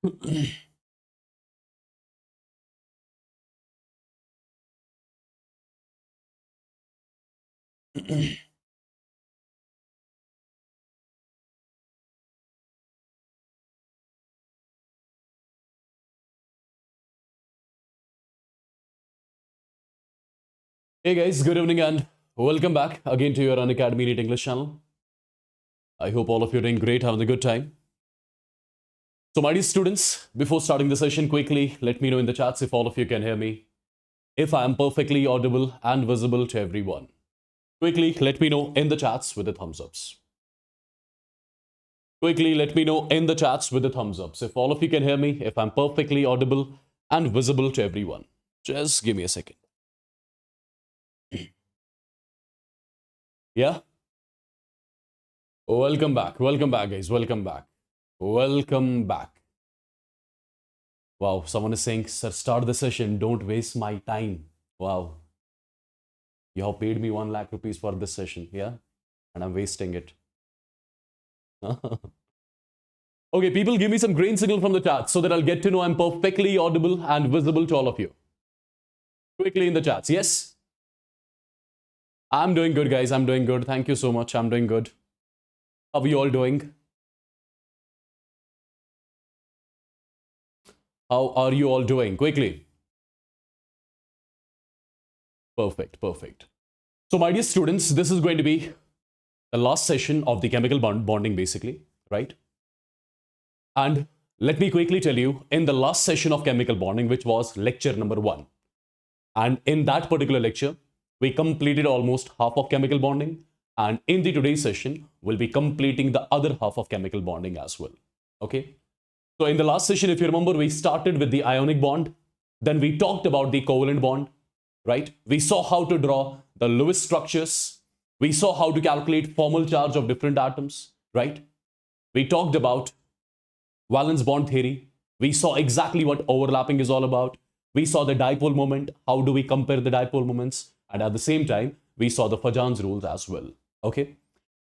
Hey guys, good evening and welcome back again to your Unacademy NEET English channel. I hope all of you are doing great, having a good time. So my dear students, before starting the session, quickly let me know in the chats if all of you can hear me, if I am perfectly audible and visible to everyone. Quickly let me know in the chats with the thumbs ups. Quickly let me know in the chats with the thumbs ups if all of you can hear me, if I'm perfectly audible and visible to everyone. Just give me a second. Yeah? Welcome back guys, welcome back. Welcome back. Wow, someone is saying, sir, start the session, don't waste my time. Wow. You have paid me 1 lakh rupees for this session, yeah? And I'm wasting it. Okay, people give me some green signal from the chat so that I'll get to know I'm perfectly audible and visible to all of you. Quickly in the chats, yes? I'm doing good, guys, I'm doing good. Thank you so much, I'm doing good. How are you all doing? How are you all doing? Quickly. Perfect, perfect. So my dear students, this is going to be the last session of the chemical bonding basically, right? And let me quickly tell you, in the last session of chemical bonding, which was lecture number 1, and in that particular lecture, we completed almost half of chemical bonding, and in the today's session, we'll be completing the other half of chemical bonding as well, okay? So in the last session, if you remember, we started with the ionic bond, then we talked about the covalent bond, right? We saw how to draw the Lewis structures. We saw how to calculate formal charge of different atoms, right? We talked about valence bond theory. We saw exactly what overlapping is all about. We saw the dipole moment. How do we compare the dipole moments? And at the same time, we saw the Fajan's rules as well, okay?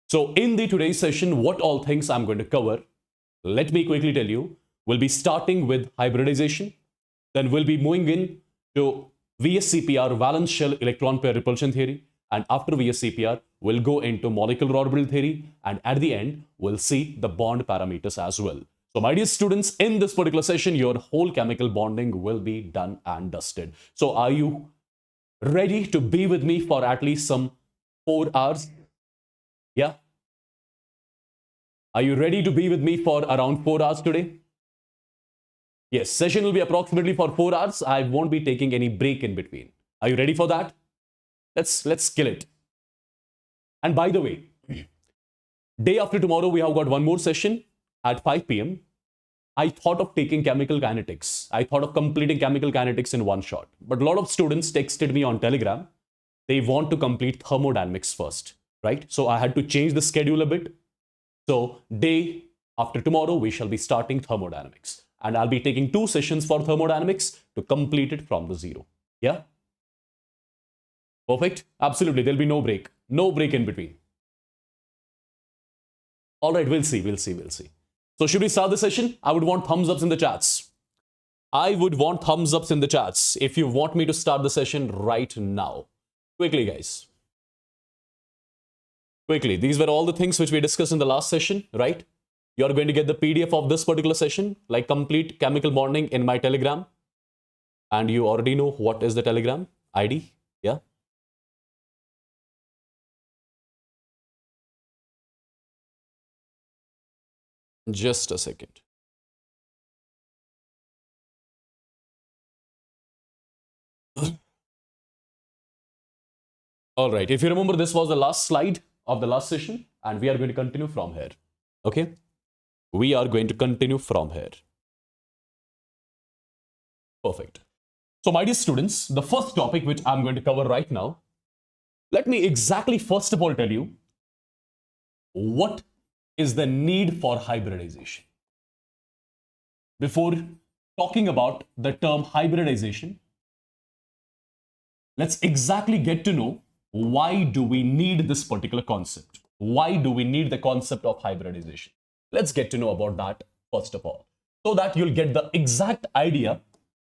So in the today's session, what all things I'm going to cover, let me quickly tell you. We'll be starting with hybridization. Then we'll be moving in to VSEPR, valence shell electron pair repulsion theory. And after VSEPR, we'll go into molecular orbital theory. And at the end, we'll see the bond parameters as well. So my dear students, in this particular session, your whole chemical bonding will be done and dusted. So are you ready to be with me for at least some 4 hours? Yeah? Are you ready to be with me for around 4 hours today? Yes, session will be approximately for 4 hours. I won't be taking any break in between. Are you ready for that? Let's kill it. And by the way, day after tomorrow, we have got one more session at 5 p.m. I thought of taking chemical kinetics. I thought of completing chemical kinetics in one shot. But a lot of students texted me on Telegram. They want to complete thermodynamics first, right? So I had to change the schedule a bit. So day after tomorrow, we shall be starting thermodynamics. And I'll be taking 2 sessions for thermodynamics to complete it from the zero. Yeah? Perfect? Absolutely. There'll be no break. No break in between. All right, we'll see. So should we start the session? I would want thumbs ups in the chats. I would want thumbs ups in the chats if you want me to start the session right now. Quickly, guys. Quickly. These were all the things which we discussed in the last session, right? You're going to get the PDF of this particular session, like complete chemical bonding in my Telegram. And you already know what is the Telegram ID. Yeah. Just a second. All right. If you remember, this was the last slide of the last session, and we are going to continue from here. Okay. We are going to continue from here. Perfect. So my dear students, the first topic which I'm going to cover right now, let me exactly first of all tell you what is the need for hybridization. Before talking about the term hybridization, let's exactly get to know why do we need this particular concept? Why do we need the concept of hybridization? Let's get to know about that first of all. so that you'll get the exact idea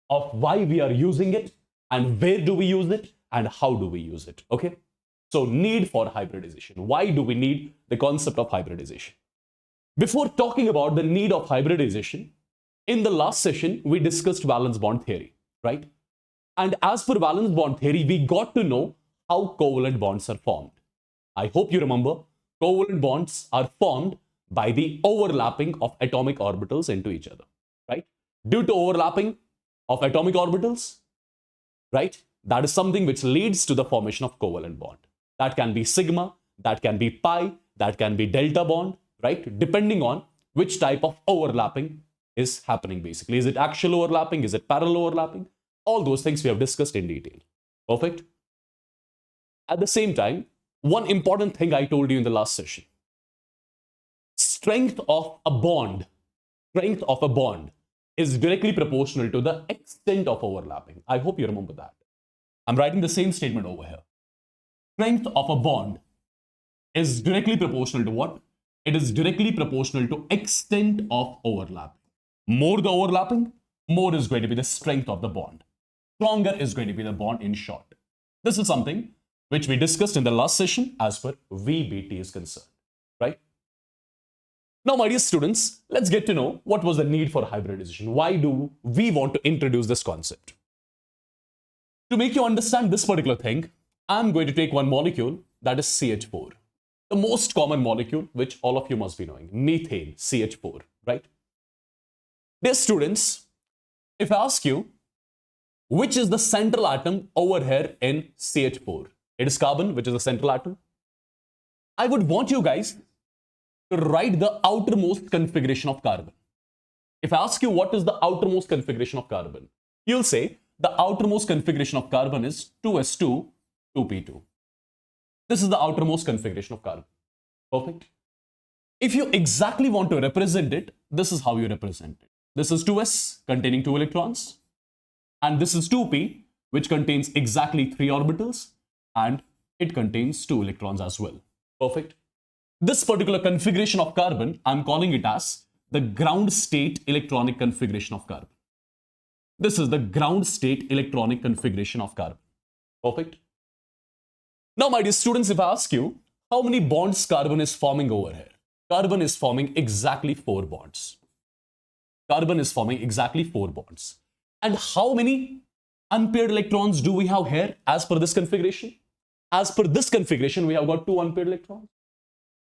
of why we are using it and where do we use it and how do we use it. Okay. So need for hybridization. Why do we need the concept of hybridization? Before talking about the need of hybridization, in the last session, we discussed valence bond theory, right? And as per valence bond theory, we got to know how covalent bonds are formed. I hope you remember, covalent bonds are formed by the overlapping of atomic orbitals into each other, right? Due to overlapping of atomic orbitals, right? That is something which leads to the formation of covalent bond. That can be sigma, that can be pi, that can be delta bond, right? Depending on which type of overlapping is happening basically. Is it axial overlapping? Is it parallel overlapping? All those things we have discussed in detail. Perfect. At the same time, one important thing I told you in the last session. Strength of a bond is directly proportional to the extent of overlapping. I hope you remember that. I'm writing the same statement over here. Strength of a bond is directly proportional to what? It is directly proportional to extent of overlapping. More the overlapping, more is going to be the strength of the bond. Stronger is going to be the bond in short. This is something which we discussed in the last session as per VBT is concerned, right? Now, my dear students, let's get to know what was the need for hybridization. Why do we want to introduce this concept? To make you understand this particular thing, I'm going to take one molecule that is CH4. The most common molecule which all of you must be knowing, methane, CH4, right? Dear students, if I ask you, which is the central atom over here in CH4? It is carbon, which is the central atom. I would want you guys to write the outermost configuration of carbon. If I ask you what is the outermost configuration of carbon, you'll say the outermost configuration of carbon is 2s2, 2p2. This is the outermost configuration of carbon. Perfect. If you exactly want to represent it, this is how you represent it. This is 2s containing 2 electrons, and this is 2p, which contains exactly 3 orbitals, and it contains 2 electrons as well. Perfect. This particular configuration of carbon, I'm calling it as the ground state electronic configuration of carbon. This is the ground state electronic configuration of carbon. Perfect. Now, my dear students, if I ask you, how many bonds carbon is forming over here? Carbon is forming exactly 4 bonds. Carbon is forming exactly 4 bonds. And how many unpaired electrons do we have here as per this configuration? As per this configuration, we have got 2 unpaired electrons.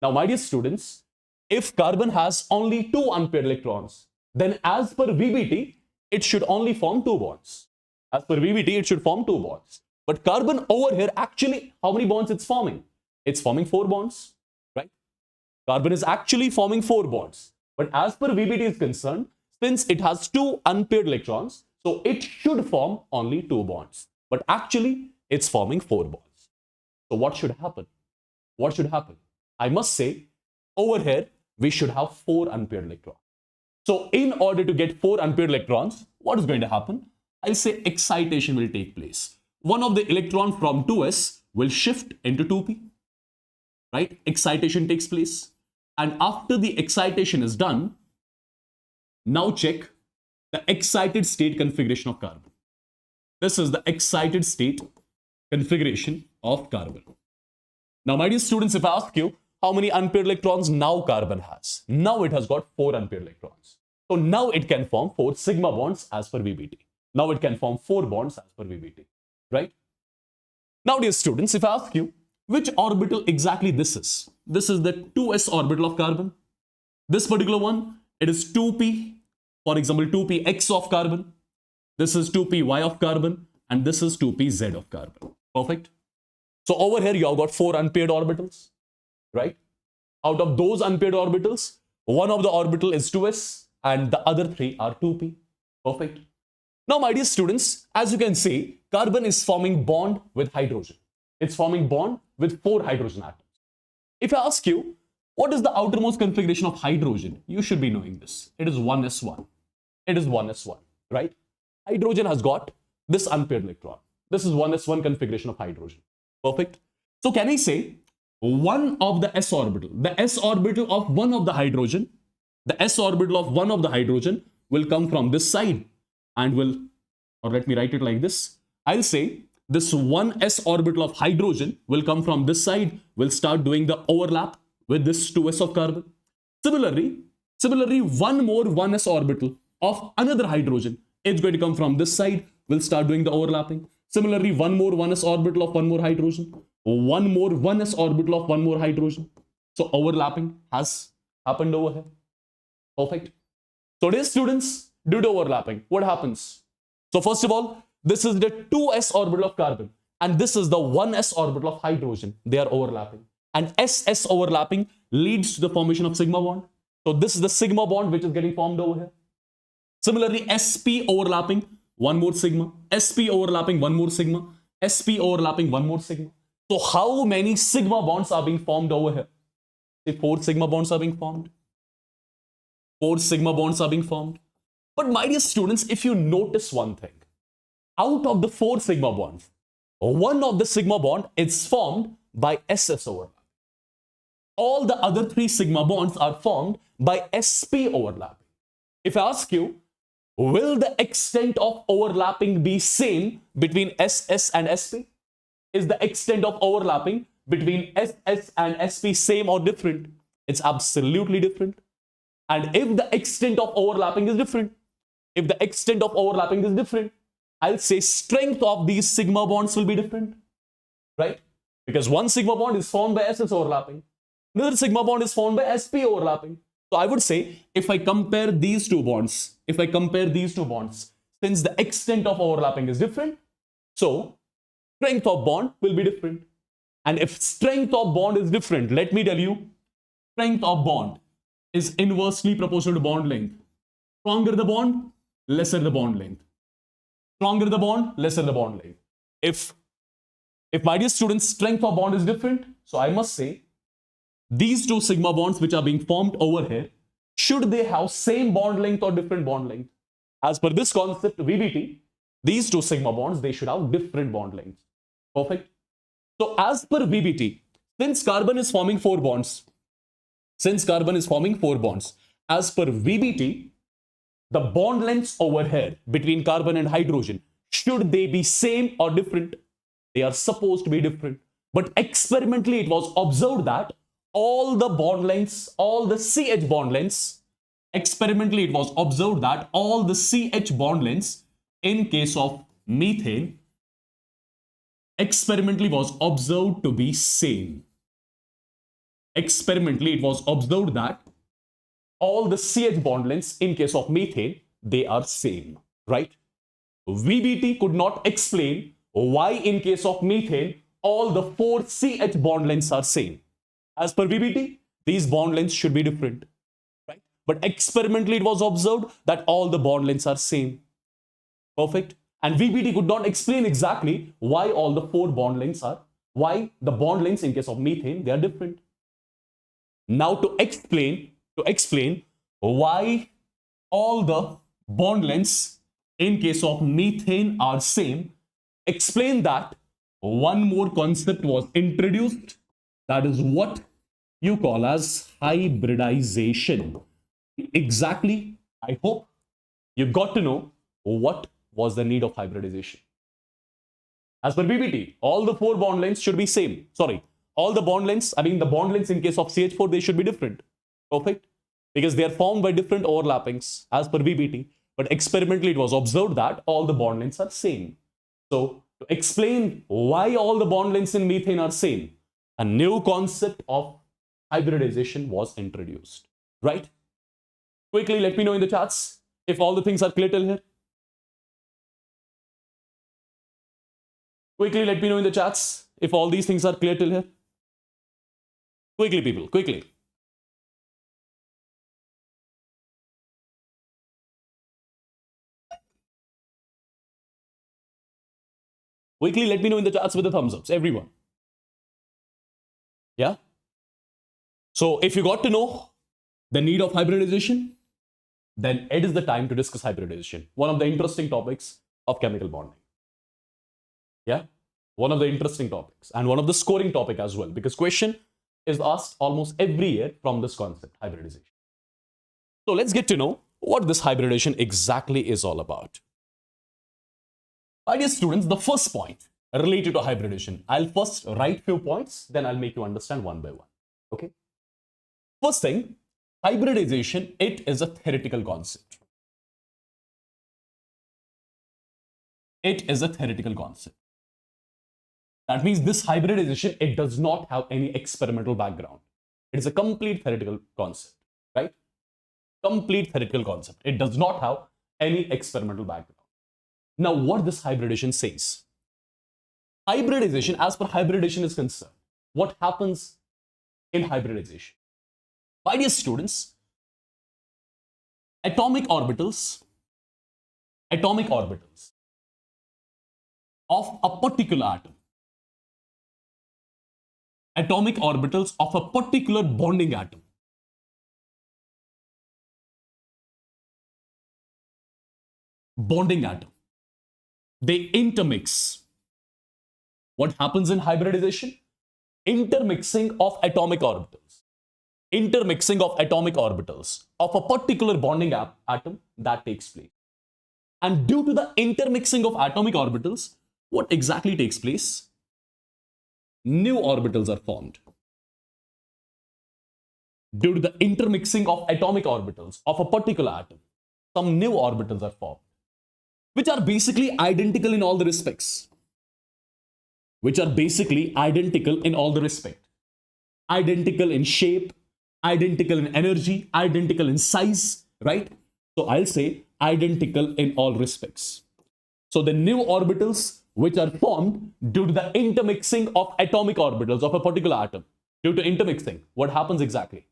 Now, my dear students, if carbon has only 2 unpaired electrons, then as per VBT, it should only form 2 bonds. As per VBT, it should form 2 bonds. But carbon over here, actually, how many bonds it's forming? It's forming 4 bonds, right? Carbon is actually forming 4 bonds. But as per VBT is concerned, since it has 2 unpaired electrons, so it should form only 2 bonds. But actually, it's forming 4 bonds. So what should happen? What should happen? I must say, over here, we should have 4 unpaired electrons. So in order to get 4 unpaired electrons, what is going to happen? I'll say excitation will take place. One of the electron from 2s will shift into 2p, right? Excitation takes place. And after the excitation is done, now check the excited state configuration of carbon. This is the excited state configuration of carbon. Now, my dear students, if I ask you how many unpaired electrons now carbon has, now it has got 4 unpaired electrons. So now it can form 4 sigma bonds as per VBT. Now it can form 4 bonds as per VBT, right? Now, dear students, if I ask you which orbital exactly this is the 2s orbital of carbon. This particular one, it is 2p, for example, 2px of carbon. This is 2py of carbon, and this is 2pz of carbon. Perfect. So over here, you have got 4 unpaired orbitals, right? Out of those unpaired orbitals, one of the orbital is 2s, and the other 3 are 2p. Perfect. Now, my dear students, as you can see, carbon is forming bond with hydrogen. It's forming bond with 4 hydrogen atoms. If I ask you, what is the outermost configuration of hydrogen? You should be knowing this. It is 1s1. It is 1s1, right? Hydrogen has got this unpaired electron. This is 1s1 configuration of hydrogen. Perfect. So can I say one of the s orbital, the s orbital of one of the hydrogen, the s orbital of one of the hydrogen will come from this side and will, or let me write it like this. I'll say this 1s orbital of hydrogen will come from this side, will start doing the overlap with this 2s of carbon. Similarly, one more 1s orbital of another hydrogen is going to come from this side, will start doing the overlapping. Similarly, one more 1s orbital of one more hydrogen, one more 1s orbital of one more hydrogen. So overlapping has happened over here. Perfect. So dear students, due to overlapping, what happens? So first of all, this is the 2s orbital of carbon and this is the 1s orbital of hydrogen. They are overlapping. And SS overlapping leads to the formation of sigma bond. So this is the sigma bond which is getting formed over here. Similarly, SP overlapping, one more sigma. SP overlapping, one more sigma. SP overlapping, one more sigma. So how many sigma bonds are being formed over here? Say 4 sigma bonds are being formed. 4 sigma bonds are being formed. But my dear students, if you notice one thing, out of the 4 sigma bonds, one of the sigma bond is formed by SS overlap. All the other 3 sigma bonds are formed by SP overlapping. If I ask you, will the extent of overlapping be same between SS and SP? Is the extent of overlapping between SS and SP same or different? It's absolutely different. And if the extent of overlapping is different, I'll say strength of these sigma bonds will be different, right? Because one sigma bond is formed by SS overlapping. Another sigma bond is formed by SP overlapping. So I would say if I compare these two bonds, since the extent of overlapping is different, so strength of bond will be different. And if strength of bond is different, let me tell you, strength of bond is inversely proportional to bond length. Stronger the bond, lesser the bond length. Stronger the bond, lesser the bond length. If my dear students, strength of bond is different, so I must say these two sigma bonds which are being formed over here, should they have same bond length or different bond length? As per this concept VBT, these two sigma bonds, they should have different bond lengths. Perfect. So as per VBT, since carbon is forming 4 bonds, as per VBT, the bond lengths over here between carbon and hydrogen, should they be same or different? They are supposed to be different. But experimentally, it was observed that all the bond lengths, all the CH bond lengths, experimentally it was observed that all the CH bond lengths in case of methane, experimentally was observed to be same. Experimentally, it was observed that all the CH bond lengths in case of methane, they are same, right? VBT could not explain why in case of methane, all the 4 CH bond lengths are same. As per VBT, these bond lengths should be different, right? But experimentally, it was observed that all the bond lengths are same. Perfect. And VBT could not explain exactly why all the 4 bond lengths are, why the bond lengths in case of methane, they are different. Now to explain why all the bond lengths in case of methane are same, explain that one more concept was introduced. That is what you call as hybridization. Exactly, I hope you got to know what was the need of hybridization. As per BBT, all the 4 bond lengths should be same. Sorry, all the bond lengths, the bond lengths in case of CH4, they should be different. Perfect. Because they are formed by different overlappings as per BBT. But experimentally, it was observed that all the bond lengths are same. So to explain why all the bond lengths in methane are same, a new concept of hybridization was introduced, right? Quickly, let me know in the chats if all the things are clear till here. Quickly, let me know in the chats if all these things are clear till here. Quickly, people, quickly. Quickly, let me know in the chats with the thumbs ups, everyone. Yeah? So if you got to know the need of hybridization, then it is the time to discuss hybridization. One of the interesting topics of chemical bonding. Yeah? One of the interesting topics and one of the scoring topic as well, because question is asked almost every year from this concept, hybridization. So let's get to know what this hybridization exactly is all about. My dear students, the first point related to hybridization, I'll first write few points, then I'll make you understand one by one. Okay. First thing, hybridization, it is a theoretical concept. It is a theoretical concept. That means this hybridization, it does not have any experimental background. It is a complete theoretical concept, right? Complete theoretical concept. It does not have any experimental background. Now, what this hybridization says? Hybridization, as per hybridization is concerned, what happens in hybridization? My dear students, atomic orbitals of a particular atom, atomic orbitals of a particular bonding atom, they intermix. What happens in hybridization? Intermixing of atomic orbitals. Intermixing of atomic orbitals of a particular bonding atom that takes place. And due to the intermixing of atomic orbitals, what exactly takes place? New orbitals are formed. Due to the intermixing of atomic orbitals of a particular atom, some new orbitals are formed, which are basically identical in all the respects. Identical in shape, identical in energy, identical in size, right? So I'll say identical in all respects. So the new orbitals which are formed due to the intermixing of atomic orbitals of a particular atom. Due to intermixing, what happens exactly?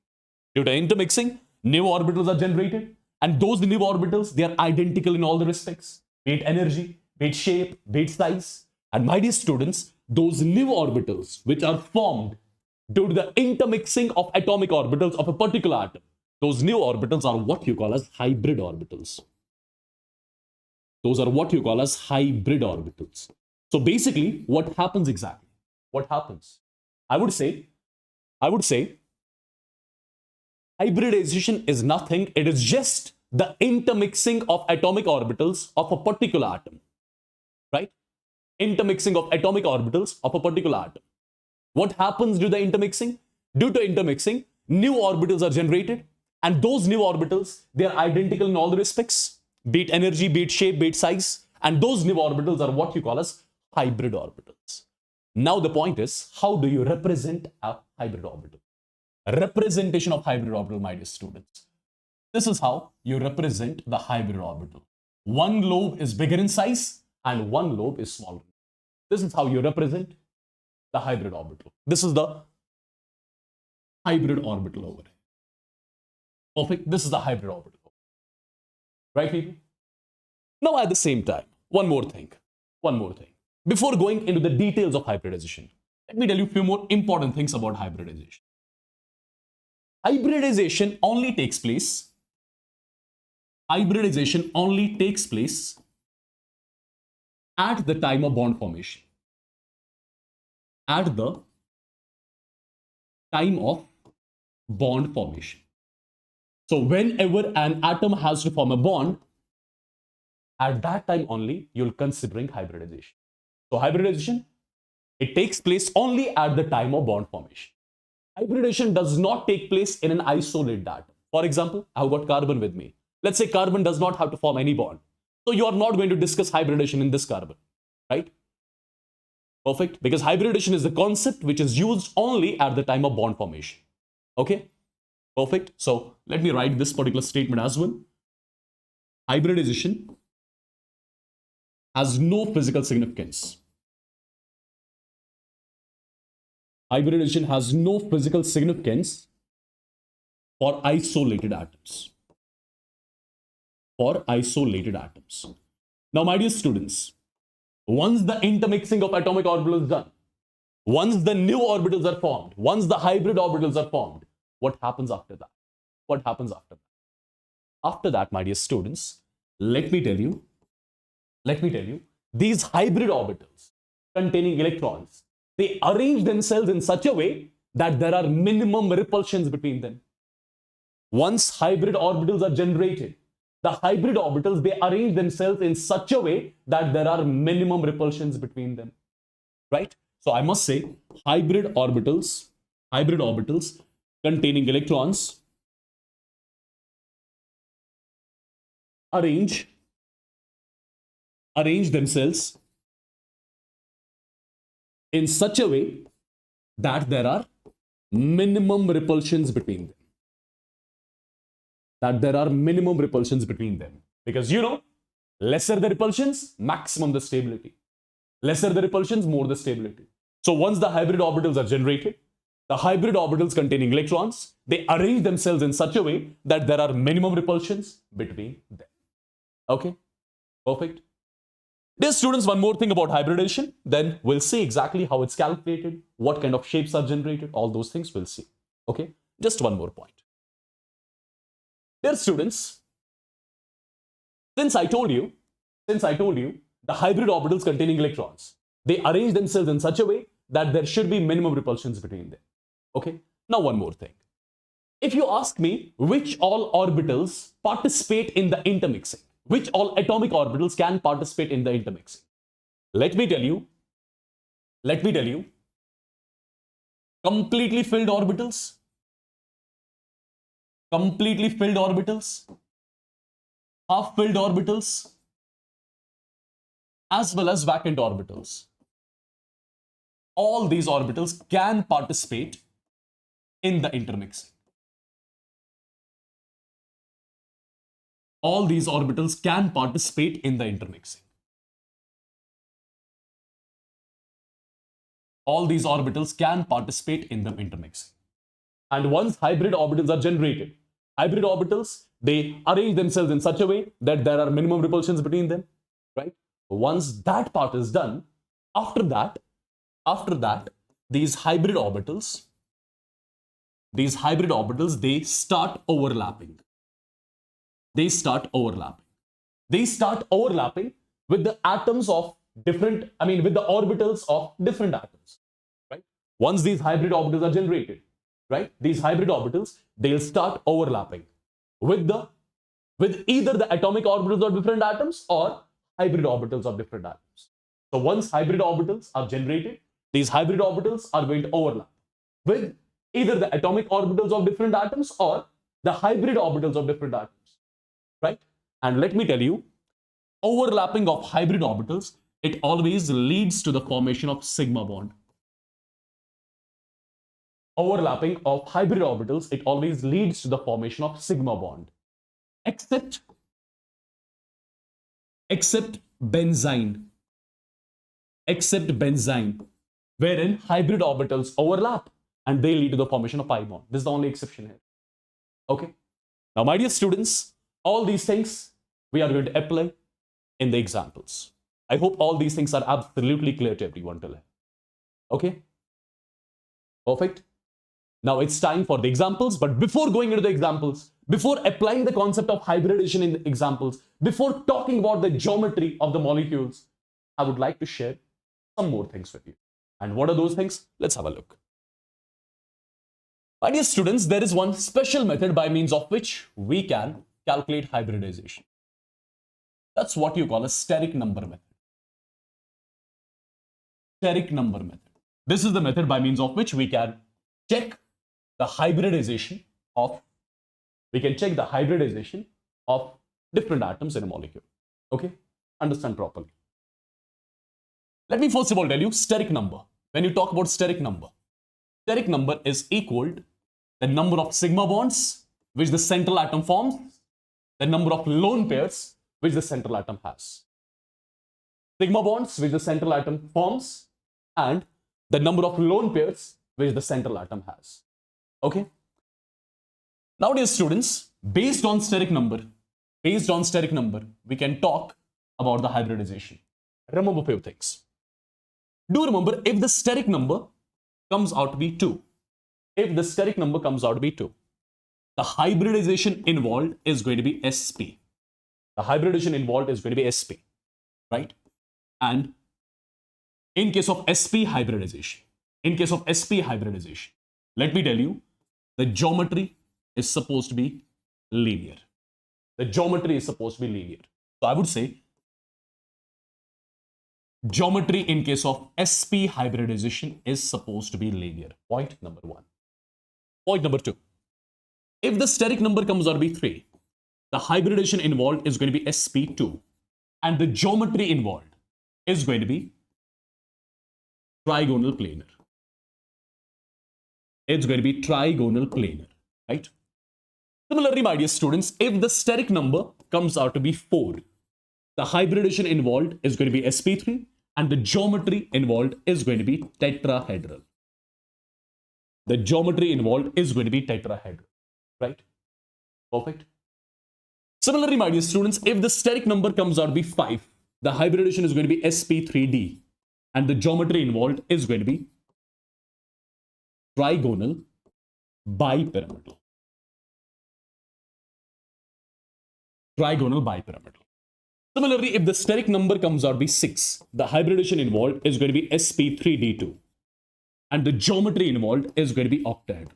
Due to intermixing, new orbitals are generated, and those new orbitals, they are identical in all the respects, be it energy, be it shape, be it size. And my dear students, those new orbitals which are formed due to the intermixing of atomic orbitals of a particular atom, those new orbitals are what you call as hybrid orbitals. Those are what you call as hybrid orbitals. So basically, what happens exactly? What happens? I would say hybridization is nothing. It is just the intermixing of atomic orbitals of a particular atom, right? Intermixing of atomic orbitals of a particular atom. What happens due to the intermixing? Due to intermixing, new orbitals are generated, and those new orbitals, they are identical in all the respects, be it energy, be it shape, be it size, and those new orbitals are what you call as hybrid orbitals. Now the point is, how do you represent a hybrid orbital? A representation of hybrid orbital, my dear students. This is how you represent the hybrid orbital. One lobe is bigger in size and one lobe is smaller. This is how you represent the hybrid orbital. This is the hybrid orbital over here. Perfect. This is the hybrid orbital. Right, people? Now, at the same time, one more thing. Before going into the details of hybridization, let me tell you a few more important things about hybridization. Hybridization only takes place at the time of bond formation. At the time of bond formation. So whenever an atom has to form a bond, at that time only you'll considering hybridization. So hybridization, it takes place only at the time of bond formation. Hybridization does not take place in an isolated atom. For example, I've got carbon with me. Let's say carbon does not have to form any bond. So you are not going to discuss hybridization in this carbon, right? Perfect. Because hybridization is the concept which is used only at the time of bond formation. Okay? Perfect. So let me write this particular statement as well. Hybridization has no physical significance. Hybridization has no physical significance for isolated atoms. Now, my dear students, once the intermixing of atomic orbitals is done, once the new orbitals are formed, once the hybrid orbitals are formed, what happens after that? After that, my dear students, let me tell you, these hybrid orbitals containing electrons, they arrange themselves in such a way that there are minimum repulsions between them. Once hybrid orbitals are generated, the hybrid orbitals, they arrange themselves in such a way that there are minimum repulsions between them, right? So I must say hybrid orbitals containing electrons arrange themselves in such a way that there are minimum repulsions between them. Because lesser the repulsions, maximum the stability. Lesser the repulsions, more the stability. So once the hybrid orbitals are generated, the hybrid orbitals containing electrons, they arrange themselves in such a way that there are minimum repulsions between them. Okay, perfect. Dear students, one more thing about hybridization, then we'll see exactly how it's calculated, what kind of shapes are generated, all those things we'll see. Okay, just one more point. Dear students, since I told you, the hybrid orbitals containing electrons, they arrange themselves in such a way that there should be minimum repulsions between them. Okay, now one more thing. If you ask me which all orbitals participate in the intermixing, which all atomic orbitals can participate in the intermixing, let me tell you, completely filled orbitals, half-filled orbitals, as well as vacant orbitals. All these orbitals can participate in the intermixing. All these orbitals can participate in the intermixing. All these orbitals can participate in the intermixing. And once hybrid orbitals are generated, hybrid orbitals, they arrange themselves in such a way that there are minimum repulsions between them, right? Once that part is done, after that, these hybrid orbitals, they start overlapping. They start overlapping with the atoms of different, with the orbitals of different atoms, right? Once these hybrid orbitals are generated, right? These hybrid orbitals, they'll start overlapping with either the atomic orbitals of different atoms or hybrid orbitals of different atoms. So once hybrid orbitals are generated, these hybrid orbitals are going to overlap with either the atomic orbitals of different atoms or the hybrid orbitals of different atoms. Right? And let me tell you, overlapping of hybrid orbitals, it always leads to the formation of sigma bond. Overlapping of hybrid orbitals, it always leads to the formation of sigma bond. Except benzene, wherein hybrid orbitals overlap and they lead to the formation of pi bond. This is the only exception here. Okay. Now, my dear students, all these things we are going to apply in the examples. I hope all these things are absolutely clear to everyone till here. Okay? Perfect. Now it's time for the examples, but before going into the examples, before applying the concept of hybridization in the examples, before talking about the geometry of the molecules, I would like to share some more things with you. And what are those things? Let's have a look. My dear students, there is one special method by means of which we can calculate hybridization. That's what you call a steric number method. Steric number method. This is the method by means of which we can check the hybridization of different atoms in a molecule. Okay? Understand properly. Let me first of all tell you steric number. When you talk about steric number is equal to the number of sigma bonds which the central atom forms, the number of lone pairs which the central atom has. Sigma bonds which the central atom forms and the number of lone pairs which the central atom has. Okay? Now, dear students, based on steric number, we can talk about the hybridization. Remember a few things. Do remember, if the steric number comes out to be 2, the hybridization involved is going to be SP. Right? And in case of SP hybridization, let me tell you, the geometry is supposed to be linear. The geometry is supposed to be linear. So I would say geometry in case of sp hybridization is supposed to be linear. Point number one. Point number two. If the steric number comes out to be 3, the hybridization involved is going to be sp2, and the geometry involved is going to be trigonal planar. It's going to be trigonal planar, right? Similarly, my dear students, if the steric number comes out to be 4, the hybridization involved is going to be sp3, and the geometry involved is going to be tetrahedral. The geometry involved is going to be tetrahedral, right? Perfect. Similarly, my dear students, if the steric number comes out to be 5, the hybridization is going to be sp3d, and the geometry involved is going to be trigonal bipyramidal. Trigonal bipyramidal. Similarly, if the steric number comes out to be 6, the hybridization involved is going to be sp3d2, and the geometry involved is going to be octahedral.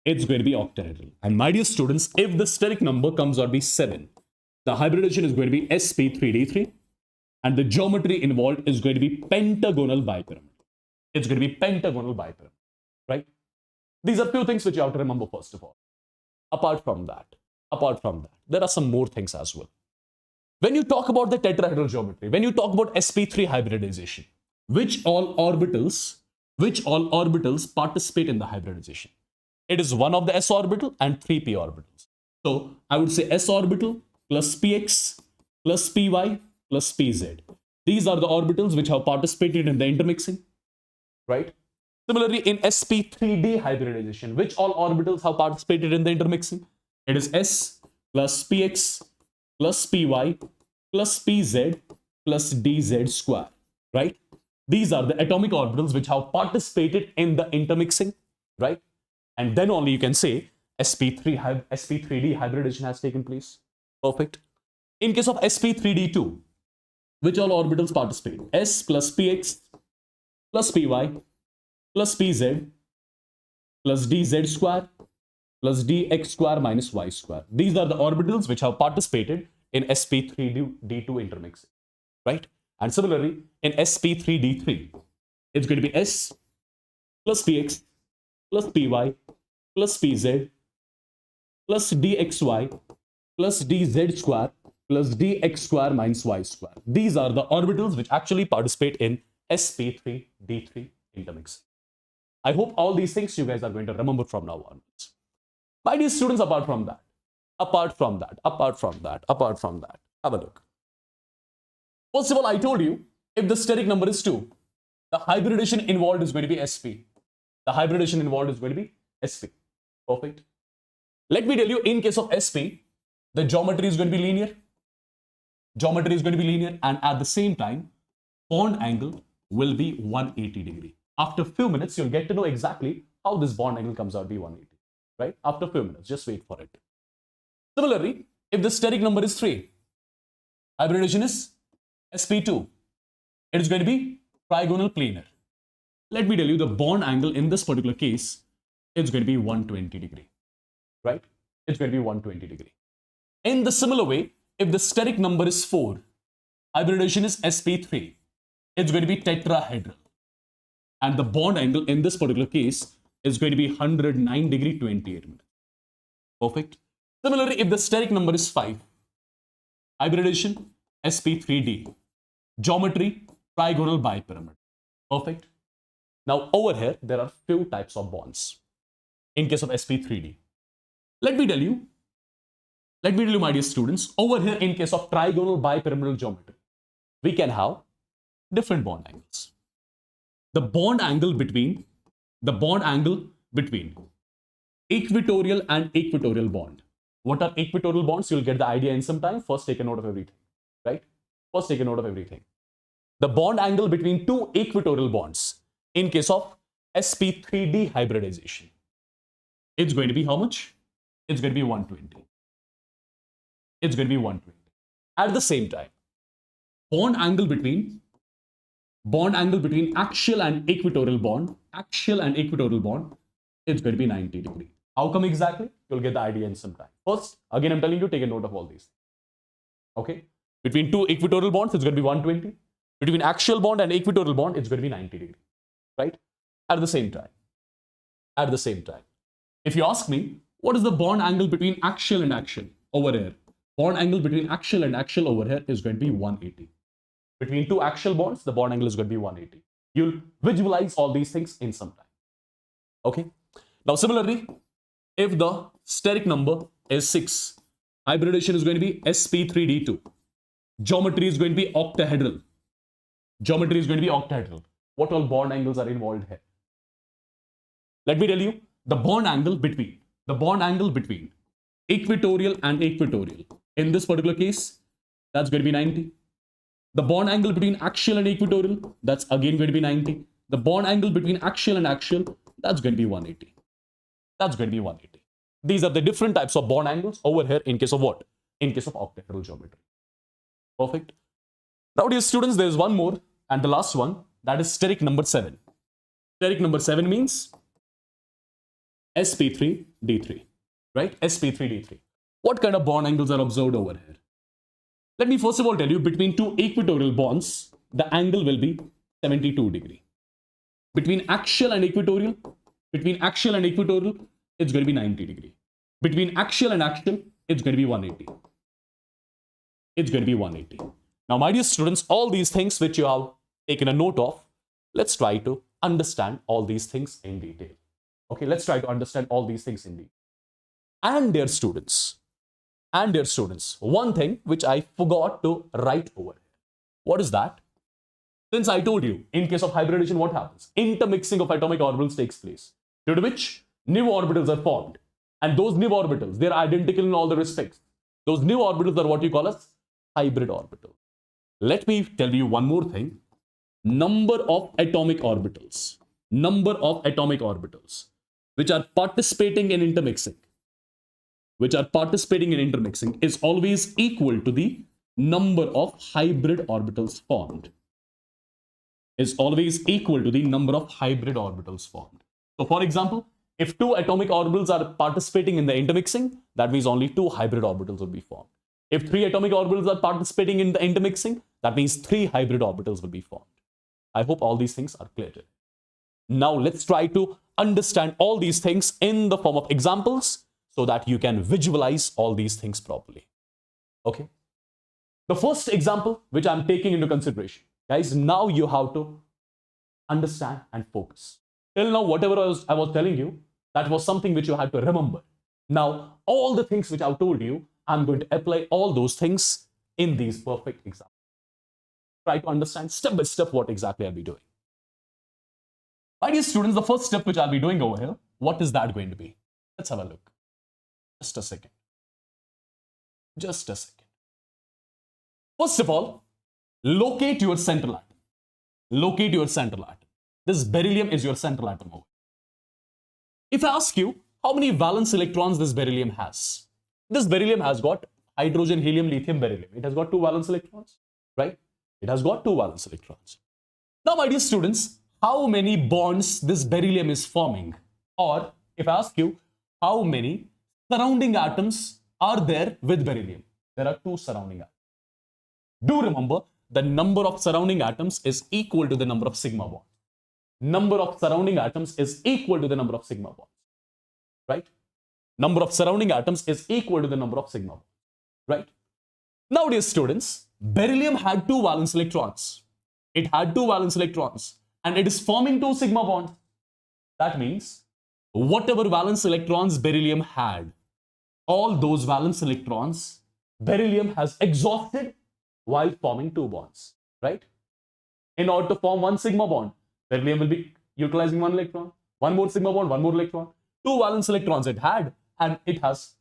It's going to be octahedral. And my dear students, if the steric number comes out to be 7, the hybridization is going to be sp3d3, and the geometry involved is going to be pentagonal bipyramidal. It's going to be pentagonal bipyramidal, right? These are few things which you have to remember first of all. Apart from that, there are some more things as well. When you talk about the tetrahedral geometry, when you talk about sp3 hybridization, which all orbitals participate in the hybridization? It is one of the s orbital and 3 p orbitals. So I would say s orbital plus px plus py plus pz. These are the orbitals which have participated in the intermixing, right? Similarly, in sp3d hybridization, which all orbitals have participated in the intermixing? It is s plus px plus py plus pz plus dz square, right? These are the atomic orbitals which have participated in the intermixing, right? And then only you can say sp3d hybridization has taken place. Perfect. In case of sp3d2, which all orbitals participate? S plus px plus py plus pz plus dz square plus dx square minus y square. These are the orbitals which have participated in sp3d2 intermixing, right? And similarly, in sp3d3, it's going to be s plus px plus py plus pz plus dxy plus dz square plus dx square minus y square. These are the orbitals which actually participate in sp3d3 intermixing. I hope all these things you guys are going to remember from now onwards. My dear students, apart from that, have a look. First of all, I told you, if the steric number is 2, the hybridization involved is going to be sp. The hybridization involved is going to be sp. Perfect. Let me tell you, in case of sp, the geometry is going to be linear. Geometry is going to be linear, and at the same time, bond angle will be 180 degree. After a few minutes, you'll get to know exactly how this bond angle comes out to be 180, right? After a few minutes, just wait for it. Similarly, if the steric number is 3, hybridization is sp2. It is going to be trigonal planar. Let me tell you, the bond angle in this particular case, it's going to be 120 degree, right? It's going to be 120 degree. In the similar way, if the steric number is 4, hybridization is sp3. It's going to be tetrahedral. And the bond angle in this particular case is going to be 109 degree 28 minutes. Perfect. Similarly, if the steric number is 5, hybridization sp3d. Geometry trigonal bipyramid. Perfect. Now over here, there are few types of bonds in case of sp3d. Let me tell you, my dear students, over here in case of trigonal bipyramidal geometry, we can have different bond angles. The bond angle between equatorial and equatorial bond. What are equatorial bonds? You'll get the idea in some time. First, take a note of everything, right? First, take a note of everything. The bond angle between two equatorial bonds in case of sp3d hybridization, it's going to be how much? It's going to be 120. It's going to be 120. At the same time, bond angle between axial and equatorial bond, it's going to be 90 degree. How come exactly? you'll get the idea in some time. First, again, I'm telling you, take a note of all these. Okay? Between two equatorial bonds, it's going to be 120. Between axial bond and equatorial bond, it's going to be 90 degrees. Right? At the same time. If you ask me, what is the bond angle between axial and axial over here? Bond angle between axial and axial over here is going to be 180. Between two axial bonds, the bond angle is going to be 180. You'll visualize all these things in some time. Okay? Now, similarly, if the steric number is 6, hybridization is going to be sp3d2. Geometry is going to be octahedral. What all bond angles are involved here? Let me tell you, the bond angle between equatorial and equatorial. In this particular case, that's going to be 90. The bond angle between axial and equatorial, that's again going to be 90. The bond angle between axial and axial, that's going to be 180. These are the different types of bond angles over here in case of what? In case of octahedral geometry. Perfect. Now, dear students, there is one more and the last one, that is steric number 7. Steric number 7 means sp3d3, right? sp3d3. What kind of bond angles are observed over here? Let me first of all tell you, between two equatorial bonds, the angle will be 72 degree. Between axial and equatorial, it's going to be 90 degree. Between axial and axial, it's going to be 180. Now, my dear students, all these things which you have taken a note of, let's try to understand all these things in detail. Okay, let's try to understand all these things in detail. And dear students, one thing which I forgot to write over here. What is that? Since I told you, in case of hybridization, what happens? Intermixing of atomic orbitals takes place, due to which new orbitals are formed. And those new orbitals, they're identical in all the respects. Those new orbitals are what you call as hybrid orbitals. Let me tell you one more thing. Number of atomic orbitals which are participating in intermixing, is always equal to the number of hybrid orbitals formed. So, for example, if two atomic orbitals are participating in the intermixing, that means only two hybrid orbitals will be formed. If three atomic orbitals are participating in the intermixing, that means three hybrid orbitals will be formed. I hope all these things are clear. Now, let's try to understand all these things in the form of examples so that you can visualize all these things properly. Okay? The first example which I'm taking into consideration, guys, now you have to understand and focus. Till now, whatever I was telling you, that was something which you had to remember. Now, all the things which I've told you, I'm going to apply all those things in these perfect examples. Try to understand step by step what exactly I'll be doing. My dear students, the first step which I'll be doing over here, what is that going to be? Let's have a look. Just a second. First of all, locate your central atom. This beryllium is your central atom. If I ask you, how many valence electrons this beryllium has? This beryllium has got hydrogen, helium, lithium, beryllium. It has got 2 valence electrons, right? It has got 2 valence electrons. Now, my dear students, how many bonds this beryllium is forming? Or if I ask you, how many surrounding atoms are there with beryllium? There are 2 surrounding atoms. Do remember, the number of surrounding atoms is equal to the number of sigma bonds. Number of surrounding atoms is equal to the number of sigma bonds, right? Number of surrounding atoms is equal to the number of sigma bonds, right? Now, dear students, beryllium had 2 valence electrons. It had 2 valence electrons and it is forming 2 sigma bonds. That means whatever valence electrons beryllium had, all those valence electrons beryllium has exhausted while forming 2 bonds, right? In order to form 1 sigma bond, beryllium will be utilizing 1 electron, 1 more sigma bond, 1 more electron. 2 valence electrons it had, and it has,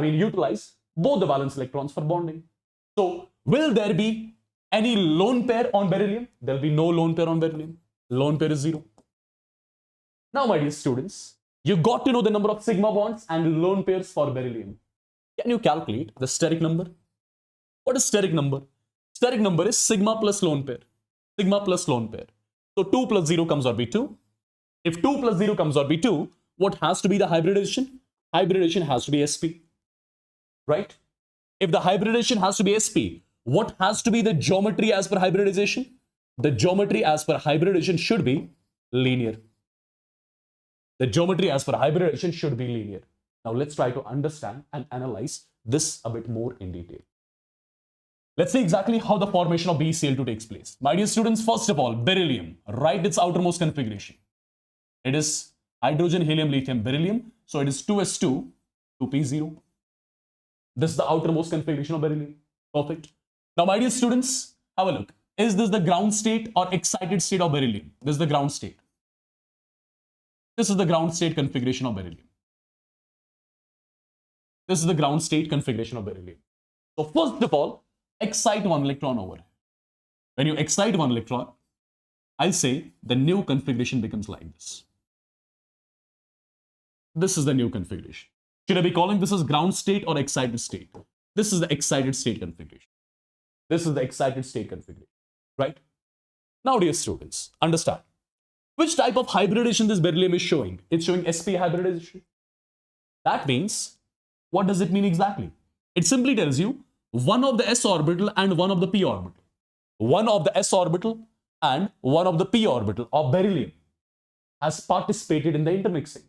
utilized both the valence electrons for bonding. So, will there be any lone pair on beryllium? There will be no lone pair on beryllium. Lone pair is 0. Now, my dear students, you got to know the number of sigma bonds and lone pairs for beryllium. Can you calculate the steric number? What is steric number? Steric number is sigma plus lone pair. Sigma plus lone pair. So 2 plus 0 comes out to be 2. If 2 plus 0 comes out to be 2, what has to be the hybridization? hybridization has to be sp, right? If the hybridization has to be sp, what has to be the geometry as per hybridization? The geometry as per hybridization should be linear. The geometry as per hybridization should be linear. Now let's try to understand and analyze this a bit more in detail. Let's see exactly how the formation of BeCl2 takes place. My dear students, first of all, beryllium, write its outermost configuration. It is hydrogen, helium, lithium, beryllium. So it is 2s2, 2p0. This is the outermost configuration of beryllium. Perfect. Now, my dear students, have a look. Is this the ground state or excited state of beryllium? This is the ground state. This is the ground state configuration of beryllium. This is the ground state configuration of beryllium. So first of all, excite one electron over. When you excite one electron, I'll say the new configuration becomes like this. This is the new configuration. Should I be calling this as ground state or excited state? This is the excited state configuration. This is the excited state configuration, right? Now, dear students, understand. Which type of hybridization this beryllium is showing? It's showing sp hybridization. That means, what does it mean exactly? It simply tells you one of the s orbital and one of the p orbital. One of the s orbital and one of the p orbital of beryllium has participated in the intermixing.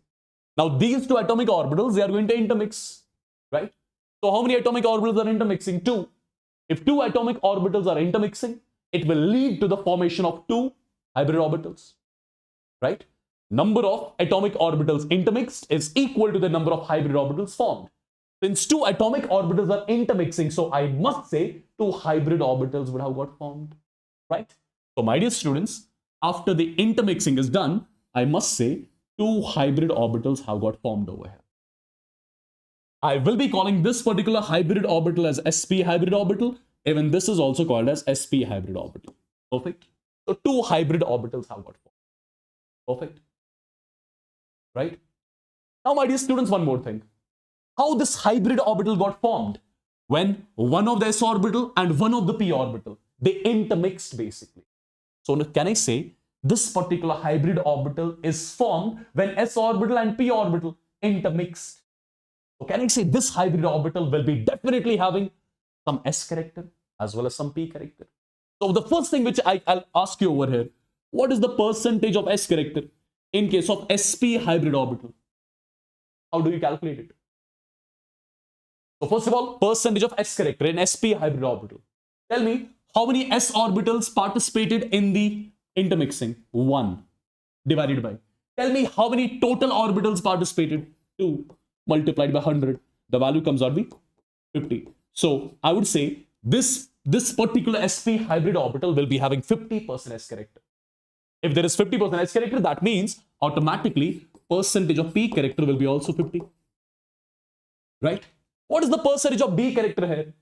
Now, these two atomic orbitals, they are going to intermix, right? So, how many atomic orbitals are intermixing? 2. If 2 atomic orbitals are intermixing, it will lead to the formation of 2 hybrid orbitals, right? Number of atomic orbitals intermixed is equal to the number of hybrid orbitals formed. Since 2 atomic orbitals are intermixing, so I must say 2 hybrid orbitals would have got formed, right? So, my dear students, after the intermixing is done, I must say 2 hybrid orbitals have got formed over here. I will be calling this particular hybrid orbital as sp hybrid orbital. Even this is also called as sp hybrid orbital. Perfect. So 2 hybrid orbitals have got formed. Perfect. Right? Now, my dear students, one more thing. How this hybrid orbital got formed? When one of the s orbital and one of the p orbital, they intermixed basically. So can I say this particular hybrid orbital is formed when s orbital and p orbital intermixed? So can I say this hybrid orbital will be definitely having some s character as well as some p character? So the first thing which I'll ask you over here, what is the percentage of s character in case of sp hybrid orbital? How do you calculate it? So first of all, percentage of s character in sp hybrid orbital. Tell me how many s orbitals participated in the intermixing? 1 divided by. Tell me how many total orbitals participated? 2 multiplied by 100. The value comes out to be 50. So I would say this particular sp hybrid orbital will be having 50% s character. If there is 50% s character, that means automatically percentage of p character will be also 50. Right? What is the percentage of b character here?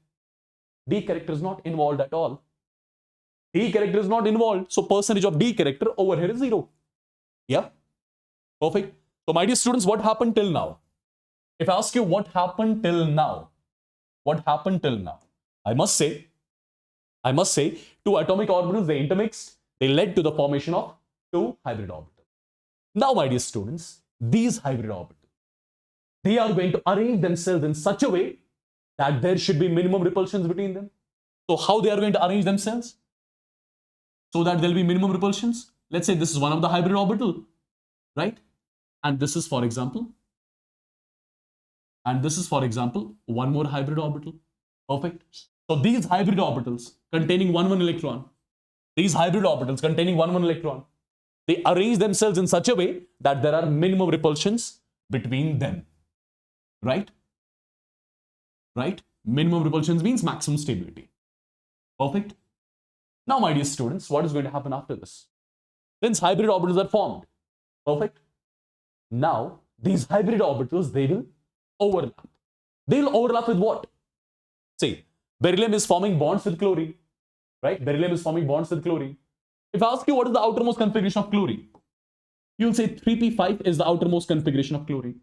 B character is not involved at all. D character is not involved. So percentage of D character over here is 0. Yeah. Perfect. So my dear students, what happened till now? If I ask you what happened till now, what happened till now? I must say 2 atomic orbitals, they intermixed. They led to the formation of 2 hybrid orbitals. Now, my dear students, these hybrid orbitals, they are going to arrange themselves in such a way that there should be minimum repulsions between them. So how they are going to arrange themselves? So that there will be minimum repulsions. Let's say this is one of the hybrid orbital, right? And this is, for example, one more hybrid orbital. Perfect. So these hybrid orbitals containing 1 electron, they arrange themselves in such a way that there are minimum repulsions between them. Right? Right? Minimum repulsions means maximum stability. Perfect. Now, my dear students, what is going to happen after this? Since hybrid orbitals are formed, perfect. Now, these hybrid orbitals, they will overlap. They will overlap with what? See, beryllium is forming bonds with chlorine, right? Beryllium is forming bonds with chlorine. If I ask you what is the outermost configuration of chlorine, you'll say 3p5 is the outermost configuration of chlorine.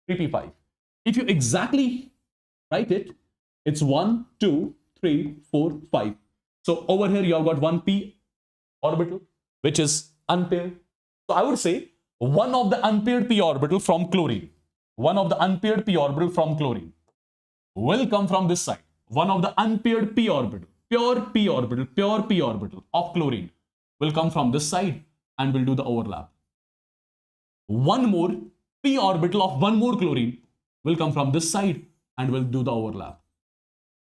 3p5. If you exactly write it, it's 1, 2, 3, 4, 5. So over here you have got 1p orbital, which is unpaired. So I would say one of the unpaired p orbital from chlorine. one of the unpaired p orbital from chlorine will come from this side. One of the unpaired p orbital, pure p orbital of chlorine will come from this side and will do the overlap. One more p orbital of one more chlorine will come from this side and will do the overlap.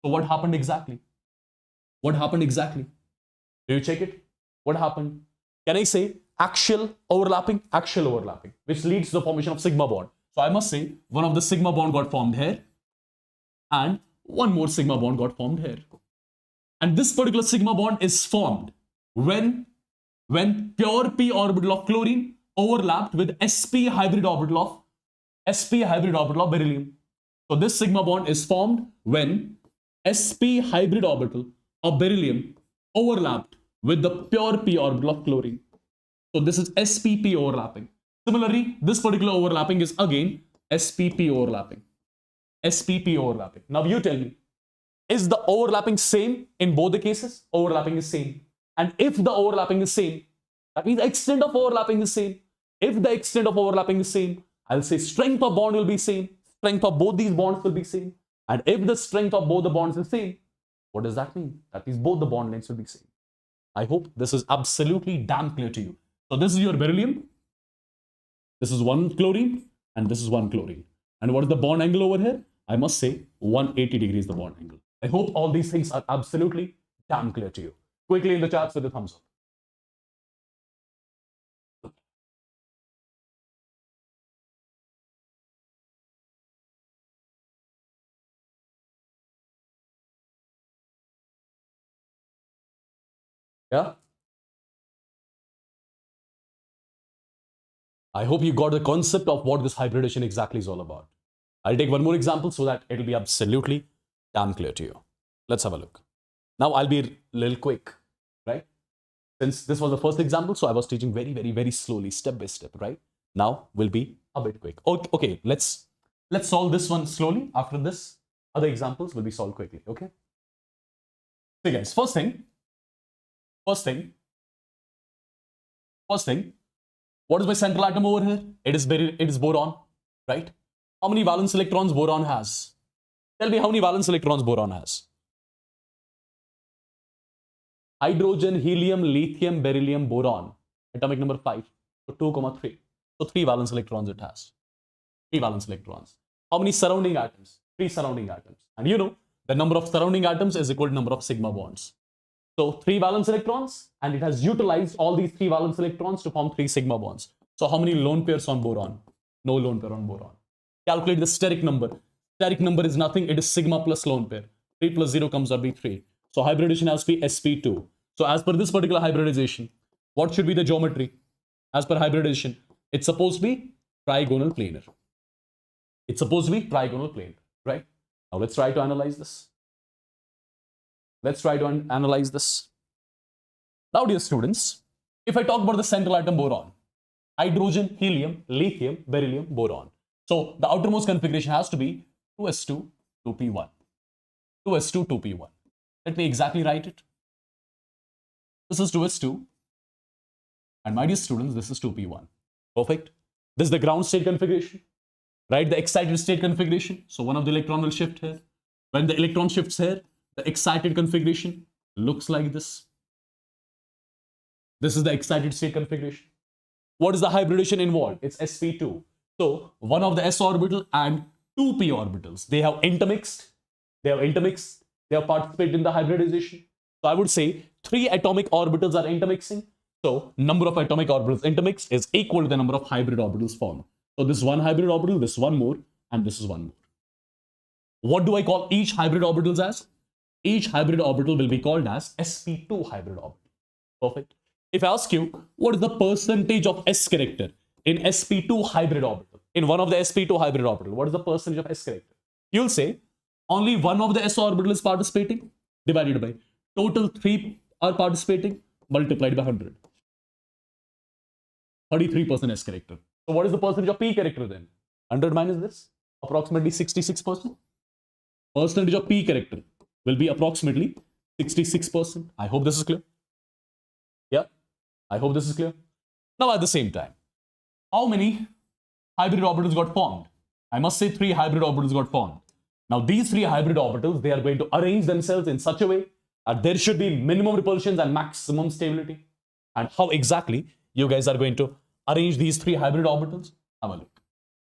So what happened exactly? What happened exactly? Do you check it? What happened? Can I say axial overlapping? Axial overlapping, which leads to the formation of sigma bond. So I must say one of the sigma bond got formed here and one more sigma bond got formed here. And this particular sigma bond is formed when pure p orbital of chlorine overlapped with sp hybrid orbital of beryllium. So this sigma bond is formed when sp hybrid orbital of beryllium overlapped with the pure p orbital of chlorine. So this is spp overlapping. Similarly, this particular overlapping is again spp overlapping. SPP overlapping. Now you tell me, is the overlapping same in both the cases? Overlapping is same. And if the overlapping is same, that means the extent of overlapping is same. If the extent of overlapping is same, I'll say strength of bond will be same. Strength of both these bonds will be same. And if the strength of both the bonds is same, what does that mean? That means both the bond lengths will be same. I hope this is absolutely damn clear to you. So this is your beryllium. This is one chlorine and this is one chlorine. And what is the bond angle over here? I must say 180 degrees the bond angle. I hope all these things are absolutely damn clear to you. Quickly in the chats with the thumbs up. Yeah? I hope you got the concept of what this hybridization exactly is all about. I'll take one more example so that it'll be absolutely damn clear to you. Let's have a look. Now I'll be a little quick, right? Since this was the first example, so I was teaching very slowly, step by step, right? Now we'll be a bit quick. Okay, let's solve this one slowly. After this, other examples will be solved quickly, okay? So guys, first thing, what is my central atom over here? It is boron, right? How many valence electrons boron has? Tell me how many valence electrons boron has. Hydrogen, helium, lithium, beryllium, boron. Atomic number 5. So 2,3. So 3 valence electrons it has. 3 valence electrons. How many surrounding atoms? 3 surrounding atoms. And you know, the number of surrounding atoms is equal to number of sigma bonds. So 3 valence electrons, and it has utilized all these 3 valence electrons to form 3 sigma bonds. So how many lone pairs on boron? No lone pair on boron. Calculate the steric number. Steric number is nothing. It is sigma plus lone pair. 3 plus 0 comes out to be 3. So hybridization has to be sp2. So as per this particular hybridization, what should be the geometry? As per hybridization, it's supposed to be trigonal planar. It's supposed to be trigonal planar, right? Now let's try to analyze this. Now, dear students, if I talk about the central atom boron, hydrogen, helium, lithium, beryllium, boron. So the outermost configuration has to be 2s2, 2p1. 2s2, 2p1. Let me exactly write it. This is 2s2. And my dear students, this is 2p1. Perfect. This is the ground state configuration, right? The excited state configuration. So one of the electron will shift here. When the electron shifts here, the excited configuration looks like this. This is the excited state configuration. What is the hybridization involved? It's sp2. So one of the s orbital and 2 p orbitals, they have intermixed. They have participated in the hybridization. So I would say 3 atomic orbitals are intermixing. So number of atomic orbitals intermixed is equal to the number of hybrid orbitals formed. So this one hybrid orbital, this one more, and this is one more. What do I call each hybrid orbitals as? Each hybrid orbital will be called as sp2 hybrid orbital. Perfect. If I ask you, what is the percentage of s character in sp2 hybrid orbital? In one of the sp2 hybrid orbital, what is the percentage of s character? You'll say only one of the s orbital is participating, divided by total 3 are participating, multiplied by 100. 33% s character. So what is the percentage of p character then? 100 minus this, approximately 66%. Percentage of p character will be approximately 66%. I hope this is clear. Yeah, I hope this is clear. Now at the same time, how many hybrid orbitals got formed? I must say 3 hybrid orbitals got formed. Now these 3 hybrid orbitals, they are going to arrange themselves in such a way that there should be minimum repulsions and maximum stability. And how exactly you guys are going to arrange these 3 hybrid orbitals? Have a look.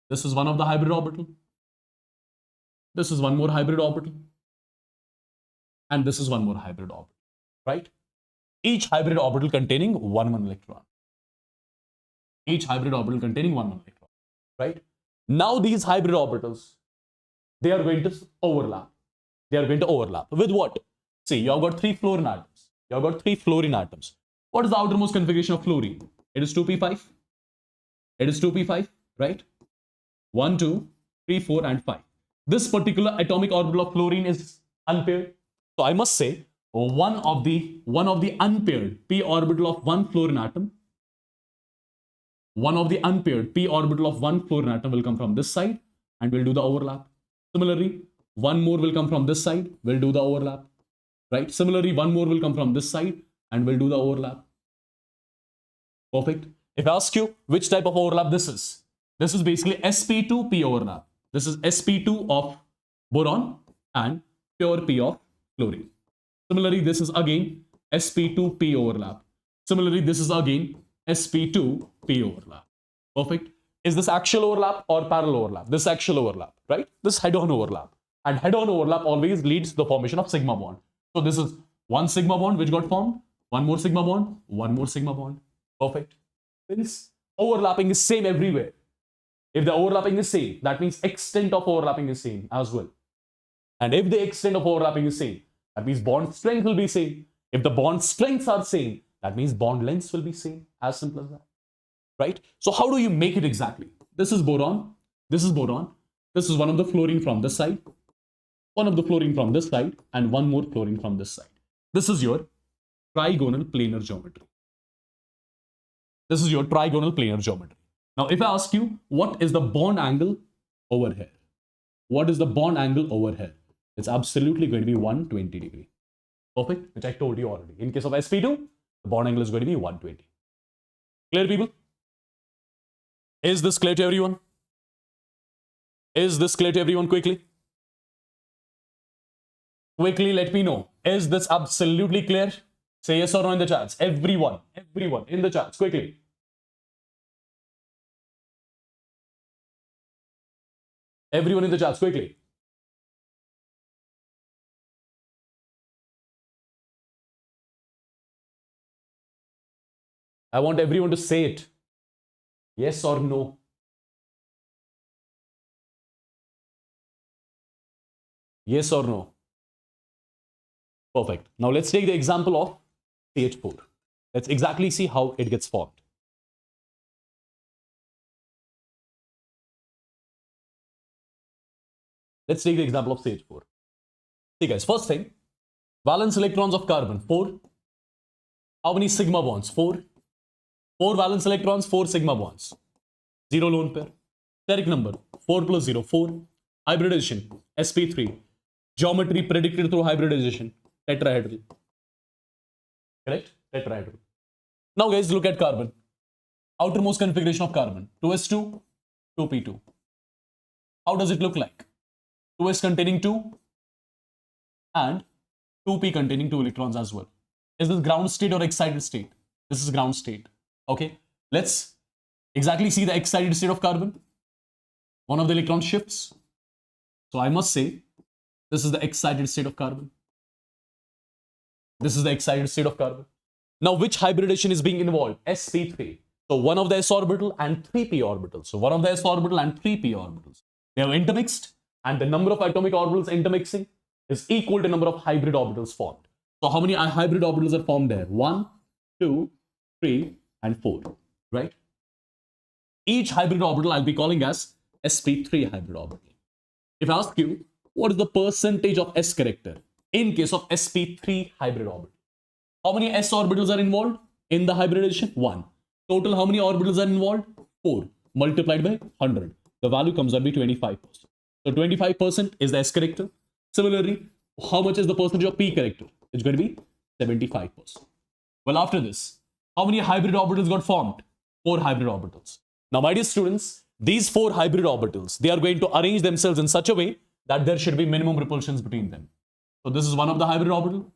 This is one of the hybrid orbital. This is one more hybrid orbital. And this is one more hybrid orbital, right? Each hybrid orbital containing one electron. Each hybrid orbital containing one electron, right? Now these hybrid orbitals, they are going to overlap. They are going to overlap with what? See, you have got 3 fluorine atoms. You have got 3 fluorine atoms. What is the outermost configuration of fluorine? It is 2p5. It is 2p5, right? 1, 2, 3, 4, and 5. This particular atomic orbital of fluorine is unpaired. So I must say one of the unpaired p orbital of one fluorine atom. One of the unpaired p orbital of one fluorine atom will come from this side and we'll do the overlap. Similarly, one more will come from this side, we'll do the overlap. Right? Similarly, one more will come from this side and we'll do the overlap. Perfect. If I ask you which type of overlap this is basically sp2p overlap. This is sp2 of boron and pure p of fluorine. Similarly, this is again sp2p overlap. Similarly, this is again sp2p overlap. Perfect. Is this axial overlap or parallel overlap? This axial overlap, right? This head-on overlap. And head-on overlap always leads to the formation of sigma bond. So this is one sigma bond which got formed, one more sigma bond, one more sigma bond. Perfect. Since overlapping is same everywhere. If the overlapping is same, that means extent of overlapping is same as well. And if the extent of overlapping is same, that means bond strength will be same. If the bond strengths are same, that means bond lengths will be same. As simple as that. Right? So how do you make it exactly? This is boron. This is boron. This is one of the fluorine from this side. One of the fluorine from this side. And one more fluorine from this side. This is your trigonal planar geometry. This is your trigonal planar geometry. Now, if I ask you, what is the bond angle over here? What is the bond angle over here? It's absolutely going to be 120 degree. Perfect, which I told you already. In case of sp2, the bond angle is going to be 120. Clear, people? Is this clear to everyone? Is this clear to everyone quickly? Quickly, let me know. Is this absolutely clear? Say yes or no in the chats. Everyone in the chats, quickly. Everyone in the chats, quickly. I want everyone to say it. Yes or no. Yes or no. Perfect. Now let's take the example of CH4. Let's exactly see how it gets formed. Let's take the example of CH4. See guys, first thing, valence electrons of carbon, 4. How many sigma bonds? 4. 4 valence electrons, 4 sigma bonds. 0 lone pair. Steric number, 4 plus 0, 4. Hybridization, sp3. Geometry predicted through hybridization, tetrahedral. Correct? Tetrahedral. Now guys, look at carbon. Outermost configuration of carbon, 2s2, 2p2. How does it look like? 2s containing 2 and 2p containing 2 electrons as well. Is this ground state or excited state? This is ground state. Okay, let's exactly see the excited state of carbon. One of the electrons shifts. So I must say, this is the excited state of carbon. This is the excited state of carbon. Now, which hybridization is being involved? sp3. So one of the s orbital and 3p orbitals. So one of the s orbital and 3p orbitals. They have intermixed, and the number of atomic orbitals intermixing is equal to number of hybrid orbitals formed. So how many hybrid orbitals are formed there? 1, 2, 3, and 4, right? Each hybrid orbital I'll be calling as sp3 hybrid orbital. If I ask you, what is the percentage of s character in case of sp3 hybrid orbital? How many s orbitals are involved in the hybridization? 1. Total, how many orbitals are involved? 4. Multiplied by 100. The value comes out to be 25%. So 25% is the s character. Similarly, how much is the percentage of p character? It's going to be 75%. Well, after this, how many hybrid orbitals got formed? 4 hybrid orbitals. Now, my dear students, these four hybrid orbitals, they are going to arrange themselves in such a way that there should be minimum repulsions between them. So this is one of the hybrid orbital,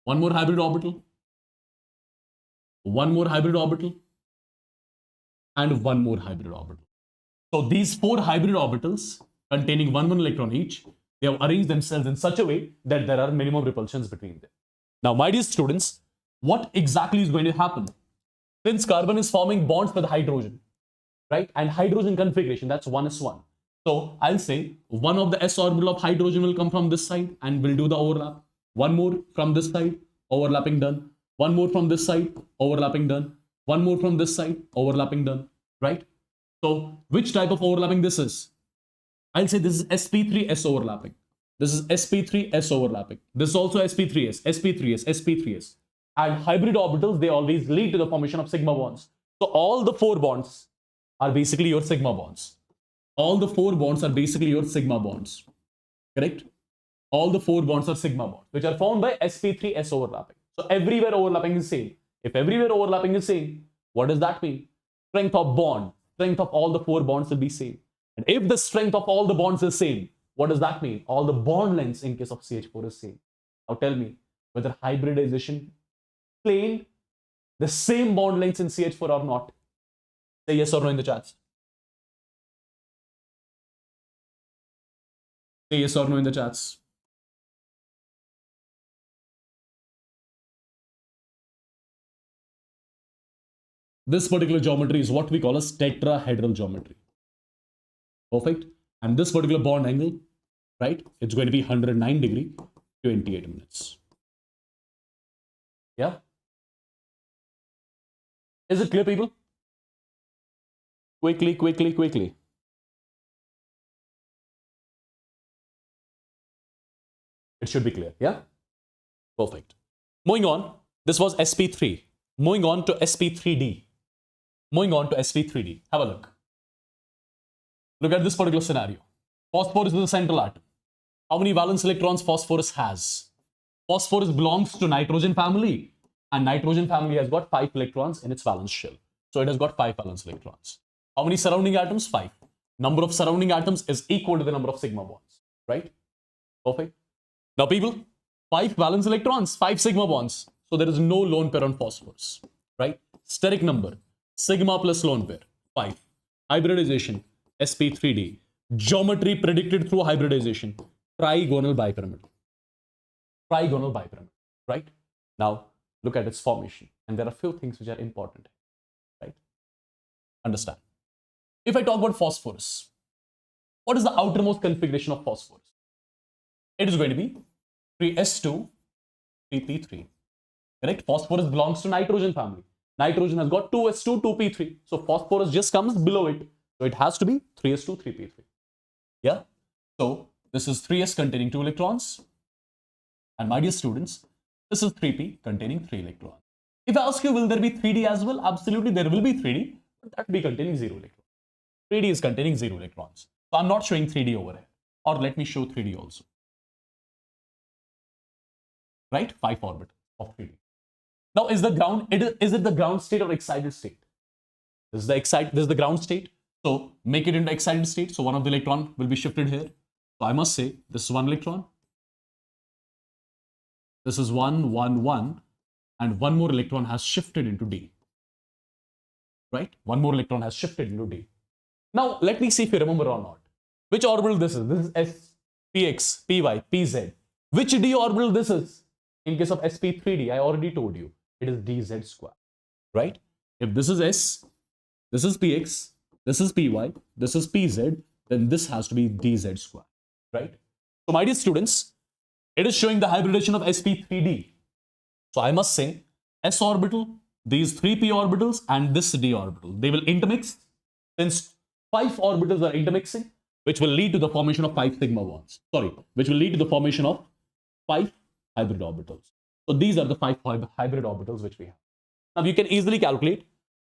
one more hybrid orbital, one more hybrid orbital, and one more hybrid orbital. So these four hybrid orbitals containing one electron each, they have arranged themselves in such a way that there are minimum repulsions between them. Now, my dear students, what exactly is going to happen? Since carbon is forming bonds with hydrogen, right? And hydrogen configuration, that's 1s1. So I'll say one of the s orbital of hydrogen will come from this side and will do the overlap. One more from this side, overlapping done. One more from this side, overlapping done. One more from this side, overlapping done, right? So which type of overlapping this is? I'll say this is sp3s overlapping. This is sp3s overlapping. This is also sp3s, sp3s, sp3s. And hybrid orbitals, they always lead to the formation of sigma bonds. So all the four bonds are basically your sigma bonds. All the four bonds are basically your sigma bonds. Correct? All the four bonds are sigma bonds, which are formed by sp3s overlapping. So everywhere overlapping is same. If everywhere overlapping is same, what does that mean? Strength of bond, strength of all the four bonds will be same. And if the strength of all the bonds is same, what does that mean? All the bond lengths in case of CH4 is same. Now tell me whether hybridization explain the same bond lengths in CH4 or not. Say yes or no in the chats. Say yes or no in the chats. This particular geometry is what we call as tetrahedral geometry. Perfect. And this particular bond angle, right? It's going to be 109 degree, 28 minutes. Yeah. Is it clear, people? Quickly, quickly, quickly. It should be clear. Yeah. Perfect. Moving on. This was sp3. Moving on to sp3d. Moving on to sp3d. Have a look. Look at this particular scenario. Phosphorus is the central atom. How many valence electrons phosphorus has? Phosphorus belongs to nitrogen family, and nitrogen family has got 5 electrons in its valence shell. So it has got 5 valence electrons. How many surrounding atoms? 5. Number of surrounding atoms is equal to the number of sigma bonds, right? Perfect. Now people, 5 valence electrons, 5 sigma bonds. So there is no lone pair on phosphorus, right? Steric number, sigma plus lone pair, 5. Hybridization, sp3d. Geometry predicted through hybridization, trigonal bipyramidal. Trigonal bipyramidal, right? Now look at its formation, and there are few things which are important, right? Understand. If I talk about phosphorus, what is the outermost configuration of phosphorus? It is going to be 3s2, 3p3. Correct? Phosphorus belongs to nitrogen family. Nitrogen has got 2s2, 2p3. So phosphorus just comes below it. So it has to be 3s2, 3p3. Yeah? So this is 3s containing 2 electrons. And my dear students, this is 3p containing 3 electrons. If I ask you, will there be 3d as well? Absolutely, there will be 3d, but that will be containing 0 electrons. 3d is containing 0 electrons. So I'm not showing 3d over here. Or let me show 3d also. Right? 5 orbitals of 3d. Now, is it the ground state or excited state? This is the ground state. So make it into excited state. So one of the electron will be shifted here. So I must say this is 1 electron. This is 1, 1, 1, and one more electron has shifted into D. Right? One more electron has shifted into D. Now let me see if you remember or not. Which orbital this is? This is S, Px, Py, Pz. Which D orbital this is? In case of sp3d, I already told you, it is dz square, right? If this is S, this is Px, this is Py, this is Pz, then this has to be dz square, right? So my dear students, it is showing the hybridization of sp3d. So I must say, s orbital, these 3p orbitals and this d orbital, they will intermix. Since 5 orbitals are intermixing, which will lead to the formation of 5 sigma bonds. Sorry, which will lead to the formation of 5 hybrid orbitals. So these are the 5 hybrid orbitals which we have. Now you can easily calculate.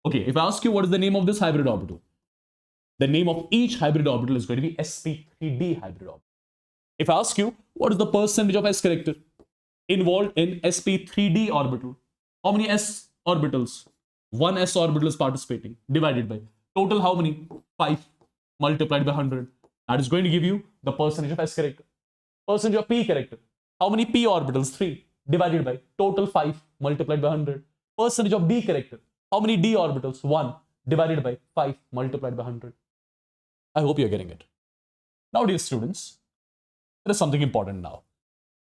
Okay, if I ask you what is the name of this hybrid orbital, the name of each hybrid orbital is going to be sp3d hybrid orbital. If I ask you what is the percentage of s character involved in sp3d orbital, how many s orbitals? 1 s orbital is participating, divided by Total how many? 5 multiplied by 100. That is going to give you the percentage of S character. Percentage of P character. How many P orbitals? 3 divided by total 5 multiplied by 100. Percentage of D character. How many D orbitals? 1 divided by 5 multiplied by 100. I hope you're getting it. Now, dear students, there is something important now.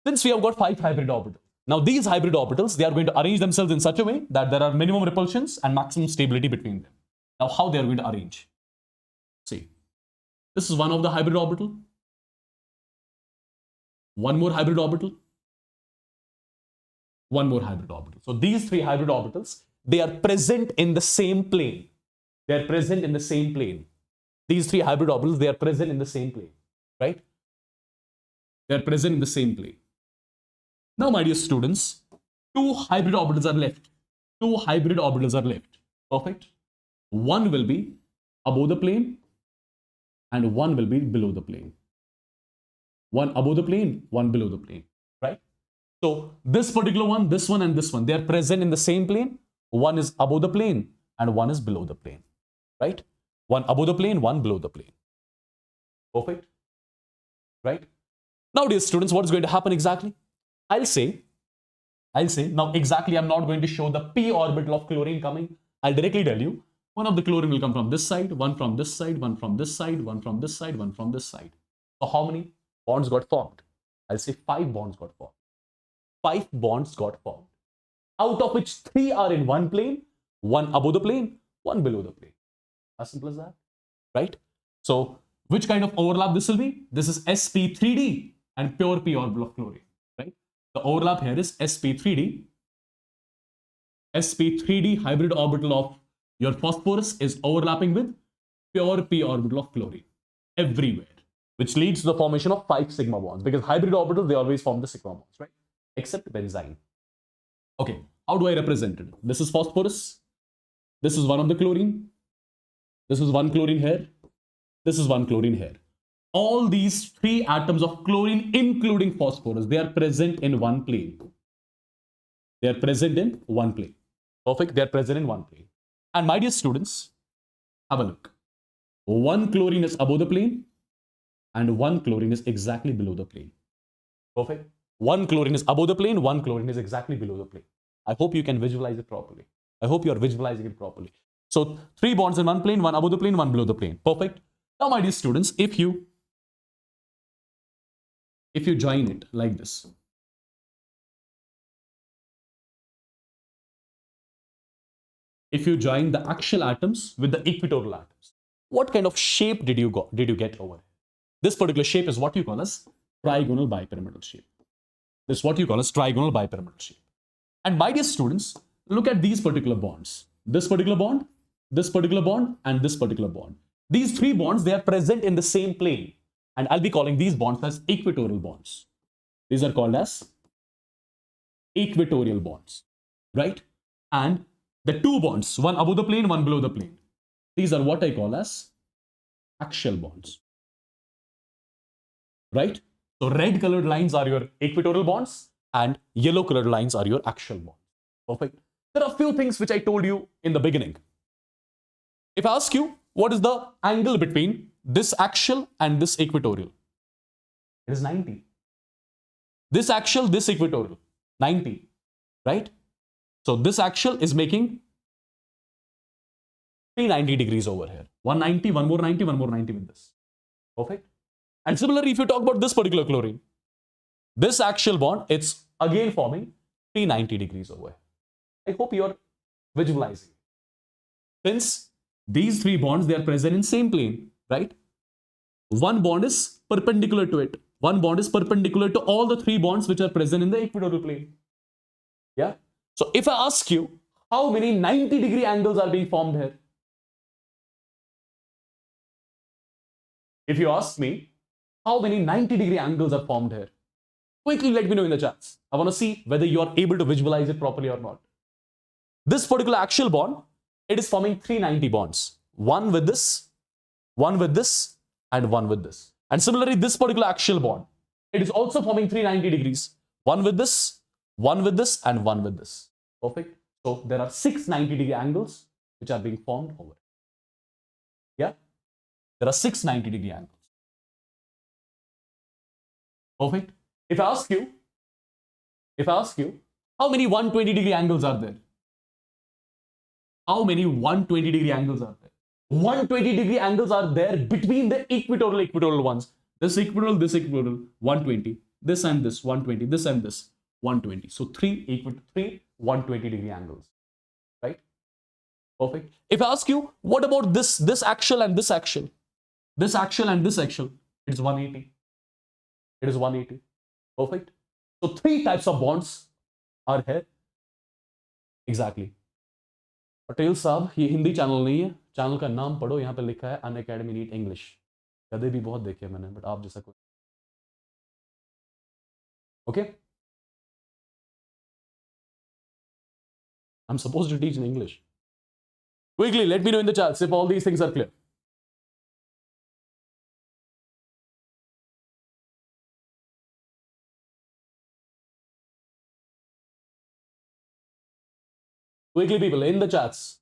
Since we have got 5 hybrid orbitals, now these hybrid orbitals, they are going to arrange themselves in such a way that there are minimum repulsions and maximum stability between them. Now, how they are going to arrange? See, this is one of the hybrid orbital. One more hybrid orbital. One more hybrid orbital. So these 3 hybrid orbitals, they are present in the same plane. They are present in the same plane. These 3 hybrid orbitals, they are present in the same plane, right? They are present in the same plane. Now, my dear students, 2 hybrid orbitals are left. 2 hybrid orbitals are left. Perfect. One will be above the plane and one will be below the plane. One above the plane, one below the plane, right? So this particular one, this one and this one, they are present in the same plane. One is above the plane and one is below the plane, right? One above the plane, one below the plane. Perfect, right? Now, dear students, what is going to happen exactly? I'll say, now exactly, I'm not going to show the p orbital of chlorine coming. I'll directly tell you, one of the chlorine will come from this side, one from this side, one from this side, one from this side, one from this side. So how many bonds got formed? I'll say 5 bonds got formed. 5 bonds got formed, out of which 3 are in one plane, one above the plane, one below the plane. As simple as that, right? So which kind of overlap this will be? This is sp3d and pure p orbital of chlorine, right? The overlap here is sp3d. sp3d hybrid orbital of your phosphorus is overlapping with pure p orbital of chlorine everywhere, which leads to the formation of 5 sigma bonds, because hybrid orbitals, they always form the sigma bonds, right? Except benzene. Okay, how do I represent it? This is phosphorus. This is one of the chlorine. This is one chlorine here. This is one chlorine here. All these 3 atoms of chlorine, including phosphorus, they are present in one plane. They are present in one plane. Perfect. They are present in one plane. And my dear students, have a look. One chlorine is above the plane and one chlorine is exactly below the plane. Perfect. One chlorine is above the plane, one chlorine is exactly below the plane. I hope you can visualize it properly. I hope you are visualizing it properly. So 3 bonds in one plane, one above the plane, one below the plane. Perfect. Now, my dear students, if you join it like this, if you join the axial atoms with the equatorial atoms, what kind of shape did you get over here? This particular shape is what you call as trigonal bipyramidal shape. This is what you call as trigonal bipyramidal shape. And my dear students, look at these particular bonds. This particular bond, this particular bond, and this particular bond. These 3 bonds, they are present in the same plane. And I'll be calling these bonds as equatorial bonds. These are called as equatorial bonds, right? And the 2 bonds, one above the plane, one below the plane. These are what I call as axial bonds, right? So red colored lines are your equatorial bonds and yellow colored lines are your axial bonds. Perfect. There are a few things which I told you in the beginning. If I ask you, what is the angle between this axial and this equatorial? It is 90. This axial, this equatorial, 90, right? So this axial is making 390 degrees over here. 190, one more 90, one more 90 with this. Perfect. And similarly, if you talk about this particular chlorine, this axial bond, it's again forming 390 degrees over here. I hope you are visualizing. Since these 3 bonds, they are present in same plane, right? One bond is perpendicular to it. One bond is perpendicular to all the 3 bonds which are present in the equatorial plane. Yeah. So if I ask you, how many 90-degree angles are being formed here? If you ask me, how many 90-degree angles are formed here? Quickly let me know in the chats. I want to see whether you are able to visualize it properly or not. This particular axial bond, it is forming 390 bonds. One with this, and one with this. And similarly, this particular axial bond, it is also forming 390 degrees. One with this, and one with this. Perfect. So there are 6 90-degree angles which are being formed over. Yeah, there are 690-degree angles. Perfect. If I ask you, how many 120-degree angles are there? How many 120-degree angles are there? 120-degree angles are there between the equatorial ones. This equatorial, 120. This and this, 120. This and this, 120. So three 120-degree angles, right? Perfect. If I ask you, what about this axial and this axial? This axial and this axial, it's 180. It is 180. Perfect. So three types of bonds are here. Exactly. Patel साहब ये Hindi channel नहीं है, channel का नाम पढ़ो, यहाँ पे लिखा है अनअकैडमी नीट इंग्लिश। कदे भी बहुत देखे मैंने, बट आप जैसा कोई। Okay, I'm supposed to teach in English. Quickly, let me know in the chats if all these things are clear. Quickly, people, in the chats.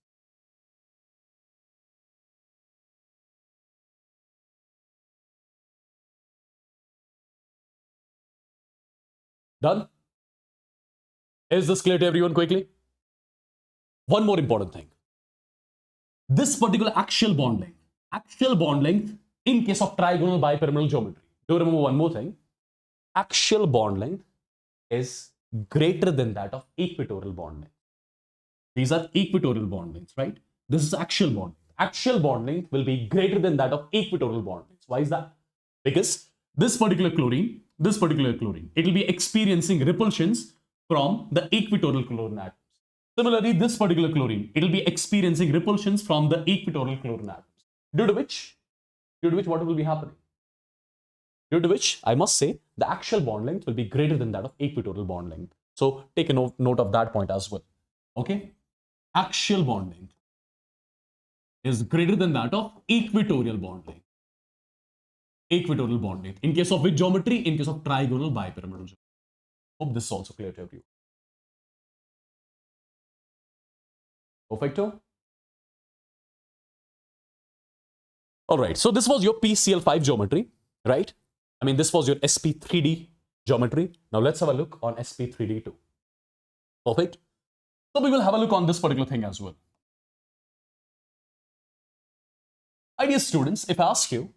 Done? Is this clear to everyone quickly? One more important thing. This particular axial bond length in case of trigonal bipyramidal geometry. Do remember one more thing. Axial bond length is greater than that of equatorial bond length. These are equatorial bond lengths, right? This is axial bond. Axial bond length will be greater than that of equatorial bond lengths. Why is that? Because this particular chlorine, it will be experiencing repulsions from the equatorial chlorine atoms. Similarly, this particular chlorine, it will be experiencing repulsions from the equatorial chlorine atoms. Due to which what will be happening? Due to which, I must say, the axial bond length will be greater than that of equatorial bond length. So take a note of that point as well. Okay? Axial bond length is greater than that of equatorial bond length. Equatorial bond length. In case of which geometry? In case of trigonal bipyramidal geometry. Hope this is also clear to everyone. Perfecto. All right. So this was your PCL5 geometry, right? I mean, this was your SP3D geometry. Now let's have a look on SP3D2. Perfect. So we will have a look on this particular thing as well. Dear students, if I ask you,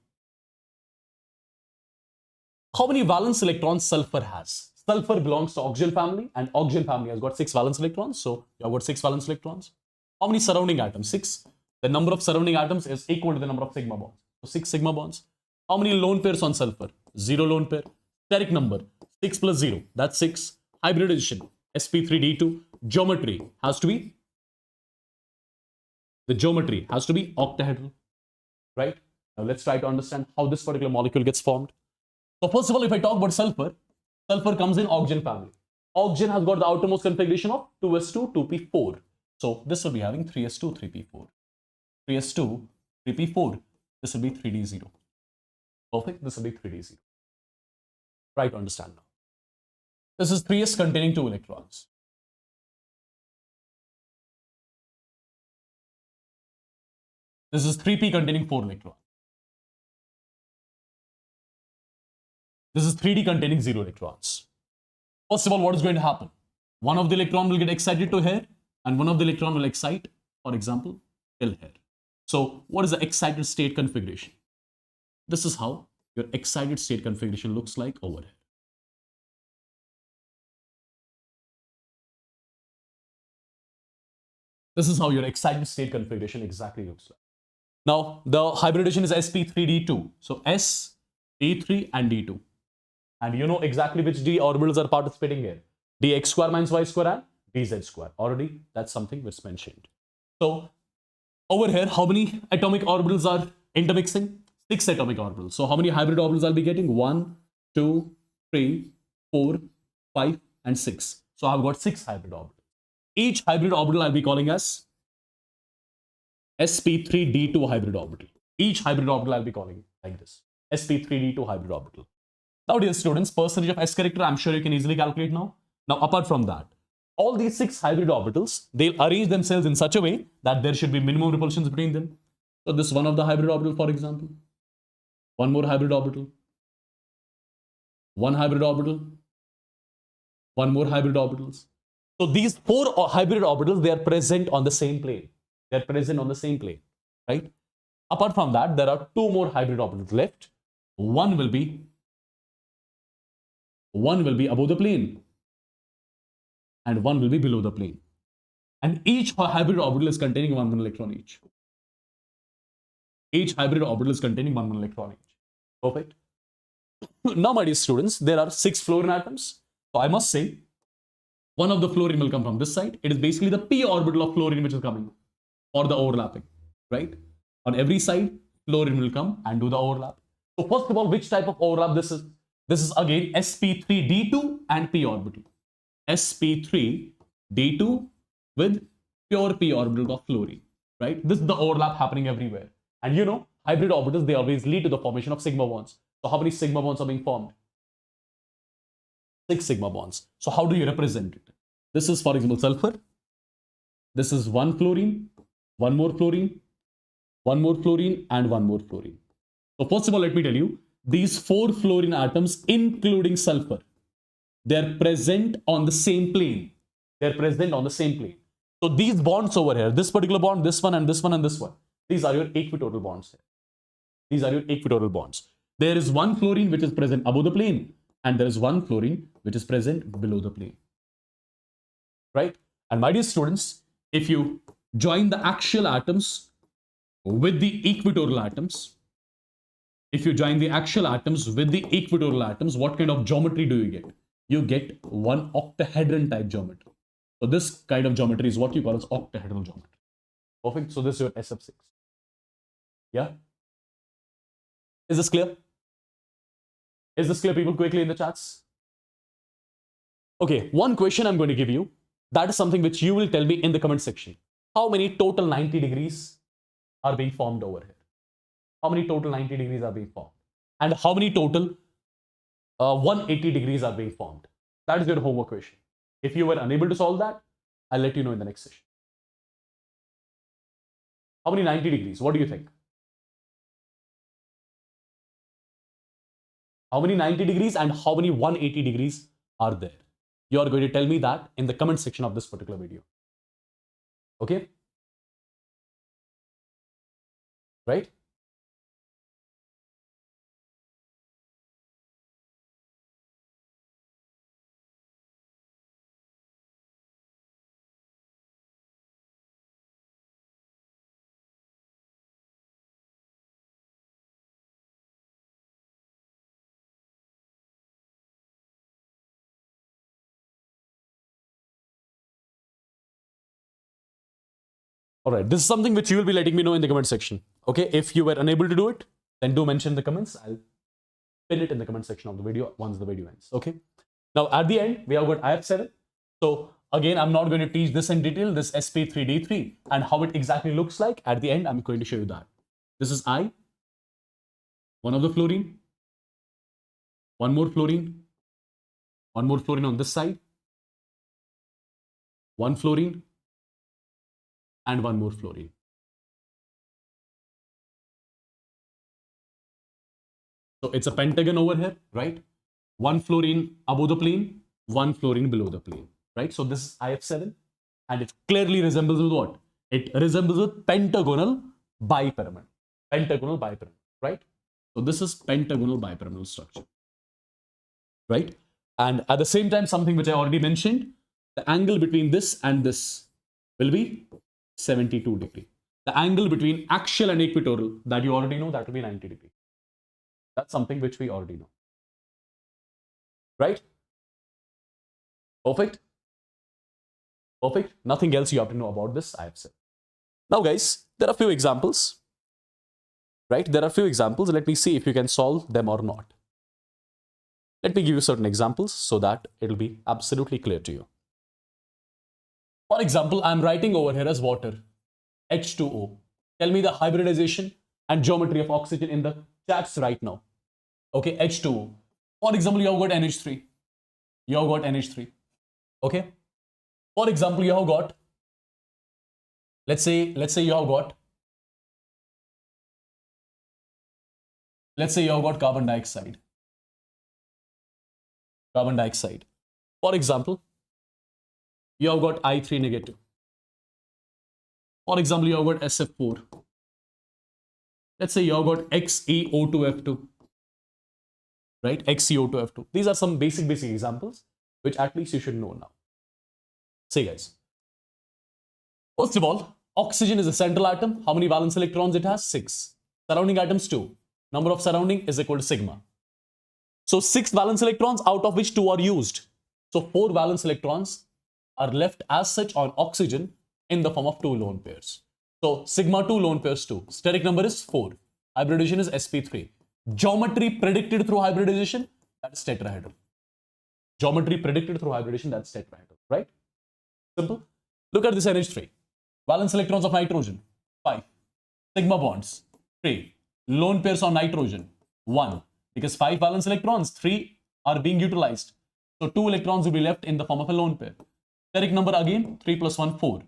how many valence electrons sulfur has? Sulfur belongs to oxygen family, and oxygen family has got 6 valence electrons. So you have got 6 valence electrons. How many surrounding atoms? 6. The number of surrounding atoms is equal to the number of sigma bonds. So 6 sigma bonds. How many lone pairs on sulfur? 0 lone pair. Steric number 6 plus 0. That's 6. Hybridization sp3d2. Geometry has to be. The geometry has to be octahedral. Right? Now let's try to understand how this particular molecule gets formed. So first of all, if I talk about sulfur, sulfur comes in oxygen family. Oxygen has got the outermost configuration of 2s2, 2p4. So this will be having 3s2, 3p4. 3s2, 3p4. This will be 3d0. Perfect. This will be 3d0. Try to understand now. This is 3s containing 2 electrons. This is 3p containing 4 electrons. This is 3d containing 0 electrons. First of all, what is going to happen? One of the electron will get excited to here, and one of the electron will excite, for example, till here. So what is the excited state configuration? This is how your excited state configuration looks like over here. This is how your excited state configuration exactly looks like. Now, the hybridization is sp3d2. So s, d3 and d2. And you know exactly which d orbitals are participating here. dx square minus y square and dz square. Already, that's something which is mentioned. So, over here, how many atomic orbitals are intermixing? 6 atomic orbitals. So, how many hybrid orbitals I'll be getting? 1, 2, 3, 4, 5, and 6. So, I've got 6 hybrid orbitals. Each hybrid orbital I'll be calling as sp3d2 hybrid orbital. Each hybrid orbital I'll be calling like this. sp3d2 hybrid orbital. Now, dear students, percentage of S character, I'm sure you can easily calculate now. Now, apart from that, all these 6 hybrid orbitals, they'll arrange themselves in such a way that there should be minimum repulsions between them. So this one of the hybrid orbital, for example, one more hybrid orbital, one hybrid orbital, one more hybrid orbitals. So these four hybrid orbitals, they are present on the same plane. They are present on the same plane, right? Apart from that, there are two more hybrid orbitals left. One will be above the plane, and one will be below the plane. And each hybrid orbital is containing one electron each. Each hybrid orbital is containing one electron each. Perfect. Now, my dear students, there are 6 fluorine atoms. So I must say, one of the fluorine will come from this side. It is basically the p orbital of fluorine which is coming, or the overlapping, right? On every side, fluorine will come and do the overlap. So first of all, which type of overlap this is? This is again sp3d2 and p orbital. sp3d2 with pure p orbital of fluorine, right? This is the overlap happening everywhere. And you know, hybrid orbitals, they always lead to the formation of sigma bonds. So how many sigma bonds are being formed? 6 sigma bonds. So how do you represent it? This is, for example, sulfur. This is one fluorine, one more fluorine, one more fluorine, and one more fluorine. So first of all, let me tell you, these 4 fluorine atoms, including sulfur, they are present on the same plane. They are present on the same plane. So these bonds over here, this particular bond, this one, and this one, and this one, these are your equatorial bonds here. These are your equatorial bonds. There is one fluorine which is present above the plane, and there is one fluorine which is present below the plane. Right? And my dear students, if you join the axial atoms with the equatorial atoms, what kind of geometry do you get? You get one octahedron type geometry. So this kind of geometry is what you call as octahedral geometry. Perfect. So this is your SF6. Yeah. Is this clear? Is this clear, people? Quickly in the chats. Okay, one question I'm going to give you. That is something which you will tell me in the comment section. How many total 90 degrees are being formed over here? How many total 90 degrees are being formed? And how many total 180 degrees are being formed? That is your homework question. If you were unable to solve that, I'll let you know in the next session. How many 90 degrees? What do you think? How many 90 degrees and how many 180 degrees are there? You are going to tell me that in the comment section of this particular video. Okay? Right? All right, this is something which you will be letting me know in the comment section. Okay, if you were unable to do it, then do mention in the comments. I'll pin it in the comment section of the video once the video ends. Okay. Now at the end, we have got IF7. So again, I'm not going to teach this in detail, this sp3d3 and how it exactly looks like. At the end, I'm going to show you that. This is I, one of the fluorine, one more fluorine on this side, one fluorine, and one more fluorine. So it's a pentagon over here, right? One fluorine above the plane, one fluorine below the plane, right? So this is IF7 and it clearly resembles with what? It resembles with pentagonal bipyramid. Pentagonal bipyramid, right? So this is pentagonal bipyramidal structure, right? And at the same time, something which I already mentioned, the angle between this and this will be 72 degree. The angle between axial and equatorial that you already know, that will be 90 degree. That's something which we already know. Right? Perfect. Perfect. Nothing else you have to know about this, I have said. Now, guys, there are a few examples. Right? There are a few examples. Let me see if you can solve them or not. Let me give you certain examples so that it will be absolutely clear to you. For example, I'm writing over here as water, H2O. Tell me the hybridization and geometry of oxygen in the chats right now. Okay, H2O. For example, you have got NH3. You have got NH3. Okay. For example, you have got, let's say you have got Let's say you've got carbon dioxide. Carbon dioxide. For example, you have got I3 negative. For example, you have got SF4. Let's say you have got XeO2F2. Right? XeO2F2. These are some basic examples which at least you should know now. See guys. First of all, oxygen is a central atom. How many valence electrons it has? 6. Surrounding atoms 2. Number of surrounding is equal to sigma. So 6 valence electrons, out of which 2 are used. So 4 valence electrons are left as such on oxygen in the form of 2 lone pairs. So sigma 2 lone pairs 2. Steric number is 4. Hybridization is sp3. Geometry predicted through hybridization, that is tetrahedral. Geometry predicted through hybridization, that's tetrahedral, right? Simple. Look at this NH3. Valence electrons of nitrogen, 5. Sigma bonds, 3. Lone pairs on nitrogen, 1. Because 5 valence electrons, 3 are being utilized. So 2 electrons will be left in the form of a lone pair. Steric number again, 3 plus 1, 4.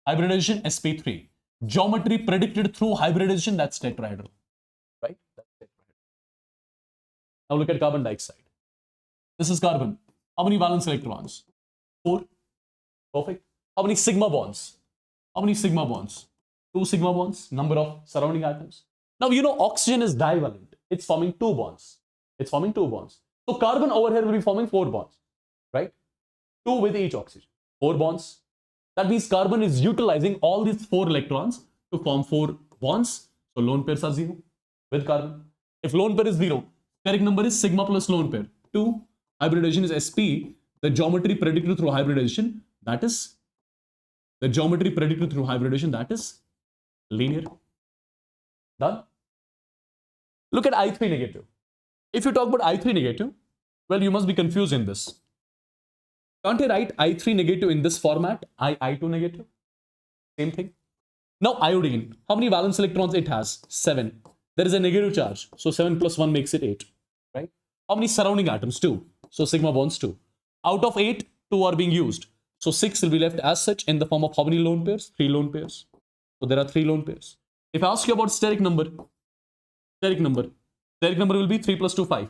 Hybridization, sp3. Geometry predicted through hybridization, that's tetrahedral. Right? That's tetrahedral. Now look at carbon dioxide. This is carbon. How many valence electrons? 4. Perfect. How many sigma bonds? How many sigma bonds? 2 sigma bonds. Number of surrounding atoms. Now you know oxygen is divalent. It's forming 2 bonds. It's forming 2 bonds. So carbon over here will be forming 4 bonds. Right? 2 with each oxygen. 4 bonds. That means carbon is utilizing all these 4 electrons to form 4 bonds. So lone pairs are 0 with carbon. If lone pair is 0, steric number is sigma plus lone pair. 2. Hybridization is sp. The geometry predicted through hybridization, that is linear. Done? Look at I3 negative. If you talk about I3 negative, well, you must be confused in this. Can't I write I3 negative in this format? I2 negative? Same thing. Now iodine, how many valence electrons it has? 7. There is a negative charge. So 7 plus 1 makes it 8. Right? How many surrounding atoms? 2. So sigma bonds 2. Out of 8, 2 are being used. So 6 will be left as such in the form of how many lone pairs? 3 lone pairs. So there are 3 lone pairs. If I ask you about steric number will be 3 plus 2, 5.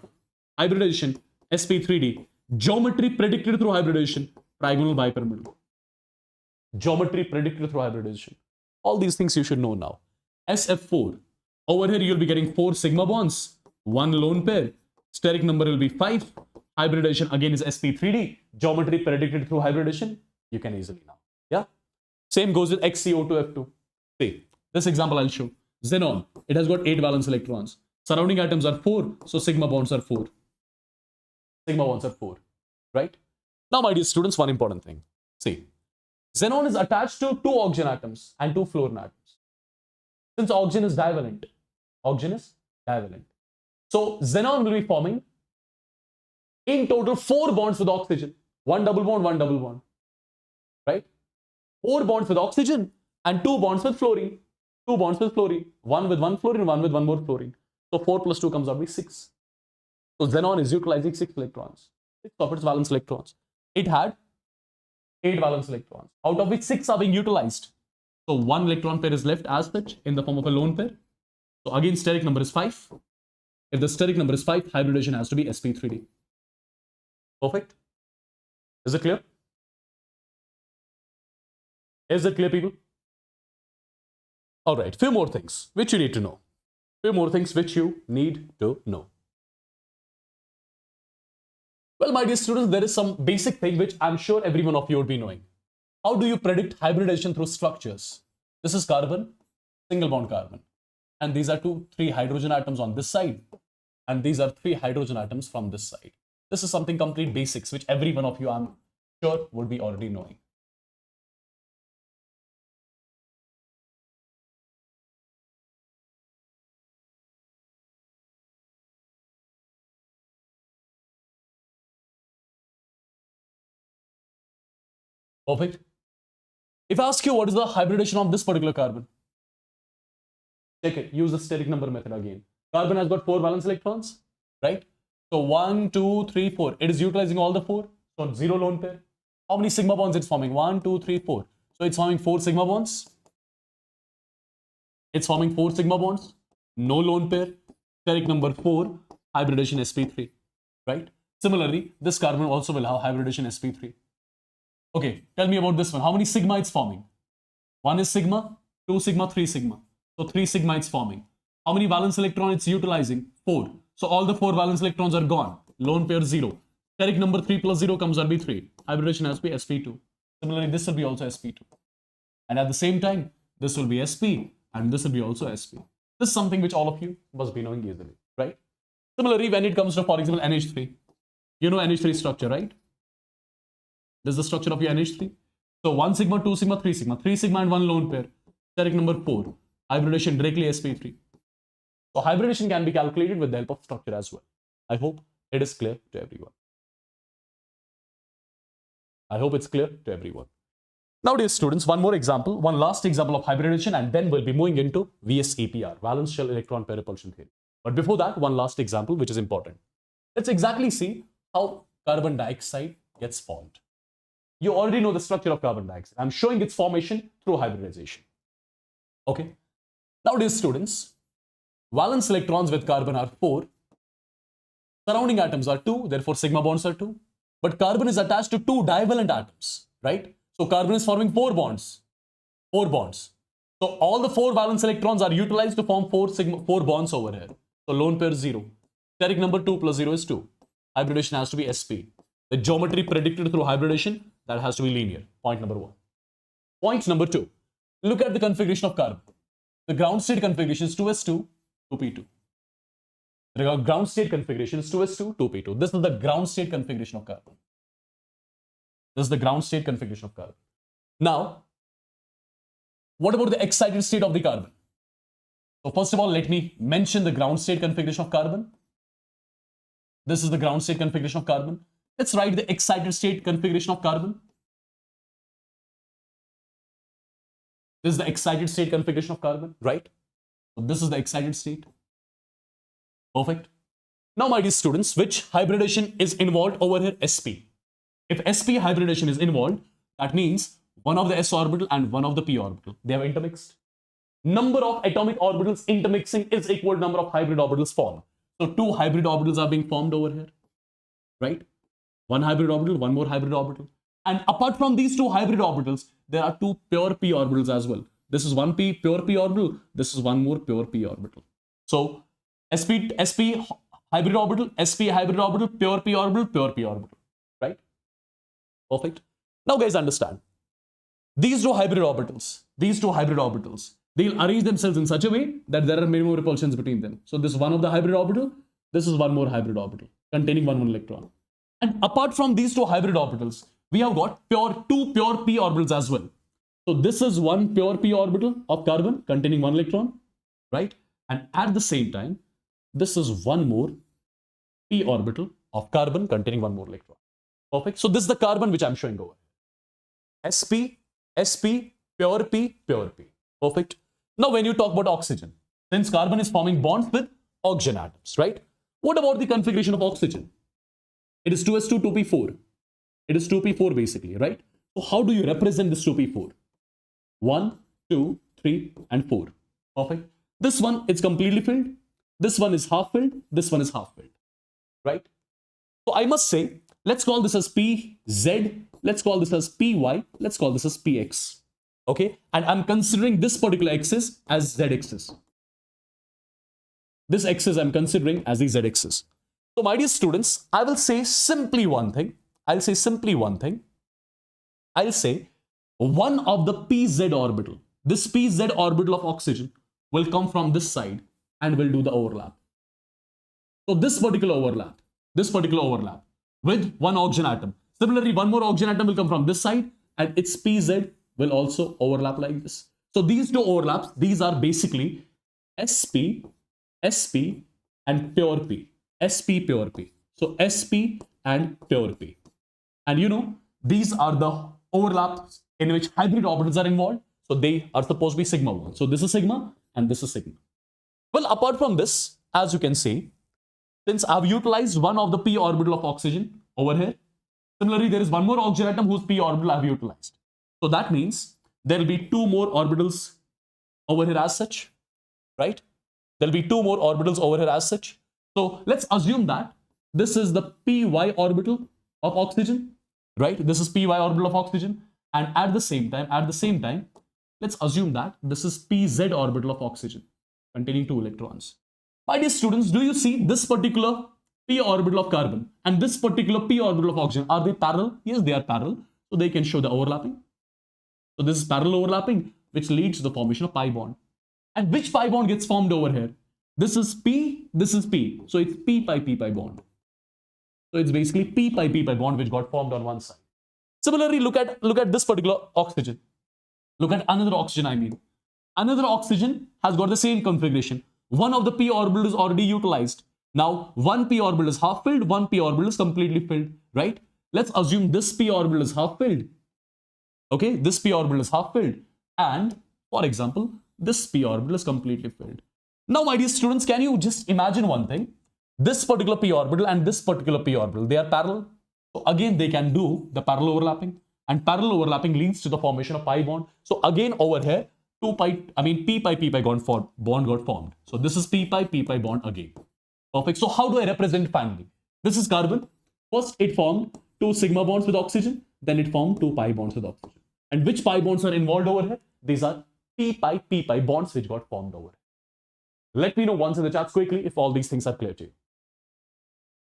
Hybridization, sp3d. Geometry predicted through hybridization, trigonal bipyramidal. Geometry predicted through hybridization. All these things you should know now. SF4. Over here you'll be getting 4 sigma bonds, 1 lone pair. Steric number will be 5. Hybridization again is sp3d. Geometry predicted through hybridization. You can easily know. Yeah. Same goes with XeO2F2. See, this example I'll show. Xenon. It has got 8 valence electrons. Surrounding atoms are 4. So sigma bonds are 4. Sigma bonds are 4. Right? Now, my dear students, one important thing. See, xenon is attached to 2 oxygen atoms and 2 fluorine atoms. Since oxygen is divalent. So xenon will be forming in total 4 bonds with oxygen. 1 double bond. Right? 4 bonds with oxygen and 2 bonds with fluorine. 2 bonds with fluorine. 1 with 1 fluorine, 1 with 1 more fluorine. So 4 plus 2 comes out to be 6. So xenon is utilizing 6 electrons. 6 of its valence electrons. It had 8 valence electrons, out of which 6 are being utilized. So 1 electron pair is left as such in the form of a lone pair. So again, steric number is 5. If the steric number is 5, hybridization has to be sp3d. Perfect. Is it clear? Is it clear, people? All right, few more things which you need to know. Well, my dear students, there is some basic thing which I'm sure every one of you would be knowing. How do you predict hybridization through structures? This is carbon, single bond carbon. And these are 3 hydrogen atoms on this side. And these are 3 hydrogen atoms from this side. This is something complete basics which every one of you, I'm sure, would be already knowing. Perfect. If I ask you what is the hybridization of this particular carbon, check it. Use the steric number method again. Carbon has got 4 valence electrons, right? So 1, 2, 3, 4. It is utilizing all the 4. So 0 lone pair. How many sigma bonds it's forming? 1, 2, 3, 4. So it's forming 4 sigma bonds. No lone pair. steric number 4, hybridization sp3, right? Similarly, this carbon also will have hybridization sp3. Okay, tell me about this one. How many sigma it's forming? 1 is sigma, 2 sigma, 3 sigma. So 3 sigma it's forming. How many valence electron it's utilizing? 4. So all the 4 valence electrons are gone. Lone pair 0. Steric number 3 plus 0 comes out be 3. Hybridization has to be sp2. Similarly, this will be also sp2. And at the same time, this will be sp and this will be also sp. This is something which all of you must be knowing easily, right? Similarly, when it comes to, for example, NH3, you know NH3 structure, right? This is the structure of your NH3. So 1 sigma, 2 sigma, 3 sigma. 3 sigma and 1 lone pair. Steric number 4. Hybridization directly sp3. So hybridization can be calculated with the help of structure as well. I hope it is clear to everyone. I hope it's clear to everyone. Now, dear students, one more example, one last example of hybridization, and then we'll be moving into VSEPR, valence shell electron pair repulsion theory. But before that, one last example, which is important. Let's exactly see how carbon dioxide gets formed. You already know the structure of carbon dioxide. I'm showing its formation through hybridization. Okay. Now, dear students, valence electrons with carbon are 4. Surrounding atoms are 2, therefore sigma bonds are 2. But carbon is attached to 2 divalent atoms, right? So carbon is forming 4 bonds. 4 bonds. So all the 4 valence electrons are utilized to form 4 bonds over here. So lone pair 0. Steric number 2 plus 0 is 2. Hybridization has to be sp. The geometry predicted through hybridization, that has to be linear. Point number 1. Point number 2. Look at the configuration of carbon. The ground state configuration is 2s2, 2p2. The ground state configuration is 2s2, 2p2. This is the ground state configuration of carbon. This is the ground state configuration of carbon. Now, what about the excited state of the carbon? So first of all, let me mention the ground state configuration of carbon. This is the ground state configuration of carbon. Let's write the excited state configuration of carbon. This is the excited state configuration of carbon, right? So this is the excited state. Perfect. Now, my dear students, which hybridization is involved over here? sp. If sp hybridization is involved, that means one of the s orbital and one of the p orbital, they have intermixed. Number of atomic orbitals intermixing is equal to number of hybrid orbitals formed. So 2 hybrid orbitals are being formed over here, right? 1 hybrid orbital, 1 more hybrid orbital. And apart from these 2 hybrid orbitals, there are 2 pure p orbitals as well. This is 1 p pure p orbital. This is 1 more pure p orbital. So sp hybrid orbital, sp hybrid orbital, pure p orbital, right? Perfect. Now, guys, understand. These two hybrid orbitals, they'll arrange themselves in such a way that there are minimum repulsions between them. So this is one of the hybrid orbital. This is one more hybrid orbital containing one electron. And apart from these 2 hybrid orbitals, we have got 2 pure p orbitals as well. So this is 1 pure p orbital of carbon containing 1 electron, right? And at the same time, this is 1 more p orbital of carbon containing 1 more electron. Perfect. So this is the carbon which I'm showing over. sp, pure p, pure p. Perfect. Now, when you talk about oxygen, since carbon is forming bonds with oxygen atoms, right? What about the configuration of oxygen? It is 2s2, 2p4. It is 2p4 basically, right? So how do you represent this 2p4? 1, 2, 3, and 4. Perfect. This one is completely filled. This one is half filled. This one is half filled, right? So I must say, let's call this as pz. Let's call this as py. Let's call this as px. Okay, and I'm considering this particular axis as z-axis. This axis I'm considering as the z-axis. So, my dear students, I will say simply one thing. I'll say one of the pz orbital, this pz orbital of oxygen will come from this side and will do the overlap. So this particular overlap with one oxygen atom. Similarly, one more oxygen atom will come from this side and its pz will also overlap like this. So these 2 overlaps, these are basically sp, and pure p. sp, pure p. So sp and pure p. And you know, these are the overlaps in which hybrid orbitals are involved. So they are supposed to be sigma 1. So this is sigma and this is sigma. Well, apart from this, as you can see, since I've utilized one of the p orbital of oxygen over here, similarly, there is one more oxygen atom whose p orbital I've utilized. So that means there will be 2 more orbitals over here as such, right? There'll be two more orbitals over here as such. So let's assume that this is the py orbital of oxygen, right? This is py orbital of oxygen, and at the same time, let's assume that this is pz orbital of oxygen containing two electrons. My dear students, do you see this particular p orbital of carbon and this particular p orbital of oxygen? Are they parallel? Yes, they are parallel. So they can show the overlapping. So this is parallel overlapping, which leads to the formation of pi bond. And which pi bond gets formed over here? This is P, this is P. So it's P pi bond. So it's basically P pi bond which got formed on one side. Similarly, look at this particular oxygen. Look at another oxygen, I mean. Another oxygen has got the same configuration. One of the p orbital is already utilized. Now, one p orbital is half filled, one p orbital is completely filled, right? Let's assume this p orbital is half filled. Okay, this p orbital is half filled. And, for example, this p orbital is completely filled. Now, my dear students, can you just imagine one thing? This particular p orbital and this particular p orbital, they are parallel. So again, they can do the parallel overlapping. And parallel overlapping leads to the formation of pi bond. So again, over here, p pi bond got formed. So this is p pi bond again. Perfect. So how do I represent finally? This is carbon. First, it formed two sigma bonds with oxygen. Then it formed two pi bonds with oxygen. And which pi bonds are involved over here? These are p pi bonds which got formed over here. Let me know once in the chats quickly if all these things are clear to you.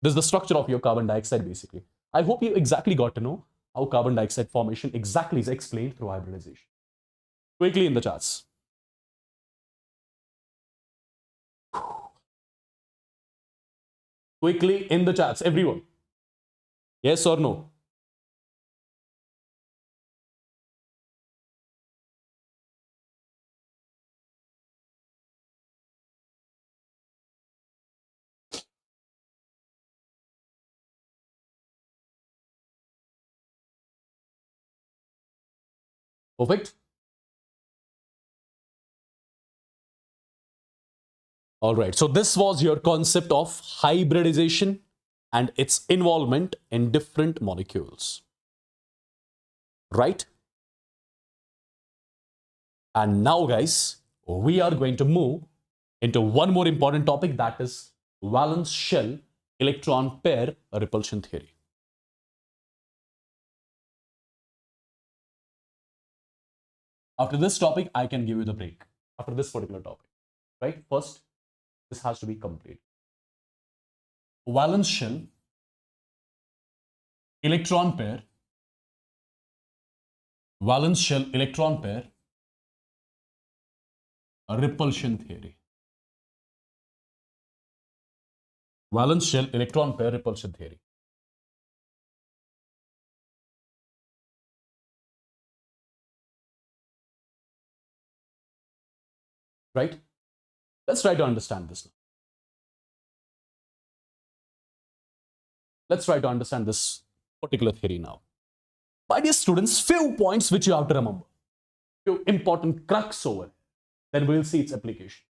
This is the structure of your carbon dioxide basically. I hope you exactly got to know how carbon dioxide formation exactly is explained through hybridization. Quickly in the charts. Quickly in the chats, everyone. Yes or no? Perfect. All right. So this was your concept of hybridization and its involvement in different molecules. Right? And now, guys, we are going to move into one more important topic, that is valence shell electron pair repulsion theory. After this topic, I can give you the break. After this particular topic, right? First, this has to be complete. Valence shell electron pair, valence shell electron pair repulsion theory. Valence shell electron pair repulsion theory. Right? Let's try to understand this now. Let's try to understand this particular theory now. My dear students, few points which you have to remember. Few important crux over. Then we'll see its application.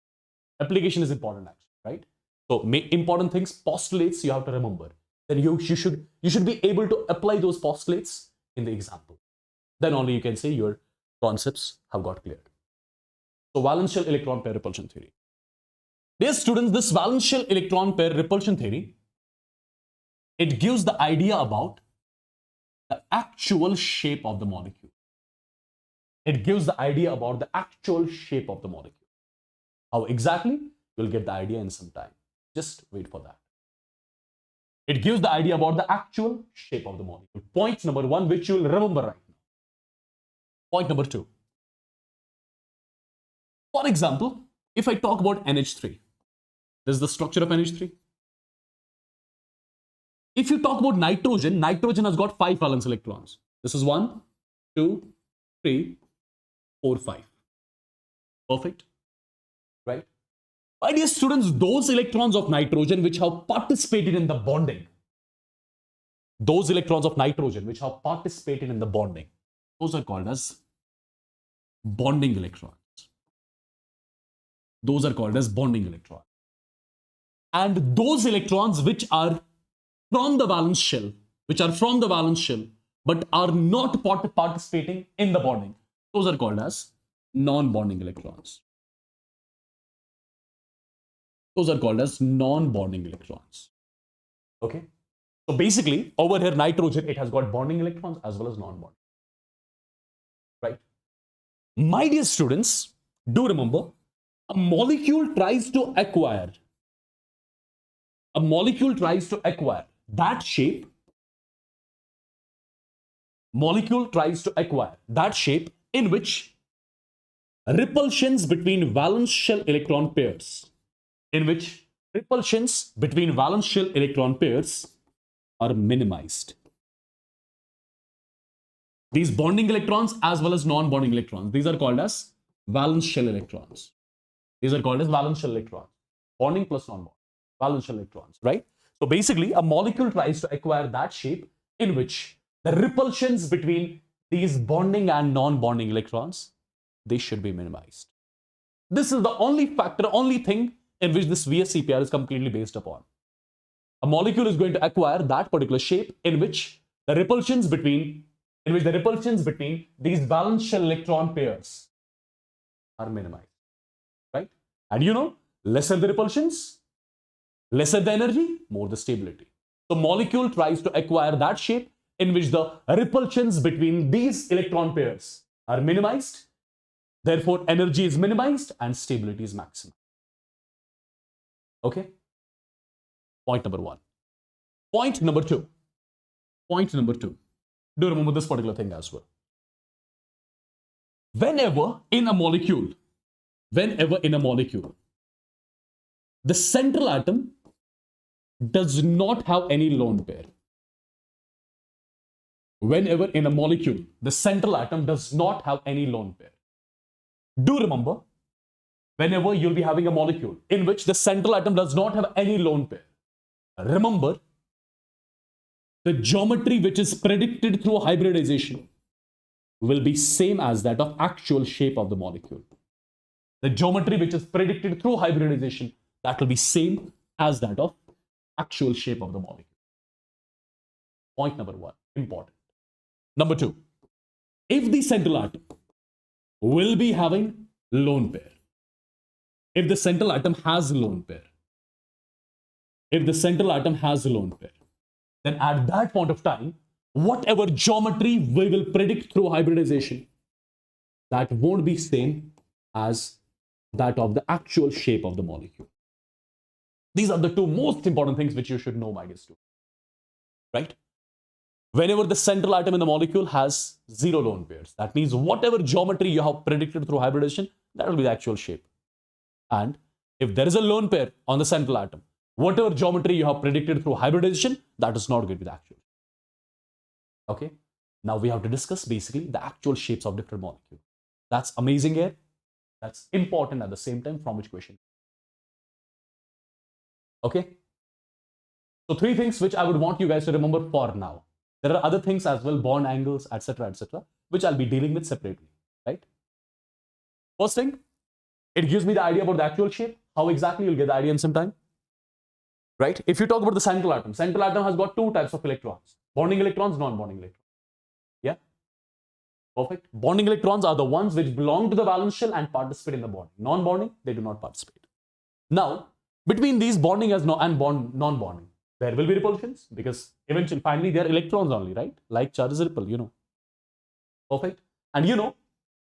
Application is important actually, right? So important things, postulates you have to remember. Then you should be able to apply those postulates in the example. Then only you can say your concepts have got cleared. So valence shell electron pair repulsion theory. Dear students, this valence shell electron pair repulsion theory, it gives the idea about the actual shape of the molecule. It gives the idea about the actual shape of the molecule. How exactly? You'll get the idea in some time. Just wait for that. It gives the idea about the actual shape of the molecule. Point number one, which you'll remember right now. Point number two. For example, if I talk about NH3, this is the structure of NH3. If you talk about nitrogen, nitrogen has got 5 valence electrons. This is 1, 2, 3, 4, 5. Perfect. Right? My dear students, those electrons of nitrogen which have participated in the bonding, those electrons of nitrogen which have participated in the bonding, those are called as bonding electrons. Those are called as bonding electrons. And those electrons which are from the valence shell, but are not participating in the bonding, those are called as non-bonding electrons. Those are called as non-bonding electrons. Okay. So basically, over here, nitrogen, it has got bonding electrons as well as non-bonding. Right? My dear students, do remember, a molecule tries to acquire that shape. Molecule tries to acquire that shape in which repulsions between valence shell electron pairs, are minimized. These bonding electrons as well as non-bonding electrons, these are called as valence shell electrons. Bonding plus non-bonding, valence shell electrons, right? So basically, a molecule tries to acquire that shape in which the repulsions between these bonding and non-bonding electrons, they should be minimized. This is the only factor, only thing in which this VSEPR is completely based upon. A molecule is going to acquire that particular shape in which the repulsions between these valence shell electron pairs are minimized, right? And you know, lesser the repulsions, lesser the energy, more the stability. So molecule tries to acquire that shape in which the repulsions between these electron pairs are minimized. Therefore, energy is minimized and stability is maximum. Okay? Point number one. Point number two. Do remember this particular thing as well. Whenever in a molecule, the central atom does not have any lone pair. Whenever in a molecule, the central atom does not have any lone pair. Do remember, whenever you'll be having a molecule in which the central atom does not have any lone pair, remember, the geometry which is predicted through hybridization will be same as that of actual shape of the molecule. The geometry which is predicted through hybridization, that will be same as that of actual shape of the molecule. Point number one, important. Number two, if the central atom will be having lone pair, if the central atom has a lone pair, then at that point of time, whatever geometry we will predict through hybridization, that won't be same as that of the actual shape of the molecule. These are the two most important things which you should know, my dear student. Right? Whenever the central atom in the molecule has zero lone pairs, that means whatever geometry you have predicted through hybridization, that will be the actual shape. And if there is a lone pair on the central atom, whatever geometry you have predicted through hybridization, that is not going to be the actual. Okay? Now we have to discuss basically the actual shapes of different molecules. That's amazing here. That's important at the same time from which question. Okay? So three things which I would want you guys to remember for now. There are other things as well, bond angles, etc., which I'll be dealing with separately, right? First thing, it gives me the idea about the actual shape. How exactly you'll get the idea in some time, right? If you talk about the central atom has got two types of electrons: bonding electrons, non-bonding electrons. Yeah, perfect. Bonding electrons are the ones which belong to the valence shell and participate in the bonding. Non-bonding, they do not participate. Now, between these bonding and non-bonding, there will be repulsions because eventually, finally, they are electrons only, right? Like charges repel, you know. Perfect. And you know,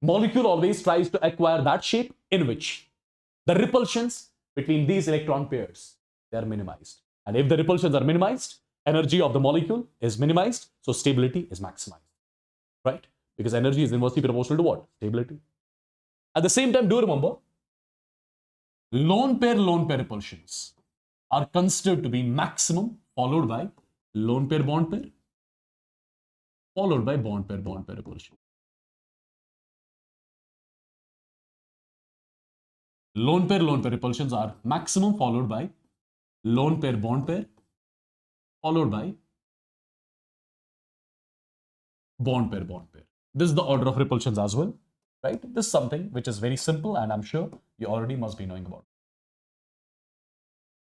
molecule always tries to acquire that shape in which the repulsions between these electron pairs, they are minimized. And if the repulsions are minimized, energy of the molecule is minimized, so stability is maximized, right? Because energy is inversely proportional to what? Stability. At the same time, do remember, lone pair repulsions are considered to be maximum, followed by lone pair bond pair, followed by bond pair repulsion. Lone pair repulsions are maximum, followed by lone pair bond pair, followed by bond pair. This is the order of repulsions as well, right? This is something which is very simple and I'm sure you already must be knowing about.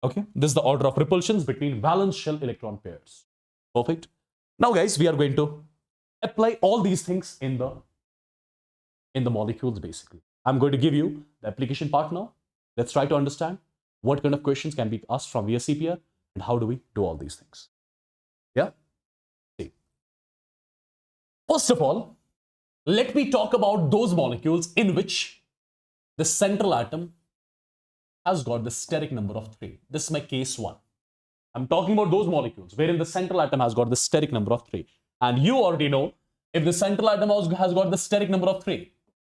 Okay, this is the order of repulsions between valence shell electron pairs. Perfect. Now guys, we are going to apply all these things in the molecules basically. I'm going to give you the application part now. Let's try to understand. What kind of questions can be asked from VSEPR, and how do we do all these things? Yeah. See. First of all, let me talk about those molecules in which the central atom has got the steric number of 3. This is my case 1. I'm talking about those molecules wherein the central atom has got the steric number of 3. And you already know, if the central atom has got the steric number of 3,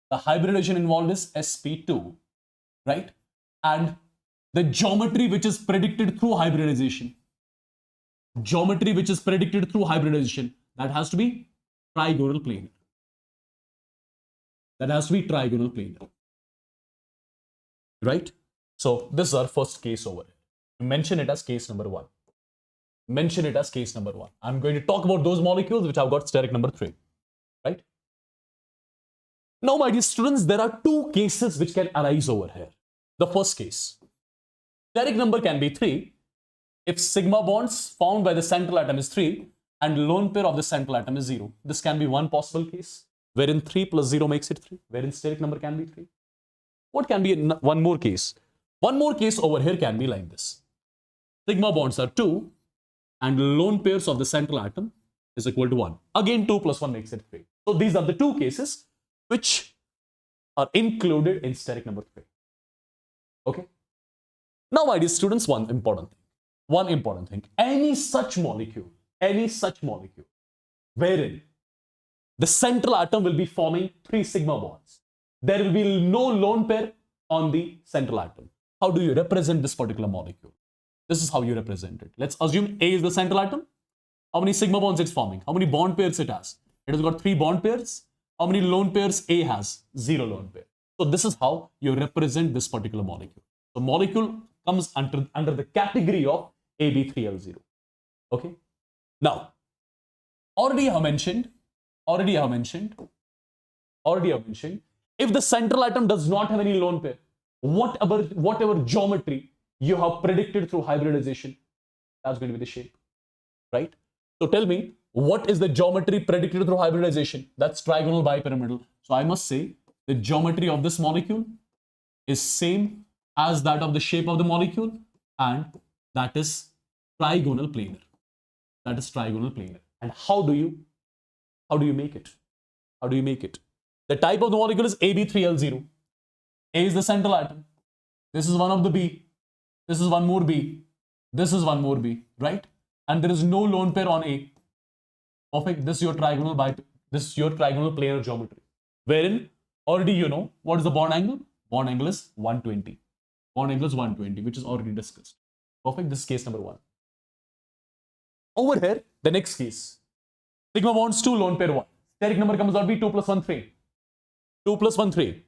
the hybridization involved is sp2, right? And the geometry which is predicted through hybridization, that has to be trigonal planar. Right? So this is our first case over here. Mention it as case number 1. I'm going to talk about those molecules which have got steric number 3. Right? Now, my dear students, there are 2 cases which can arise over here. The first case, steric number can be 3 if sigma bonds found by the central atom is 3 and lone pair of the central atom is 0. This can be one possible case wherein 3 plus 0 makes it 3, wherein steric number can be 3. What can be one more case? One more case over here can be like this. Sigma bonds are 2 and lone pairs of the central atom is equal to 1. Again, 2 plus 1 makes it 3. So these are the 2 cases which are included in steric number 3. Okay. Now, my dear students, one important thing. Any such molecule wherein the central atom will be forming 3 sigma bonds, there will be no lone pair on the central atom. How do you represent this particular molecule? This is how you represent it. Let's assume A is the central atom. How many sigma bonds it's forming? How many bond pairs it has? It has got 3 bond pairs. How many lone pairs A has? 0 lone pair. So this is how you represent this particular molecule. The molecule comes under the category of AB3L0. Okay. Now, already I have mentioned, if the central atom does not have any lone pair, whatever geometry you have predicted through hybridization, that's going to be the shape, right? So tell me, what is the geometry predicted through hybridization? That's trigonal bipyramidal. So I must say the geometry of this molecule is same as that of the shape of the molecule, and that is trigonal planar. And how do you make it? The type of the molecule is AB3L0. A is the central atom. This is one of the B. This is one more B. This is one more B, right? And there is no lone pair on A. Perfect. This is your trigonal planar geometry. Wherein already you know what is the bond angle? Bond angle is 120. Which is already discussed. Perfect. This is case number 1. Over here, the next case. Sigma bonds 2, lone pair 1. Steric number comes out to be 2 plus 1, 3. 2 plus 1, 3.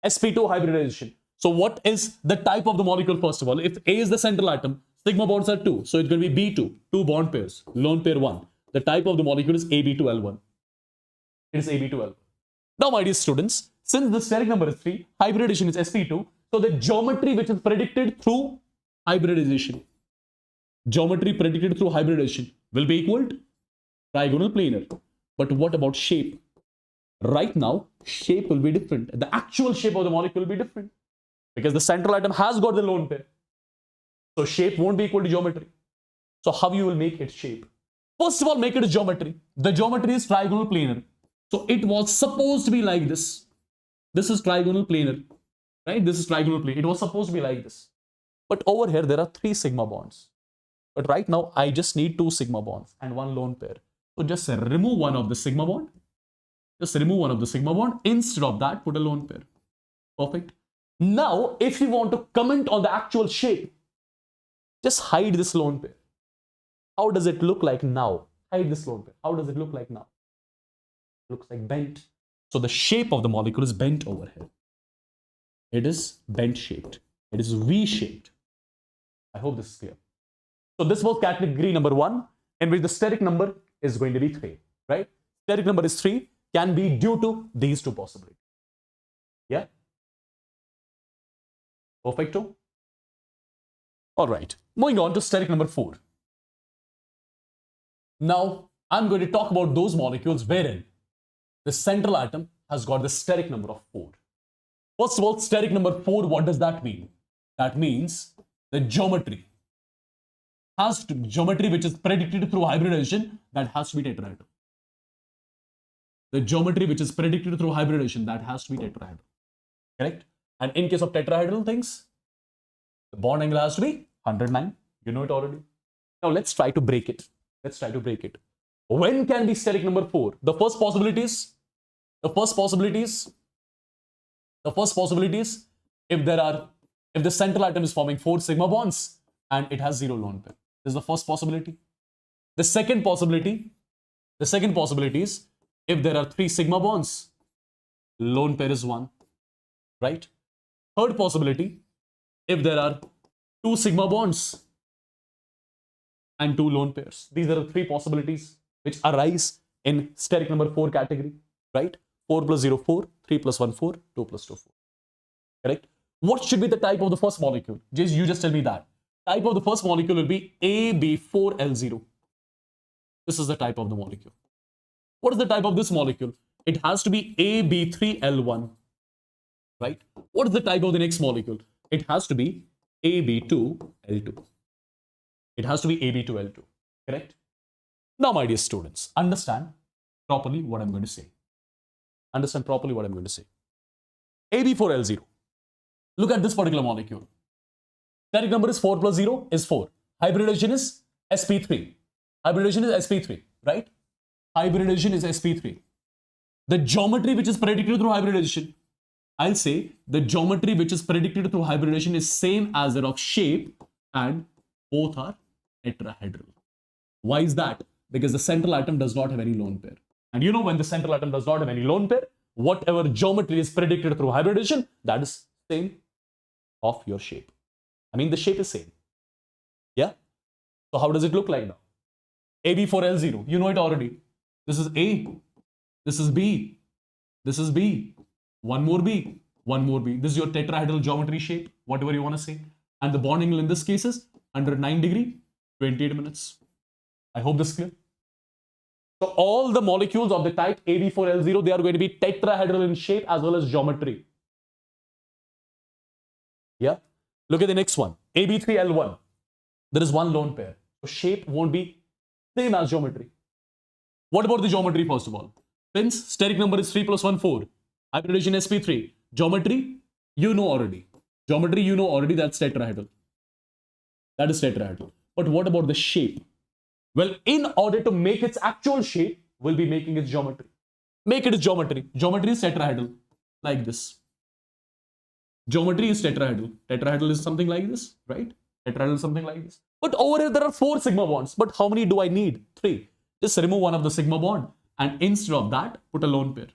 sp2 hybridization. So what is the type of the molecule first of all? If A is the central atom, sigma bonds are 2. So it's going to be B2, 2 bond pairs, lone pair 1. The type of the molecule is AB2L1. It is AB2L1. Now, my dear students, since the steric number is 3, hybridization is sp2. So the geometry which is predicted through hybridization will be equal to trigonal planar. But what about shape? Right now, shape will be different. The actual shape of the molecule will be different because the central atom has got the lone pair. So shape won't be equal to geometry. So how you will make its shape? First of all, make it a geometry. The geometry is trigonal planar. So it was supposed to be like this. This is trigonal planar, right? This is trigonal planar. It was supposed to be like this. But over here, there are 3 sigma bonds. But right now, I just need 2 sigma bonds and 1 lone pair. So just remove one of the sigma bond. Instead of that, put a lone pair. Perfect. Now, if you want to comment on the actual shape, just hide this lone pair. How does it look like now? Hide this lone pair. How does it look like now? It looks like bent. So the shape of the molecule is bent over here. It is bent shaped. It is V-shaped. I hope this is clear. So this was category number 1, in which the steric number is going to be 3, right? Steric number is 3, can be due to these 2 possibilities. Yeah? Perfecto? All right. Moving on to steric number 4. Now, I'm going to talk about those molecules wherein the central atom has got the steric number of 4. First of all, steric number 4, what does that mean? That means the geometry which is predicted through hybridization, that has to be tetrahedral. The geometry which is predicted through hybridization, that has to be tetrahedral. Correct? And in case of tetrahedral things, the bond angle has to be 109. You know it already. Now let's try to break it. When can be steric number 4? The first possibilities, if the central atom is forming 4 sigma bonds and it has 0 lone pair. This is the first possibility. The second possibility is if there are 3 sigma bonds, lone pair is 1, right? Third possibility, if there are 2 sigma bonds and 2 lone pairs. These are the 3 possibilities which arise in steric number 4 category, right? 4 plus 0, 4, 3 plus 1, 4, 2 plus 2, 4. Correct? What should be the type of the first molecule? You just tell me that. Type of the first molecule will be AB4L0. This is the type of the molecule. What is the type of this molecule? It has to be AB3L1, right? What is the type of the next molecule? It has to be AB2L2. It has to be AB2L2, correct? Now, my dear students, understand properly what I'm going to say. AB4L0. Look at this particular molecule. Steric number is 4 plus 0 is 4. Hybridization is sp3. Right? Hybridization is sp3. The geometry which is predicted through hybridization, I'll say the geometry which is predicted through hybridization is same as that of shape, and both are tetrahedral. Why is that? Because the central atom does not have any lone pair. And you know, when the central atom does not have any lone pair, whatever geometry is predicted through hybridization, that is same of your shape. I mean, the shape is same. Yeah? So how does it look like now? AB4L0, you know it already. This is A, this is B, this is B, one more B, one more B. This is your tetrahedral geometry shape, whatever you want to say. And the bond angle in this case is 109 degree, 28 minutes. I hope this is clear. So all the molecules of the type AB4L0, they are going to be tetrahedral in shape as well as geometry. Yeah. Look at the next one, AB3L1. There is one lone pair. So shape won't be same as geometry. What about the geometry first of all? Since steric number is 3 plus 1, 4. Hybridization sp3. Geometry, you know already. That's tetrahedral. That is tetrahedral. But what about the shape? Well, in order to make its actual shape, we'll be making its geometry. Make it its geometry. Geometry is tetrahedral, like this. Geometry is tetrahedral. Tetrahedral is something like this, right? Tetrahedral is something like this. But over here, there are 4 sigma bonds. But how many do I need? 3. Just remove one of the sigma bond. And instead of that, put a lone pair.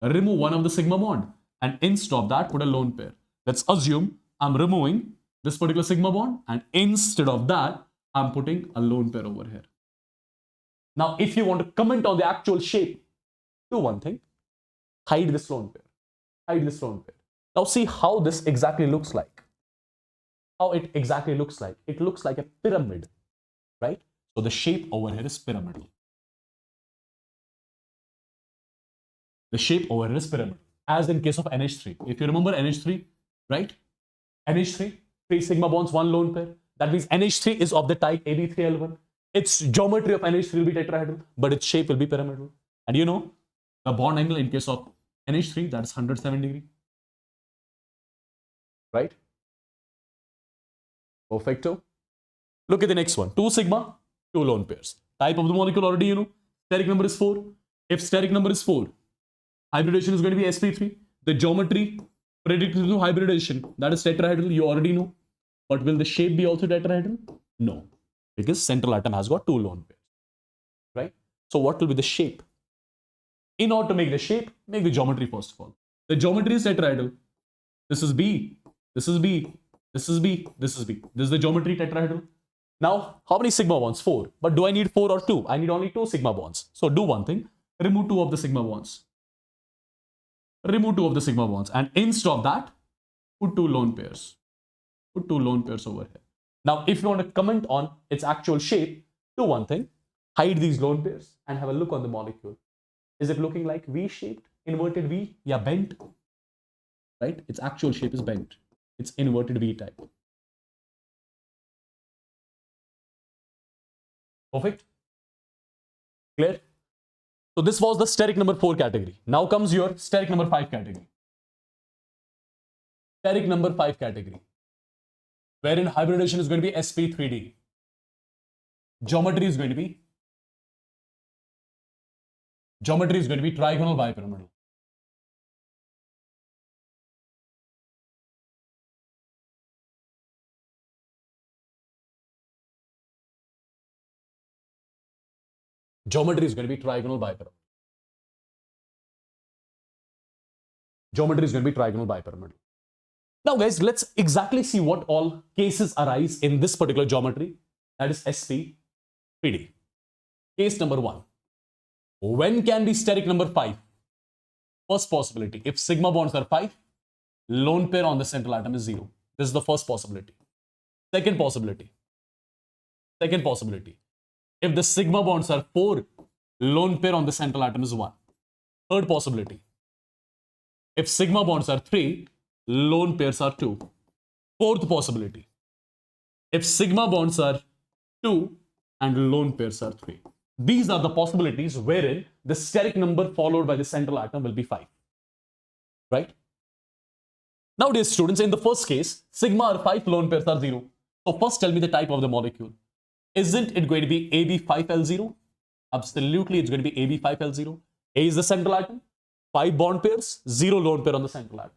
Remove one of the sigma bond. And instead of that, put a lone pair. Let's assume I'm removing this particular sigma bond. And instead of that, I'm putting a lone pair over here. Now, if you want to comment on the actual shape, do one thing. Hide this lone pair. Now see how this exactly looks like. It looks like a pyramid, right? So the shape over here is pyramidal. As in case of NH3. If you remember NH3, right? NH3, 3 sigma bonds, 1 lone pair. That means NH3 is of the type AB3L1. Its geometry of NH3 will be tetrahedral, but its shape will be pyramidal. And you know, the bond angle in case of NH3, that is 107 degree. Right? Perfecto. Look at the next one. 2 sigma, 2 lone pairs. Type of the molecule already you know. Steric number is 4. If steric number is 4, hybridization is going to be sp3. The geometry predicted through hybridization, that is tetrahedral, you already know. But will the shape be also tetrahedral? No. Because central atom has got 2 lone pairs. Right? So what will be the shape? In order to make the shape, make the geometry first of all. The geometry is tetrahedral. This is B. This is B. This is B. This is B. This is the geometry tetrahedral. Now, how many sigma bonds? 4. But do I need 4 or 2? I need only 2 sigma bonds. So do one thing. Remove 2 of the sigma bonds. And instead of that, put 2 lone pairs. Put 2 lone pairs over here. Now, if you want to comment on its actual shape, do one thing. Hide these lone pairs and have a look on the molecule. Is it looking like V-shaped? Inverted V? Yeah, bent. Right? Its actual shape is bent. It's inverted V type. Perfect? Clear? So this was the steric number 4 category. Now comes your steric number 5 category. Steric number 5 category, wherein hybridization is going to be sp3d. Geometry is going to be trigonal bipyramidal. Geometry is going to be trigonal bipyramidal. Geometry is going to be trigonal bipyramidal. Now guys, let's exactly see what all cases arise in this particular geometry, that is sp3d. Case number 1. When can be steric number 5? First possibility, if sigma bonds are 5, lone pair on the central atom is 0. This is the first possibility. Second possibility, if the sigma bonds are 4, lone pair on the central atom is 1. Third possibility, if sigma bonds are 3, lone pairs are 2. Fourth possibility, if sigma bonds are 2 and lone pairs are 3. These are the possibilities wherein the steric number followed by the central atom will be 5. Right? Now, dear students, in the first case, sigma are 5, lone pairs are 0. So first tell me the type of the molecule. Isn't it going to be AB5L0? Absolutely, it's going to be AB5L0. A is the central atom, 5 bond pairs, 0 lone pair on the central atom.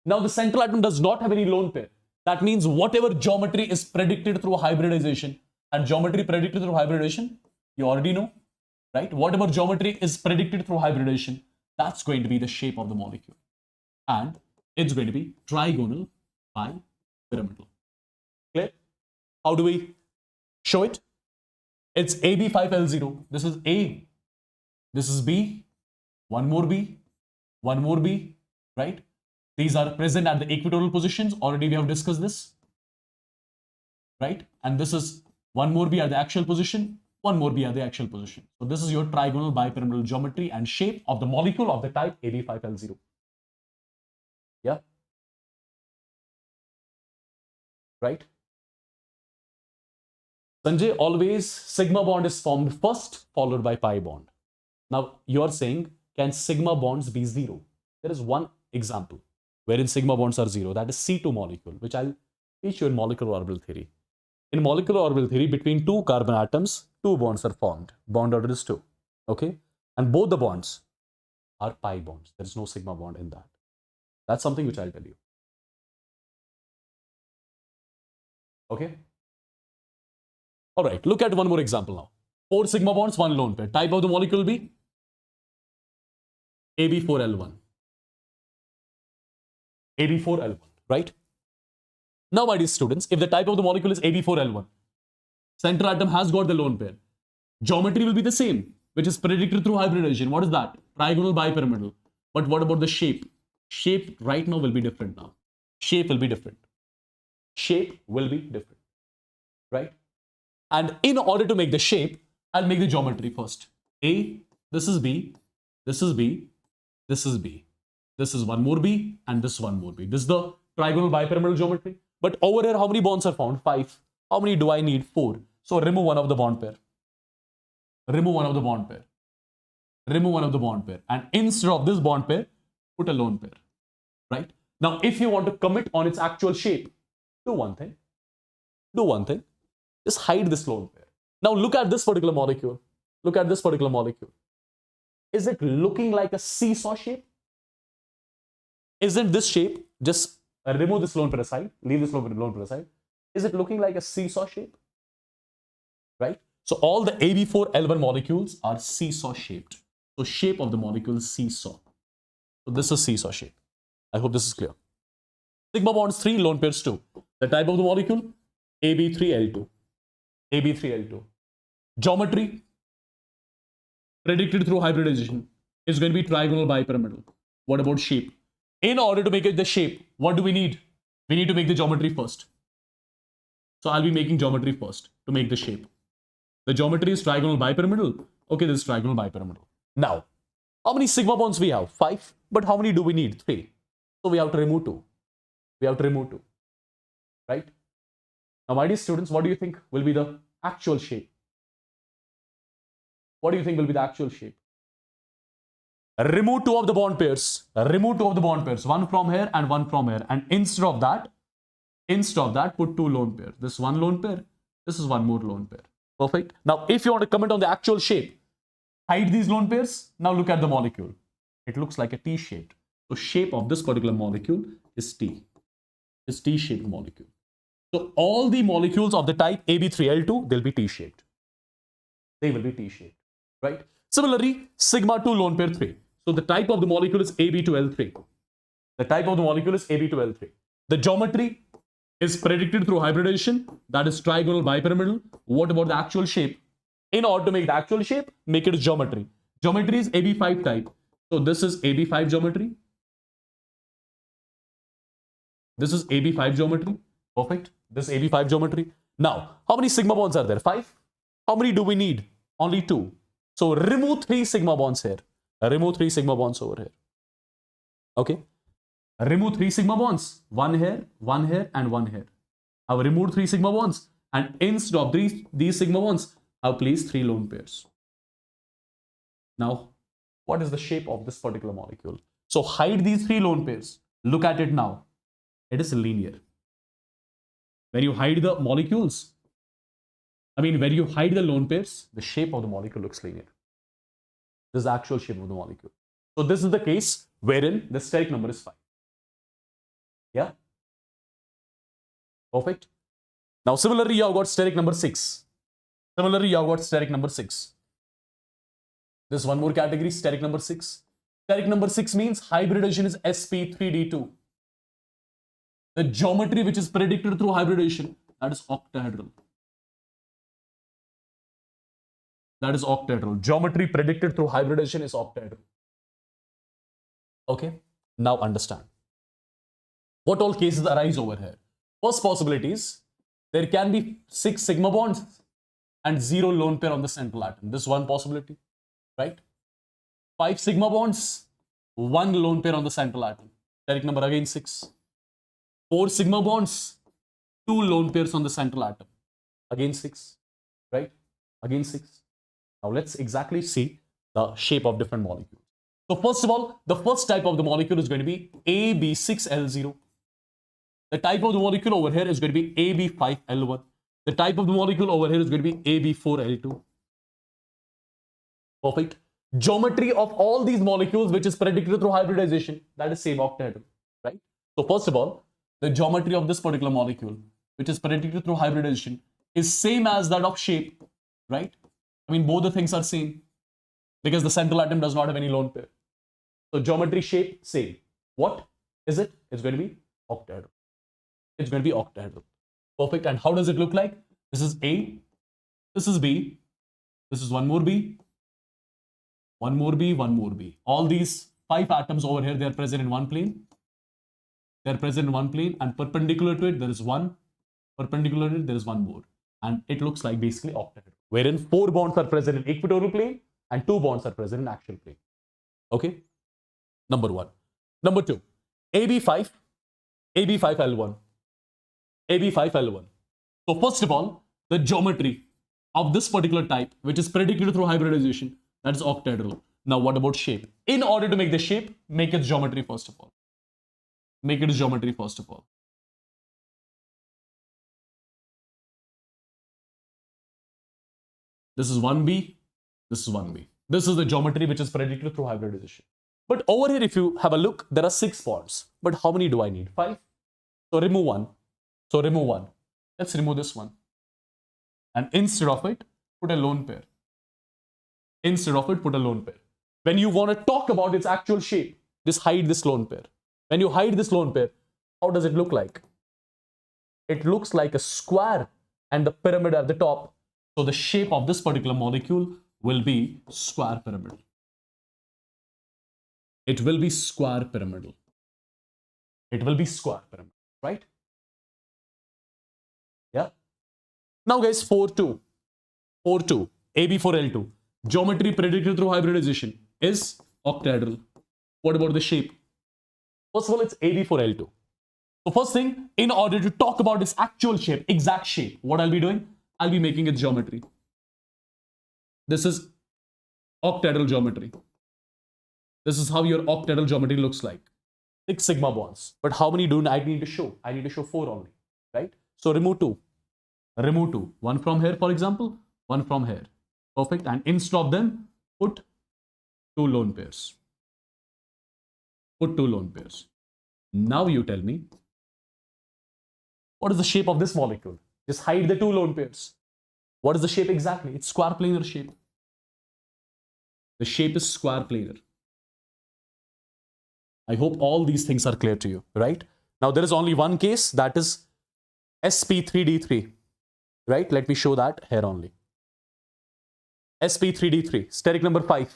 Now, the central atom does not have any lone pair. That means whatever geometry is predicted through hybridization, and geometry predicted through hybridization, you already know, right? Whatever geometry is predicted through hybridization, that's going to be the shape of the molecule. And it's going to be trigonal bipyramidal. Clear? How do we show it? It's AB5L0. This is A. This is B. One more B. One more B. Right? These are present at the equatorial positions. Already we have discussed this. Right? And this is one more B at the axial position. One more B at the axial position. So this is your trigonal bipyramidal geometry and shape of the molecule of the type AB5L0. Yeah? Right? Sanjay, always sigma bond is formed first, followed by pi bond. Now, you are saying, can sigma bonds be 0? There is one example wherein sigma bonds are 0. That is C2 molecule, which I'll teach you in molecular orbital theory. In molecular orbital theory, between 2 carbon atoms, 2 bonds are formed. Bond order is 2. Okay? And both the bonds are pi bonds. There is no sigma bond in that. That's something which I'll tell you. Okay? All right, look at one more example now. 4 sigma bonds, 1 lone pair. Type of the molecule will be AB4L1. AB4L1, right? Now, my dear students, if the type of the molecule is AB4L1, central atom has got the lone pair. Geometry will be the same, which is predicted through hybridization. What is that? Trigonal bipyramidal. But what about the shape? Shape right now will be different now. Shape will be different. Shape will be different, right? And in order to make the shape, I'll make the geometry first. A, this is B, this is B, this is B. This is one more B, and this one more B. This is the trigonal bipyramidal geometry. But over here, how many bonds are found? 5. How many do I need? 4. So remove one of the bond pair. Remove one of the bond pair. Remove one of the bond pair. And instead of this bond pair, put a lone pair. Right? Now, if you want to commit on its actual shape, do one thing. Do one thing. Just hide this lone pair. Now look at this particular molecule. Look at this particular molecule. Is it looking like a seesaw shape? Isn't this shape, just remove this lone pair aside, leave this lone pair aside. Is it looking like a seesaw shape? Right? So all the AB4L1 molecules are seesaw shaped. So shape of the molecule is seesaw. So this is seesaw shape. I hope this is clear. Sigma bonds 3, lone pairs 2. The type of the molecule? AB3L2. AB3L2. Geometry predicted through hybridization is going to be trigonal bipyramidal. What about shape? In order to make it the shape, what do we need? We need to make the geometry first. So I'll be making geometry first to make the shape. The geometry is trigonal bipyramidal. Okay, this is trigonal bipyramidal. Now, how many sigma bonds we have? 5. But how many do we need? 3. So we have to remove 2. We have to remove 2. Right? Now, my dear students, what do you think will be the actual shape? What do you think will be the actual shape? Remove two of the bond pairs. Remove two of the bond pairs. One from here and one from here. And instead of that, put two lone pairs. This one lone pair. This is one more lone pair. Perfect. Now, if you want to comment on the actual shape, hide these lone pairs. Now look at the molecule. It looks like a T-shaped. So shape of this particular molecule is T. Is T-shaped molecule. So all the molecules of the type AB3L2, they'll be T-shaped. They will be T-shaped, right? Similarly, sigma 2 lone pair 3. So the type of the molecule is AB2L3. The type of the molecule is AB2L3. The geometry is predicted through hybridization. That is trigonal bipyramidal. What about the actual shape? In order to make the actual shape, make it geometry. Geometry is AB5 type. So this is AB5 geometry. This is AB5 geometry. Perfect. This is AB5 geometry. Now, how many sigma bonds are there? 5. How many do we need? Only 2. So remove 3 sigma bonds here. Remove 3 sigma bonds over here. Okay. Remove 3 sigma bonds. One here, and one here. I've removed 3 sigma bonds. And instead of these sigma bonds, I've placed 3 lone pairs. Now, what is the shape of this particular molecule? So hide these 3 lone pairs. Look at it now. It is linear. When you hide the molecules, when you hide the lone pairs, the shape of the molecule looks linear. This is the actual shape of the molecule. So this is the case wherein the steric number is 5. Yeah? Perfect. Now similarly, you have got steric number 6. Similarly, you have got steric number 6. This one more category, steric number 6. Steric number 6 means hybridization is sp3d2. The geometry which is predicted through hybridization, that is octahedral. That is octahedral. Geometry predicted through hybridization is octahedral. Okay, now understand. What all cases arise over here? First possibility is there can be 6 sigma bonds and 0 lone pair on the central atom. This is one possibility, right? 5 sigma bonds, 1 lone pair on the central atom. Steric number again 6. 4 sigma bonds, 2 lone pairs on the central atom. Again 6, right? Again 6. Now let's exactly see the shape of different molecules. So first of all, the first type of the molecule is going to be AB6L0. The type of the molecule over here is going to be AB5L1. The type of the molecule over here is going to be AB4L2. Perfect. Geometry of all these molecules which is predicted through hybridization, that is same octahedral, right? So first of all, the geometry of this particular molecule which is predicted through hybridization is same as that of shape, right? Both the things are same because the central atom does not have any lone pair. So geometry, shape, same. What is it? It's going to be octahedral. It's going to be octahedral. Perfect. And how does it look like? This is A. This is B. This is one more B. One more B, one more B. All these 5 atoms over here, they are present in one plane. They are present in one plane, and perpendicular to it, there is one. Perpendicular to it, there is one more. And it looks like basically octahedral, wherein 4 bonds are present in equatorial plane and 2 bonds are present in axial plane. Okay? Number 1. Number 2, AB5L1. AB5L1. So first of all, the geometry of this particular type, which is predicted through hybridization, that is octahedral. Now what about shape? In order to make the shape, make its geometry first of all. Make it geometry first of all. This is 1B, this is 1B. This is the geometry which is predicted through hybridization. But over here, if you have a look, there are 6 bonds. But how many do I need? 5. So remove 1. So remove 1. Let's remove this one. And instead of it, put a lone pair. Instead of it, put a lone pair. When you want to talk about its actual shape, just hide this lone pair. When you hide this lone pair, how does it look like? It looks like a square and the pyramid at the top. So the shape of this particular molecule will be square pyramidal. It will be square pyramidal. It will be square pyramidal, right? Yeah. Now guys, 4-2. 4-2. AB4L2. Geometry predicted through hybridization is octahedral. What about the shape? First of all, it's AB4L2. So first thing, in order to talk about its actual shape, exact shape, what I'll be doing? I'll be making its geometry. This is octahedral geometry. This is how your octahedral geometry looks like. 6 sigma bonds. But how many do I need to show? I need to show 4 only, right? So remove 2. Remove 2. One from here, for example, one from here. Perfect. And instead of them, put 2 lone pairs. Put 2 lone pairs. Now you tell me, what is the shape of this molecule? Just hide the 2 lone pairs. What is the shape exactly? It's square planar shape. The shape is square planar. I hope all these things are clear to you, right? Now there is only one case, that is sp3d3, right? Let me show that here only. sp3d3, steric number 5.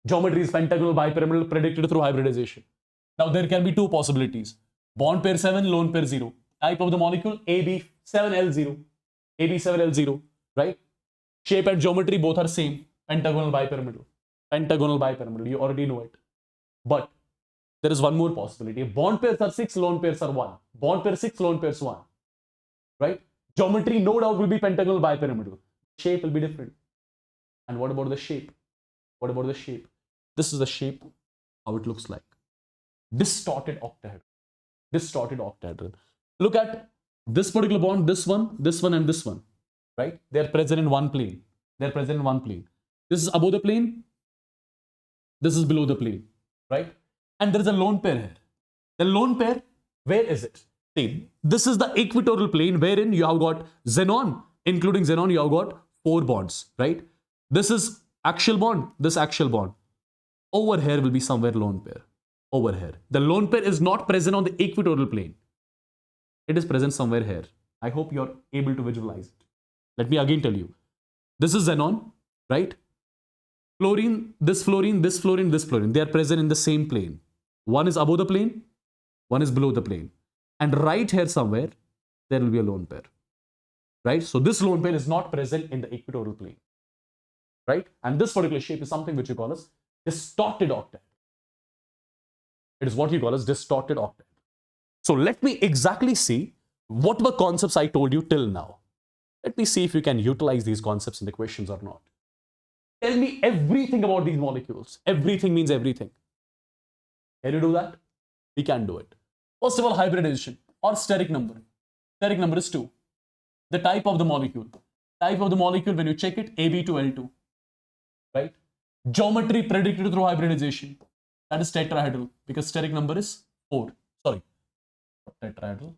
Geometry is pentagonal bipyramidal predicted through hybridization. Now there can be 2 possibilities. Bond pair 7, lone pair 0. Type of the molecule AB7L0. AB7L0, right? Shape and geometry both are same. Pentagonal bipyramidal. Pentagonal bipyramidal, you already know it. But there is one more possibility. Bond pairs are 6, lone pairs are 1. Bond pair 6, lone pairs 1. Right? Geometry no doubt will be pentagonal bipyramidal. Shape will be different. And what about the shape? What about the shape? This is the shape, how it looks like. Distorted octahedral. Distorted octahedral. Look at this particular bond, this one, and this one. Right? They are present in one plane. They are present in one plane. This is above the plane. This is below the plane. Right? And there is a lone pair here. The lone pair, where is it? See, this is the equatorial plane wherein you have got xenon, including xenon, you have got 4 bonds, right? This is axial bond, this axial bond. Over here will be somewhere lone pair. Over here. The lone pair is not present on the equatorial plane. It is present somewhere here. I hope you're able to visualize it. Let me again tell you. This is xenon, right? Fluorine, this fluorine, this fluorine, this fluorine. They are present in the same plane. One is above the plane, one is below the plane. And right here somewhere, there will be a lone pair. Right? So this lone pair is not present in the equatorial plane. Right? And this particular shape is something which you call as distorted octahedral. It is what you call as distorted octahedral. So let me exactly see what were concepts I told you till now. Let me see if you can utilize these concepts in the questions or not. Tell me everything about these molecules. Everything means everything. Can you do that? We can do it. First of all, hybridization or steric number. Steric number is 2. The type of the molecule. Type of the molecule, when you check it, AB to L2. Right? Geometry predicted through hybridization. That is tetrahedral because steric number is 4. Sorry. Tetrahedral.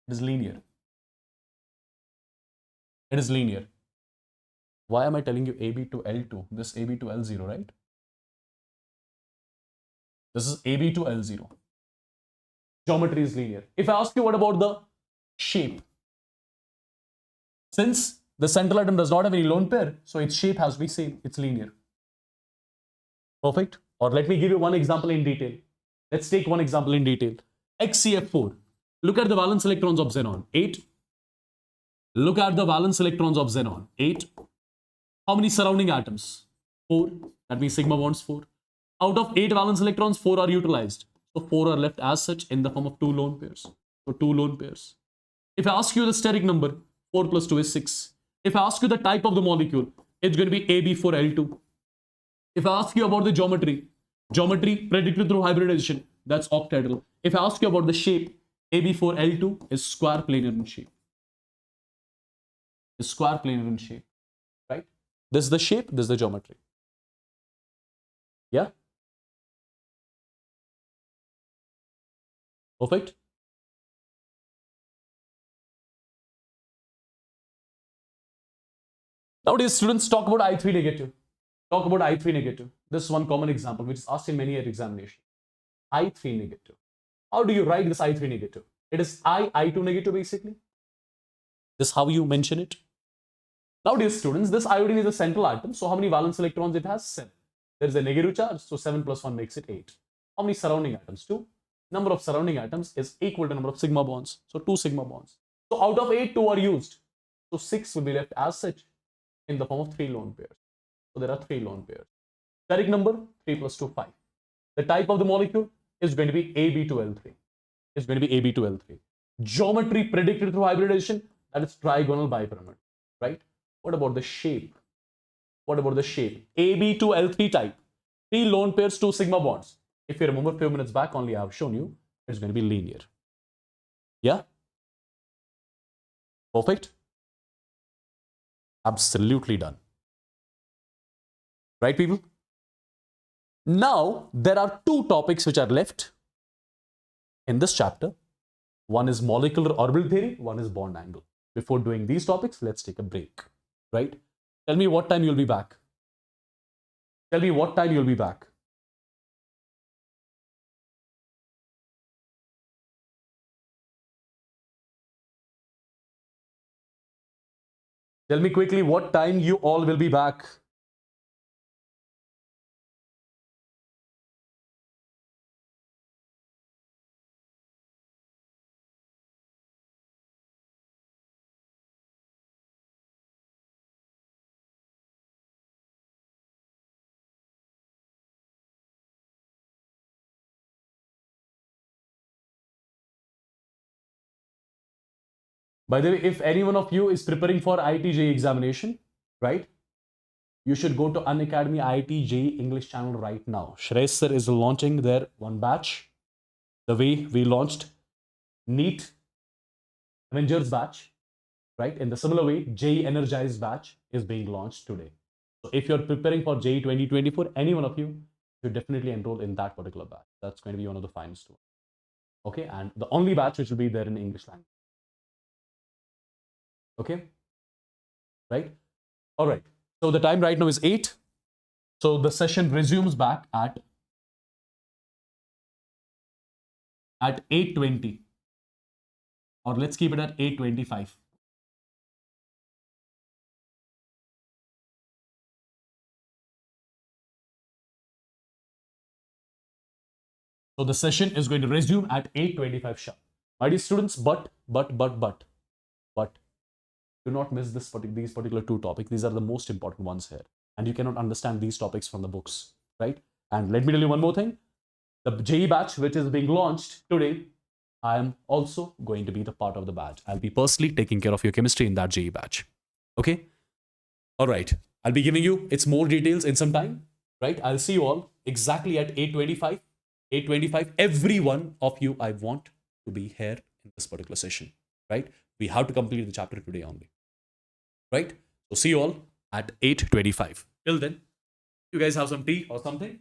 It is linear. It is linear. Why am I telling you AB to L2? This AB to L0, right? This is AB to L0. Geometry is linear. If I ask you what about the shape? Since the central atom does not have any lone pair, so its shape has to be same. It's linear. Perfect. Or let me give you one example in detail. Let's take one example in detail. XCF4. Look at the valence electrons of xenon. 8. Look at the valence electrons of xenon. 8. How many surrounding atoms? 4. That means sigma bonds 4. Out of 8 valence electrons, 4 are utilized. So 4 are left as such in the form of 2 lone pairs. So 2 lone pairs. If I ask you the steric number, 4 plus 2 is 6. If I ask you the type of the molecule, it's going to be AB4L2. If I ask you about the geometry predicted through hybridization, that's octahedral. If I ask you about the shape, AB4L2 is square planar in shape. Is square planar in shape, right? This is the shape, this is the geometry. Yeah? Perfect. Nowadays, students talk about I3 negative. Talk about I3 negative. This is one common example which is asked in many examinations. I3 negative. How do you write this I3 negative? It is I2 negative basically. This is how you mention it. Nowadays, students, this iodine is a central atom. So how many valence electrons it has? 7. There is a negative charge. So 7 plus 1 makes it 8. How many surrounding atoms? 2. Number of surrounding atoms is equal to number of sigma bonds. So 2 sigma bonds. So out of 8, 2 are used. So 6 will be left as such in the form of 3 lone pairs. So there are 3 lone pairs. Steric number 3 plus 2, 5. The type of the molecule is going to be AB to L3. It's going to be AB to L3. Geometry predicted through hybridization, that is trigonal bipyramid, right? What about the shape? What about the shape? AB2L3 type. 3 lone pairs, 2 sigma bonds. If you remember a few minutes back, only I have shown you, it's going to be linear. Yeah? Perfect? Absolutely done. Right, people? Now, there are 2 topics which are left in this chapter. One is molecular orbital theory, one is bond angle. Before doing these topics, let's take a break. Right? Tell me what time you'll be back. Tell me what time you'll be back. Tell me quickly what time you all will be back. By the way, if any one of you is preparing for IIT examination, right, you should go to Unacademy IIT English channel right now. Shreya sir is launching their one batch. The way we launched NEET Avengers batch, right? In the similar way, JEE Energized batch is being launched today. So if you're preparing for JEE 2024, any one of you should definitely enroll in that particular batch. That's going to be one of the finest ones. Okay, and the only batch which will be there in English language. Okay, right? All right. So the time right now is 8. So the session resumes back at 8:20, or let's keep it at 8:25. So the session is going to resume at 8:25 sharp. My dear students, but do not miss these particular 2 topics. These are the most important ones here, and you cannot understand these topics from the books, right? And let me tell you one more thing: the JEE batch, which is being launched today, I am also going to be the part of the batch. I'll be personally taking care of your chemistry in that JEE batch. Okay. All right. I'll be giving you its more details in some time, right? I'll see you all exactly at 8:25. 8:25. Every one of you, I want to be here in this particular session, right? We have to complete the chapter today only, right? So see you all at 8:25. Till then, you guys have some tea or something?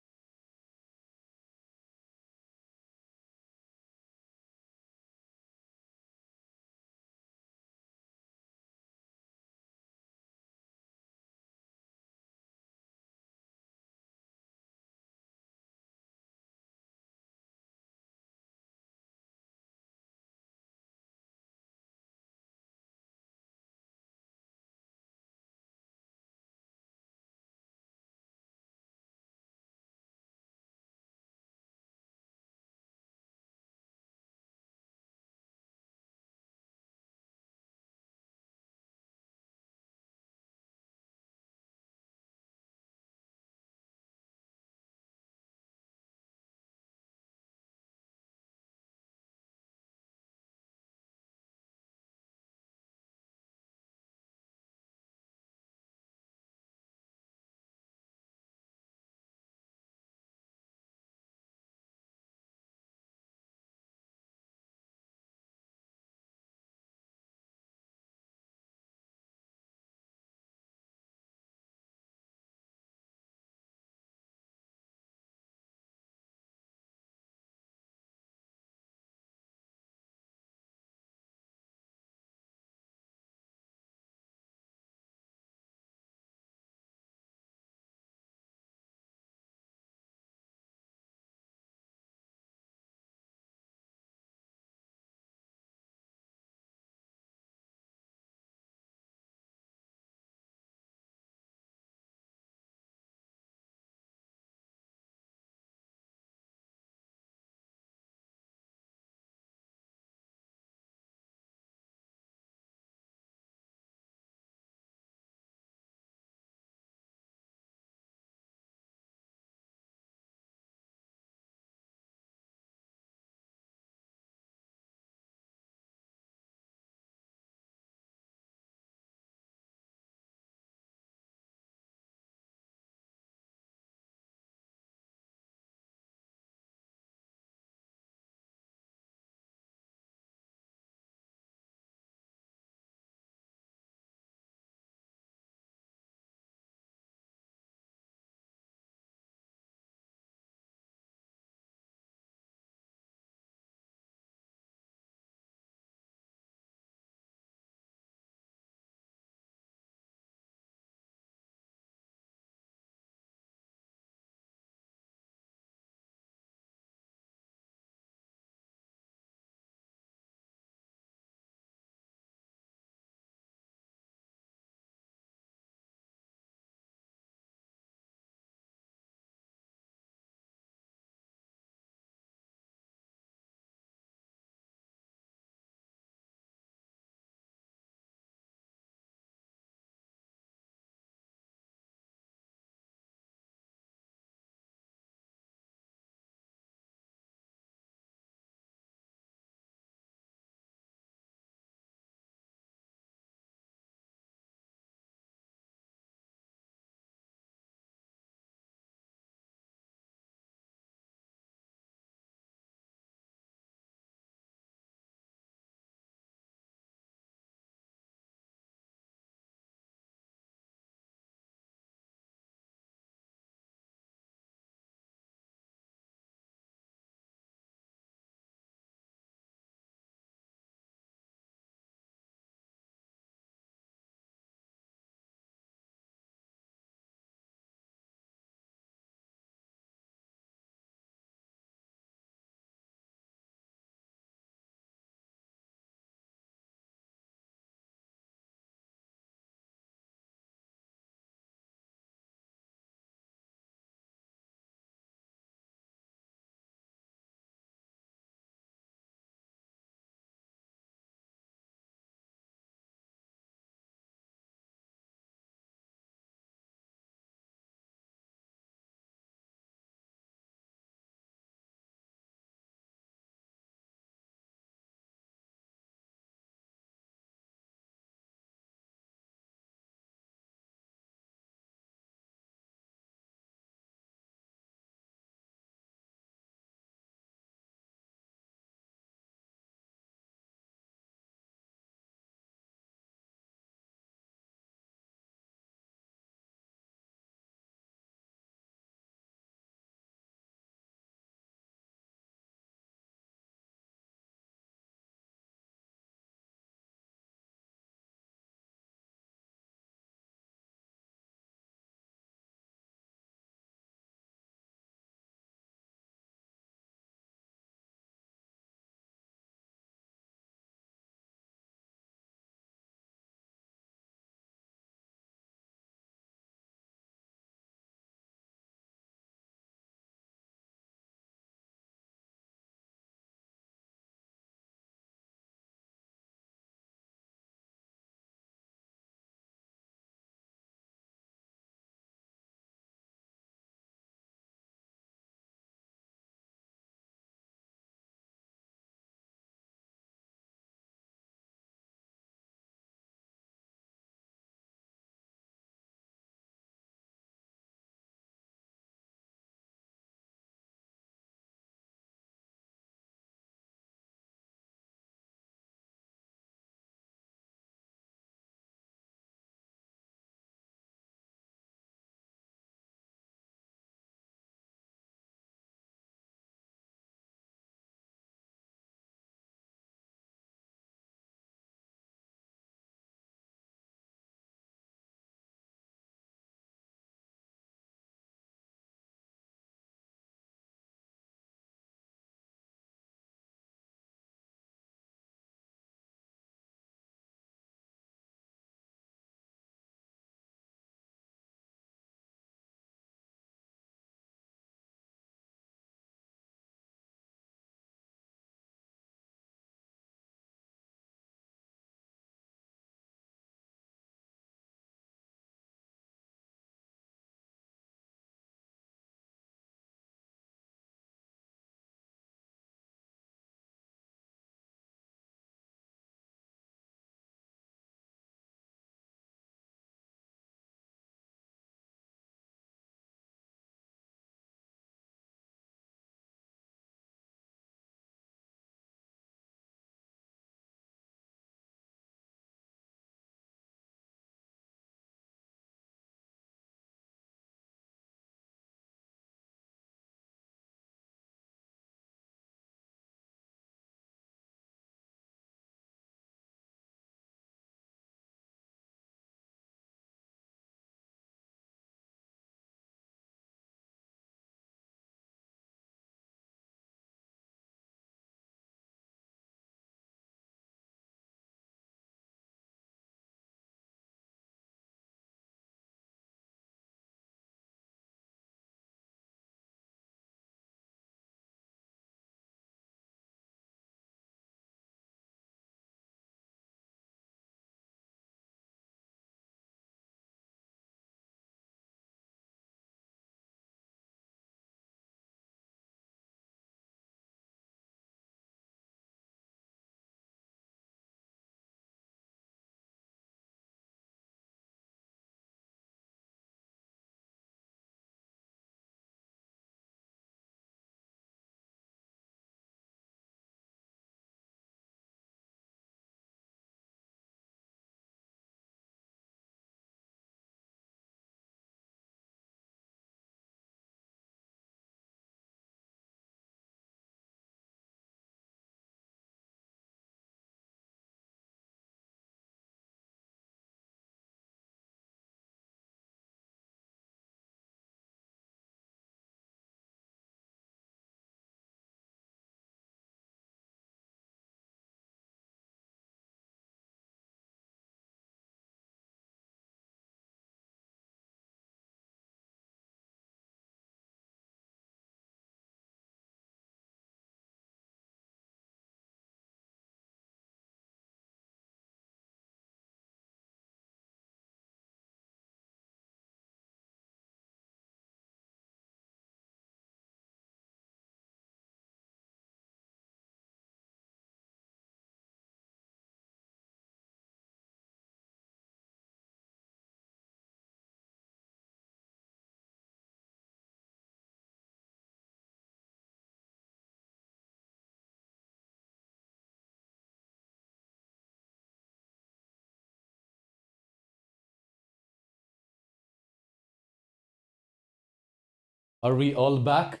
Are we all back?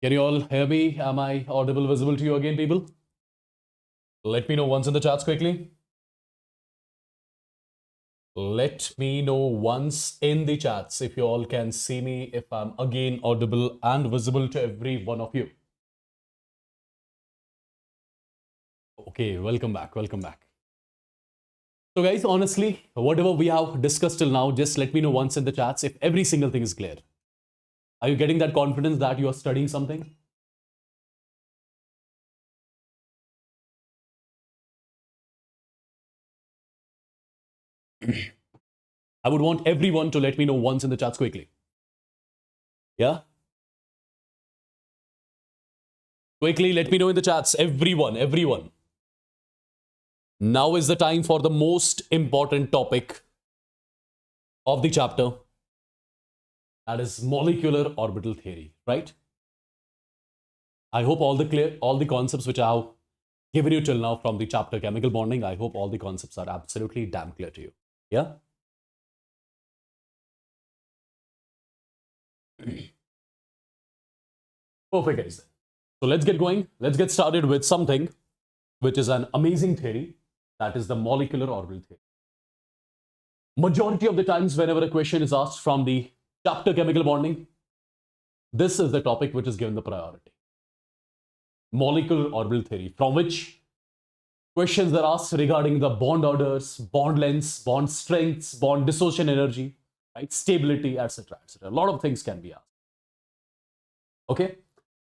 Can you all hear me? Am I audible, visible to you again, people? Let me know once in the chats quickly. Let me know once in the chats if you all can see me, if I'm again audible and visible to every one of you. Okay, welcome back, welcome back. So guys, honestly, whatever we have discussed till now, just let me know once in the chats if every single thing is clear. Are you getting that confidence that you are studying something? I would want everyone to let me know once in the chats quickly. Yeah? Quickly, let me know in the chats. Everyone. Now is the time for the most important topic of the chapter. That is molecular orbital theory, right? I hope all the concepts which I have given you till now from the chapter chemical bonding, I hope all the concepts are absolutely damn clear to you. Yeah? Perfect, guys. So let's get going. Let's get started with something which is an amazing theory. That is the molecular orbital theory. Majority of the times whenever a question is asked from the chapter chemical bonding, this is the topic which is given the priority. Molecular orbital theory, from which questions are asked regarding the bond orders, bond lengths, bond strengths, bond dissociation energy, right, stability, etc., etc. A lot of things can be asked. Okay,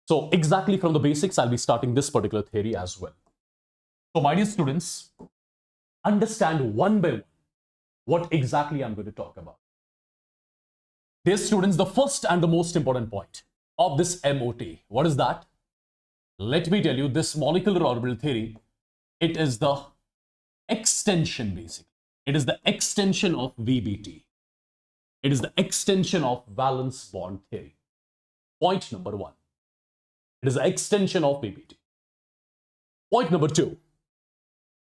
so exactly from the basics, I'll be starting this particular theory as well. So my dear students, understand one by one what exactly I'm going to talk about. Dear students, the first and the most important point of this MOT, what is that? Let me tell you, this molecular orbital theory, it is the extension basically. It is the extension of VBT. It is the extension of valence bond theory. Point number one. It is the extension of VBT. Point number two.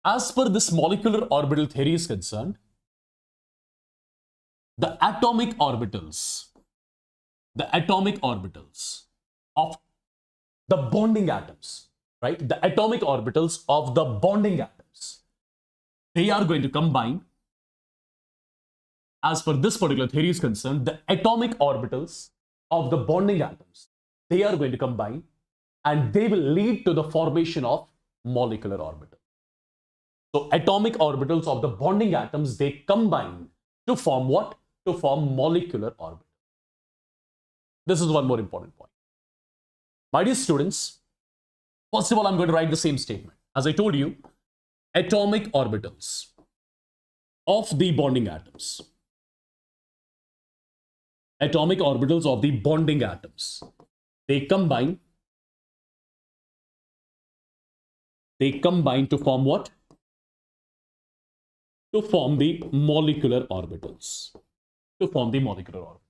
As per this molecular orbital theory is concerned, the atomic orbitals of the bonding atoms, right? The atomic orbitals of the bonding atoms, they are going to combine. As per this particular theory is concerned, the atomic orbitals of the bonding atoms, they are going to combine and they will lead to the formation of molecular orbital. So atomic orbitals of the bonding atoms, they combine to form what? To form molecular orbital. This is one more important point. My dear students, first of all, I'm going to write the same statement. As I told you, atomic orbitals of the bonding atoms. Atomic orbitals of the bonding atoms. They combine to form what? To form the molecular orbitals. To form the molecular orbital.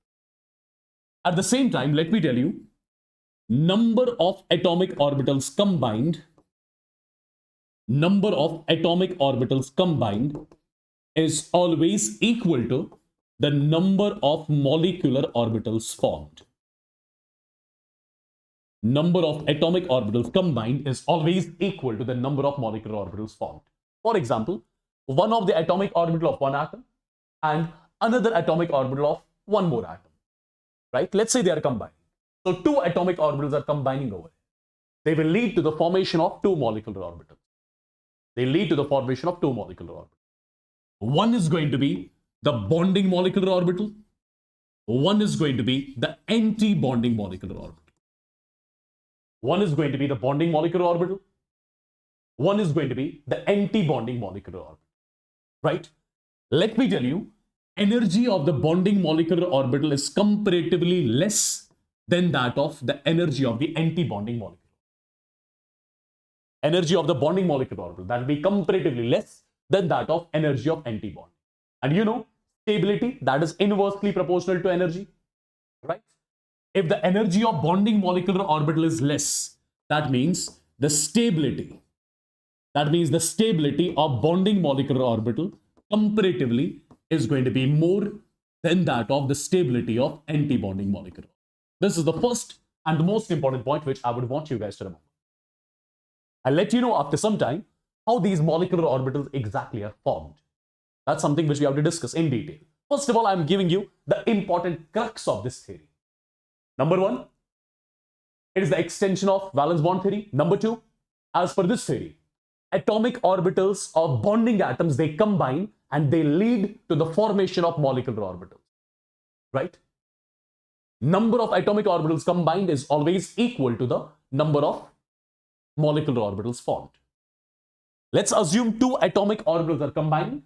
At the same time, let me tell you, number of atomic orbitals combined is always equal to the number of molecular orbitals formed. Number of atomic orbitals combined is always equal to the number of molecular orbitals formed. For example, one of the atomic orbital of one atom and another atomic orbital of one more atom, right? Let's say they are combined. So two atomic orbitals are combining over here. They will lead to the formation of two molecular orbitals. One is going to be the bonding molecular orbital. One is going to be the anti-bonding molecular orbital. One is going to be the bonding molecular orbital. One is going to be the anti-bonding molecular orbital, right? Let me tell you, energy of the bonding molecular orbital is comparatively less than that of the energy of the anti-bonding molecule. Energy of the bonding molecular orbital, that will be comparatively less than that of energy of anti-bond. And you know, stability, that is inversely proportional to energy, right? If the energy of bonding molecular orbital is less, that means the stability of bonding molecular orbital comparatively is going to be more than that of the stability of anti-bonding molecule. This is the first and the most important point which I would want you guys to remember. I'll let you know after some time how these molecular orbitals exactly are formed. That's something which we have to discuss in detail. First of all, I'm giving you the important crux of this theory. Number one, it is the extension of valence bond theory. Number two, as per this theory, atomic orbitals of bonding atoms, they combine and they lead to the formation of molecular orbitals, right? Number of atomic orbitals combined is always equal to the number of molecular orbitals formed. Let's assume two atomic orbitals are combined.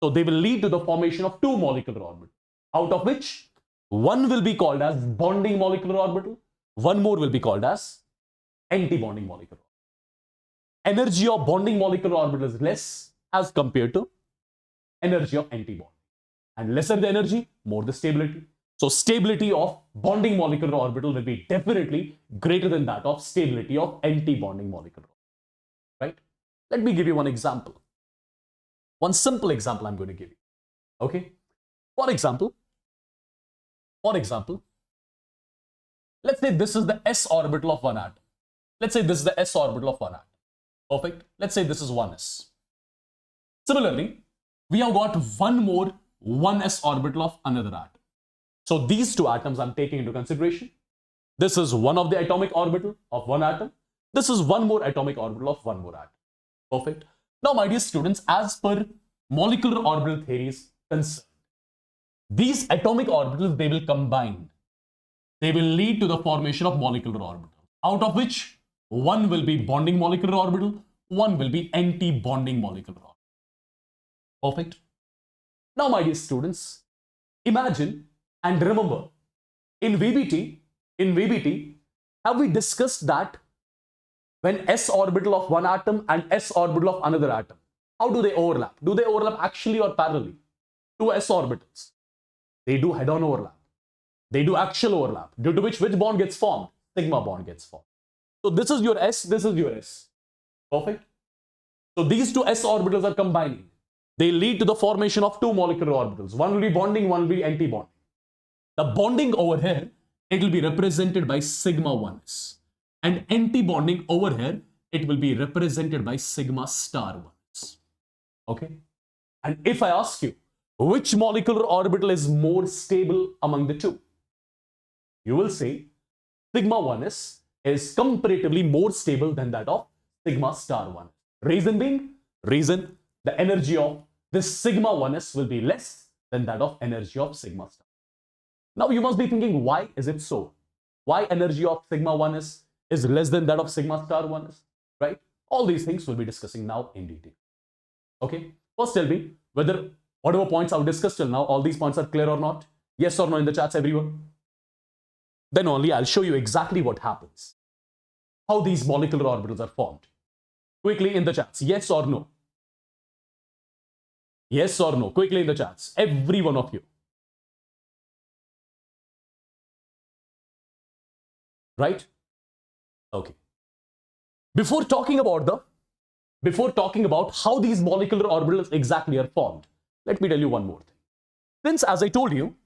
So they will lead to the formation of two molecular orbitals, out of which one will be called as bonding molecular orbital, one more will be called as anti-bonding molecular orbital. Energy of bonding molecular orbital is less as compared to energy of anti-bonding. And lesser the energy, more the stability. So stability of bonding molecular orbital will be definitely greater than that of stability of anti-bonding molecular orbital, right? Let me give you one example. One simple example I'm going to give you. Okay. For example, let's say this is the s orbital of one atom. Let's say this is the s orbital of one atom. Perfect. Let's say this is 1s. Similarly, we have got one more 1s orbital of another atom. So these two atoms I'm taking into consideration. This is one of the atomic orbital of one atom. This is one more atomic orbital of one more atom. Perfect. Now, my dear students, as per molecular orbital theory is concerned, these atomic orbitals, they will combine. They will lead to the formation of molecular orbitals, out of which one will be bonding molecular orbital, one will be anti-bonding molecular orbital. Perfect. Now, my dear students, imagine and remember, in VBT, have we discussed that when s orbital of one atom and s orbital of another atom, how do they overlap? Do they overlap actually or parallelly? Two s orbitals, they do head-on overlap. They do axial overlap, due to which bond gets formed? Sigma bond gets formed. So this is your s, this is your s. Perfect. So these two s orbitals are combining. They lead to the formation of two molecular orbitals. One will be bonding, one will be anti-bonding. The bonding over here, it will be represented by sigma 1s. And anti-bonding over here, it will be represented by sigma star 1s. Okay? And if I ask you, which molecular orbital is more stable among the two? You will say sigma 1s is comparatively more stable than that of sigma star 1. Reason being, the energy of this sigma 1s will be less than that of energy of sigma star. Now you must be thinking, why is it so? Why energy of sigma 1s is less than that of sigma star 1s, right? All these things we'll be discussing now in detail. Okay, first tell me whether whatever points I've discussed till now, all these points are clear or not. Yes or no in the chats, everyone. Then only I'll show you exactly what happens, how these molecular orbitals are formed. Quickly in the chats, yes or no? Yes or no? Quickly in the chats, every one of you. Right? Okay. Before talking about how these molecular orbitals exactly are formed, let me tell you one more thing. Since as I told you,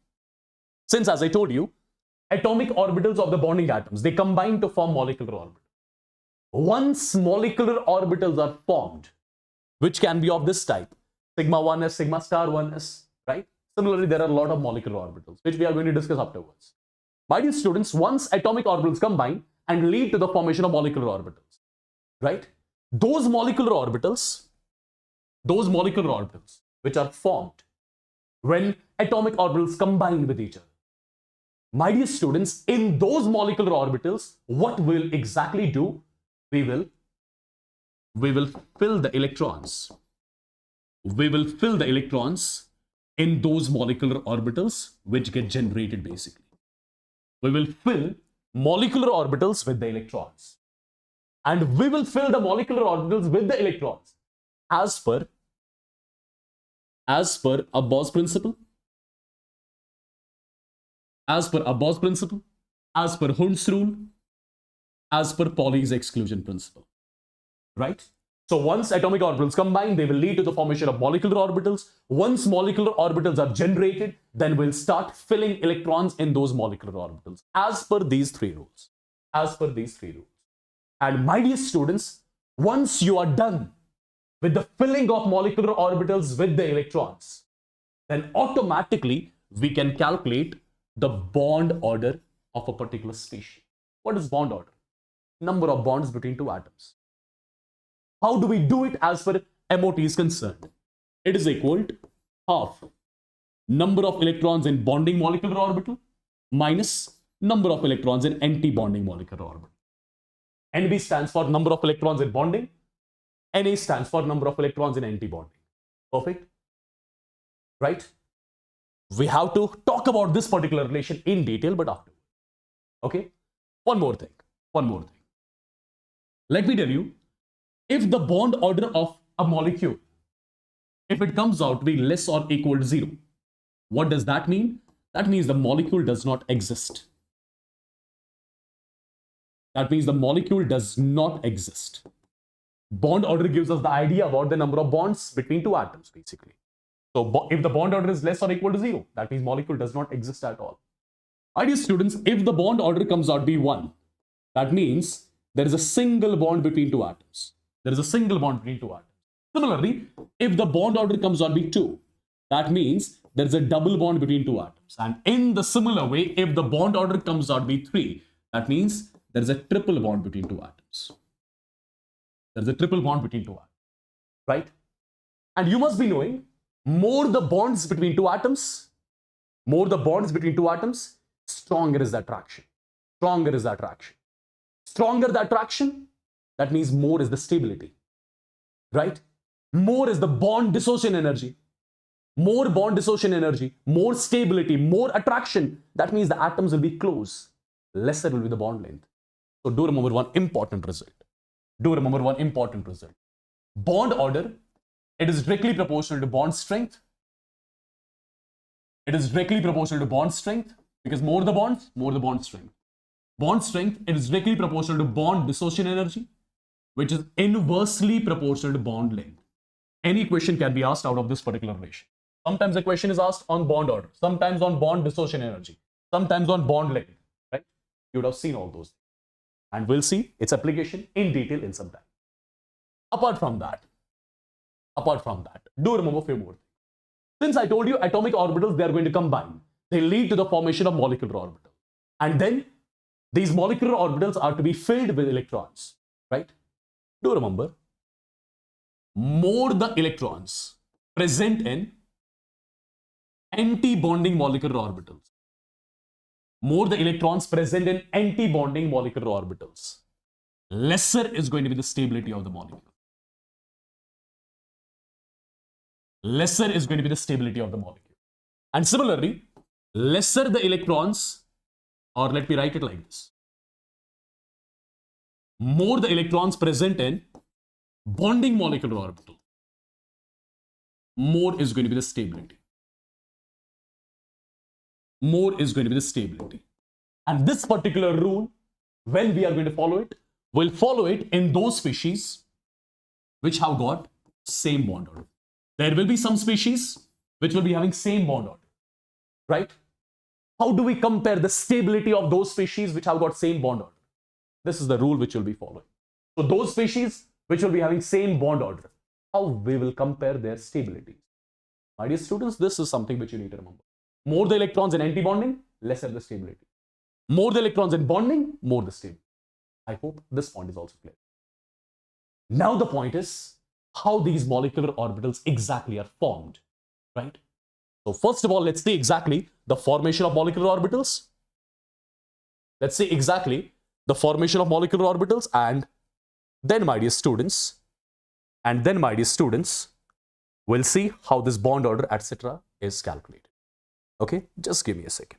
atomic orbitals of the bonding atoms, they combine to form molecular orbitals. Once molecular orbitals are formed, which can be of this type, sigma 1s, sigma star 1s, right? Similarly, there are a lot of molecular orbitals, which we are going to discuss afterwards. My dear students, once atomic orbitals combine and lead to the formation of molecular orbitals, right? Those molecular orbitals which are formed when atomic orbitals combine with each other. My dear students, in those molecular orbitals, what we'll exactly do? We will fill the electrons. We will fill the electrons in those molecular orbitals which get generated basically. We will fill molecular orbitals with the electrons. And we will fill the molecular orbitals with the electrons as per Abbas principle, as per Hund's rule, as per Pauli's exclusion principle, right? So once atomic orbitals combine, they will lead to the formation of molecular orbitals. Once molecular orbitals are generated, then we'll start filling electrons in those molecular orbitals as per these three rules. As per these three rules. And my dear students, once you are done with the filling of molecular orbitals with the electrons, then automatically we can calculate the bond order of a particular species. What is bond order? Number of bonds between two atoms. How do we do it as far as MOT is concerned? It is equal to half number of electrons in bonding molecular orbital minus number of electrons in anti-bonding molecular orbital. NB stands for number of electrons in bonding. Na stands for number of electrons in anti-bonding. Perfect? Right? We have to talk about this particular relation in detail, but after. Okay? One more thing. Let me tell you, if the bond order of a molecule, if it comes out to be less or equal to 0, what does that mean? That means the molecule does not exist. That means the molecule does not exist. Bond order gives us the idea about the number of bonds between two atoms, basically. So if the bond order is less or equal to 0, that means molecule does not exist at all. My dear students, if the bond order comes out to be 1, that means there is a single bond between two atoms. There is a single bond between two atoms. Similarly, if the bond order comes out to be 2, that means there is a double bond between two atoms. And in the similar way, if the bond order comes out to be 3, that means there is a triple bond between two atoms. There is a triple bond between two atoms, right? And you must be knowing, more the bonds between two atoms, stronger is the attraction. Stronger is the attraction. Stronger the attraction, that means more is the stability, right? More is the bond dissociation energy. More bond dissociation energy, more stability, more attraction. That means the atoms will be close. Lesser will be the bond length. So do remember one important result. Bond order, it is directly proportional to bond strength. Because more the bonds, more the bond strength. Bond strength, it is directly proportional to bond dissociation energy, which is inversely proportional to bond length. Any question can be asked out of this particular relation. Sometimes the question is asked on bond order, sometimes on bond dissociation energy, sometimes on bond length, right? You would have seen all those things. And we'll see its application in detail in some time. Apart from that, do remember a few more things. Since I told you atomic orbitals, they are going to combine. They lead to the formation of molecular orbital. And then these molecular orbitals are to be filled with electrons, right? Do remember, more the electrons present in anti-bonding molecular orbitals. More the electrons present in anti-bonding molecular orbitals, lesser is going to be the stability of the molecule. Lesser is going to be the stability of the molecule. And similarly, lesser the electrons, or let me write it like this. More the electrons present in bonding molecular orbital, more is going to be the stability. More is going to be the stability. And this particular rule, when we are going to follow it, we'll follow it in those species which have got same bond order. There will be some species which will be having same bond order, right? How do we compare the stability of those species which have got same bond order? This is the rule which we'll be following. So those species which will be having same bond order, how we will compare their stability. My dear students, this is something which you need to remember. More the electrons in anti-bonding, lesser the stability. More the electrons in bonding, more the stability. I hope this point is also clear. Now the point is how these molecular orbitals exactly are formed, right? So first of all, let's see exactly the formation of molecular orbitals. Let's see exactly the formation of molecular orbitals, and then my dear students, we'll see how this bond order, etc. is calculated. Okay, just give me a second.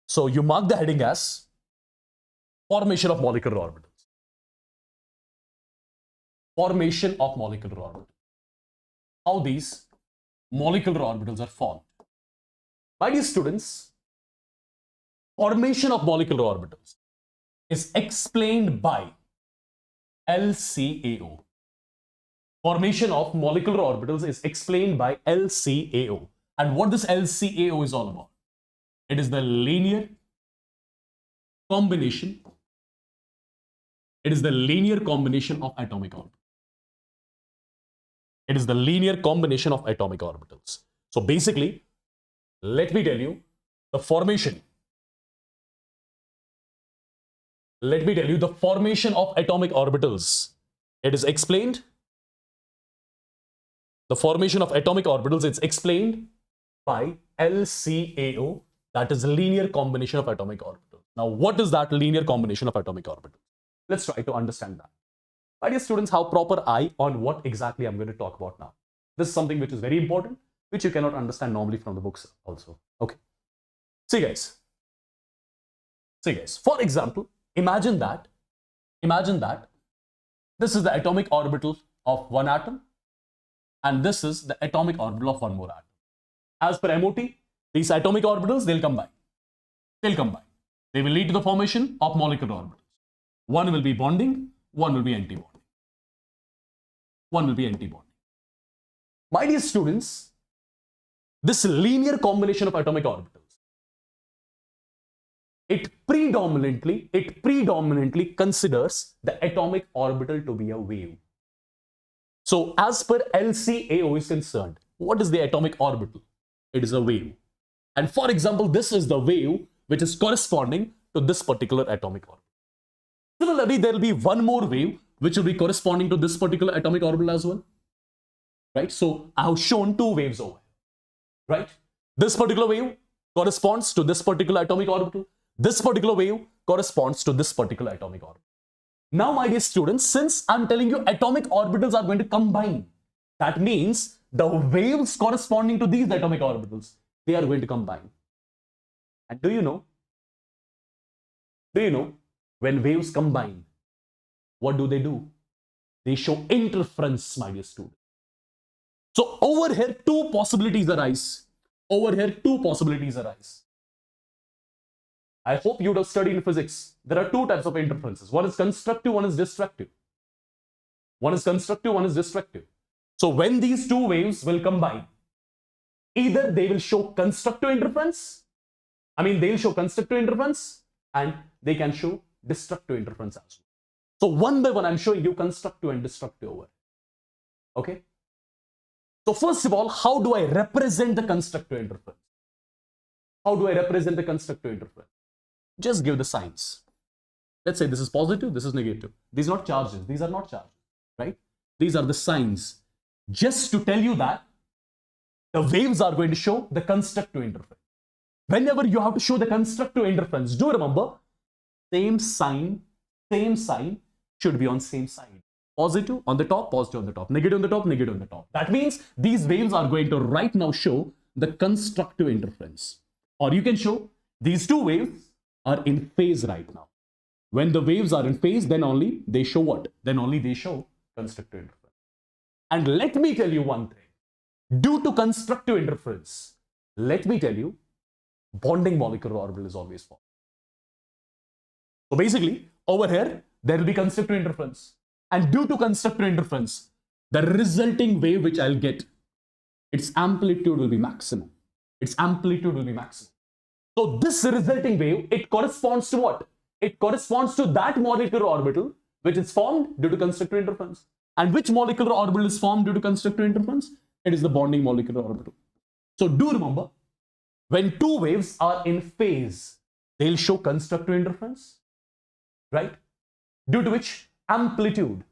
So you mark the heading as formation of molecular orbitals. Formation of molecular orbitals. How these molecular orbitals are formed. My dear students, Formation of molecular orbitals is explained by LCAO. Formation of molecular orbitals is explained by LCAO. And what this LCAO is all about? It is the linear combination. It is the linear combination of atomic orbitals. It is the linear combination of atomic orbitals. So basically, let me tell you the formation. Let me tell you the formation of atomic orbitals. It is explained. The formation of atomic orbitals is explained by LCAO, that is linear combination of atomic orbitals. Now, what is that linear combination of atomic orbitals? Let's try to understand that. My dear students, have proper eye on what exactly I'm going to talk about now. This is something which is very important, which you cannot understand normally from the books also. Okay. See guys. For example, imagine that this is the atomic orbital of one atom and this is the atomic orbital of one more atom. As per MOT, these atomic orbitals, they'll combine. They will lead to the formation of molecular orbitals. One will be bonding, one will be anti-bonding. My dear students, this linear combination of atomic orbitals, it predominantly considers the atomic orbital to be a wave. So as per LCAO is concerned, what is the atomic orbital? It is a wave. And for example, this is the wave which is corresponding to this particular atomic orbital. Similarly, there will be one more wave which will be corresponding to this particular atomic orbital as well. Right? So I have shown two waves over here. Right? This particular wave corresponds to this particular atomic orbital. This particular wave corresponds to this particular atomic orbital. Now, my dear students, since I'm telling you atomic orbitals are going to combine, that means the waves corresponding to these atomic orbitals, they are going to combine. And do you know when waves combine, what do? They show interference, my dear student. So over here, two possibilities arise. I hope you would have studied in physics. There are two types of interferences. One is constructive, one is destructive. So when these two waves will combine, either they will show constructive interference, and they can show destructive interference as well. So one by one, I'm showing you constructive and destructive over. Okay. So first of all, how do I represent the constructive interference? Just give the signs. Let's say this is positive, this is negative. These are not charges, right? These are the signs. Just to tell you that the waves are going to show the constructive interference. Whenever you have to show the constructive interference, do remember, same sign should be on same side. Positive on the top, positive on the top. Negative on the top, negative on the top. That means these waves are going to right now show the constructive interference. Or you can show these two waves are in phase right now. When the waves are in phase, then only they show what? Then only they show constructive interference. And let me tell you one thing. Due to constructive interference, let me tell you, bonding molecular orbital is always formed. So basically, over here, there will be constructive interference. And due to constructive interference, the resulting wave which I'll get, its amplitude will be maximum. So this resulting wave, it corresponds to what? It corresponds to that molecular orbital which is formed due to constructive interference. And which molecular orbital is formed due to constructive interference? It is the bonding molecular orbital. So do remember, when two waves are in phase, they'll show constructive interference, right? Due to which amplitude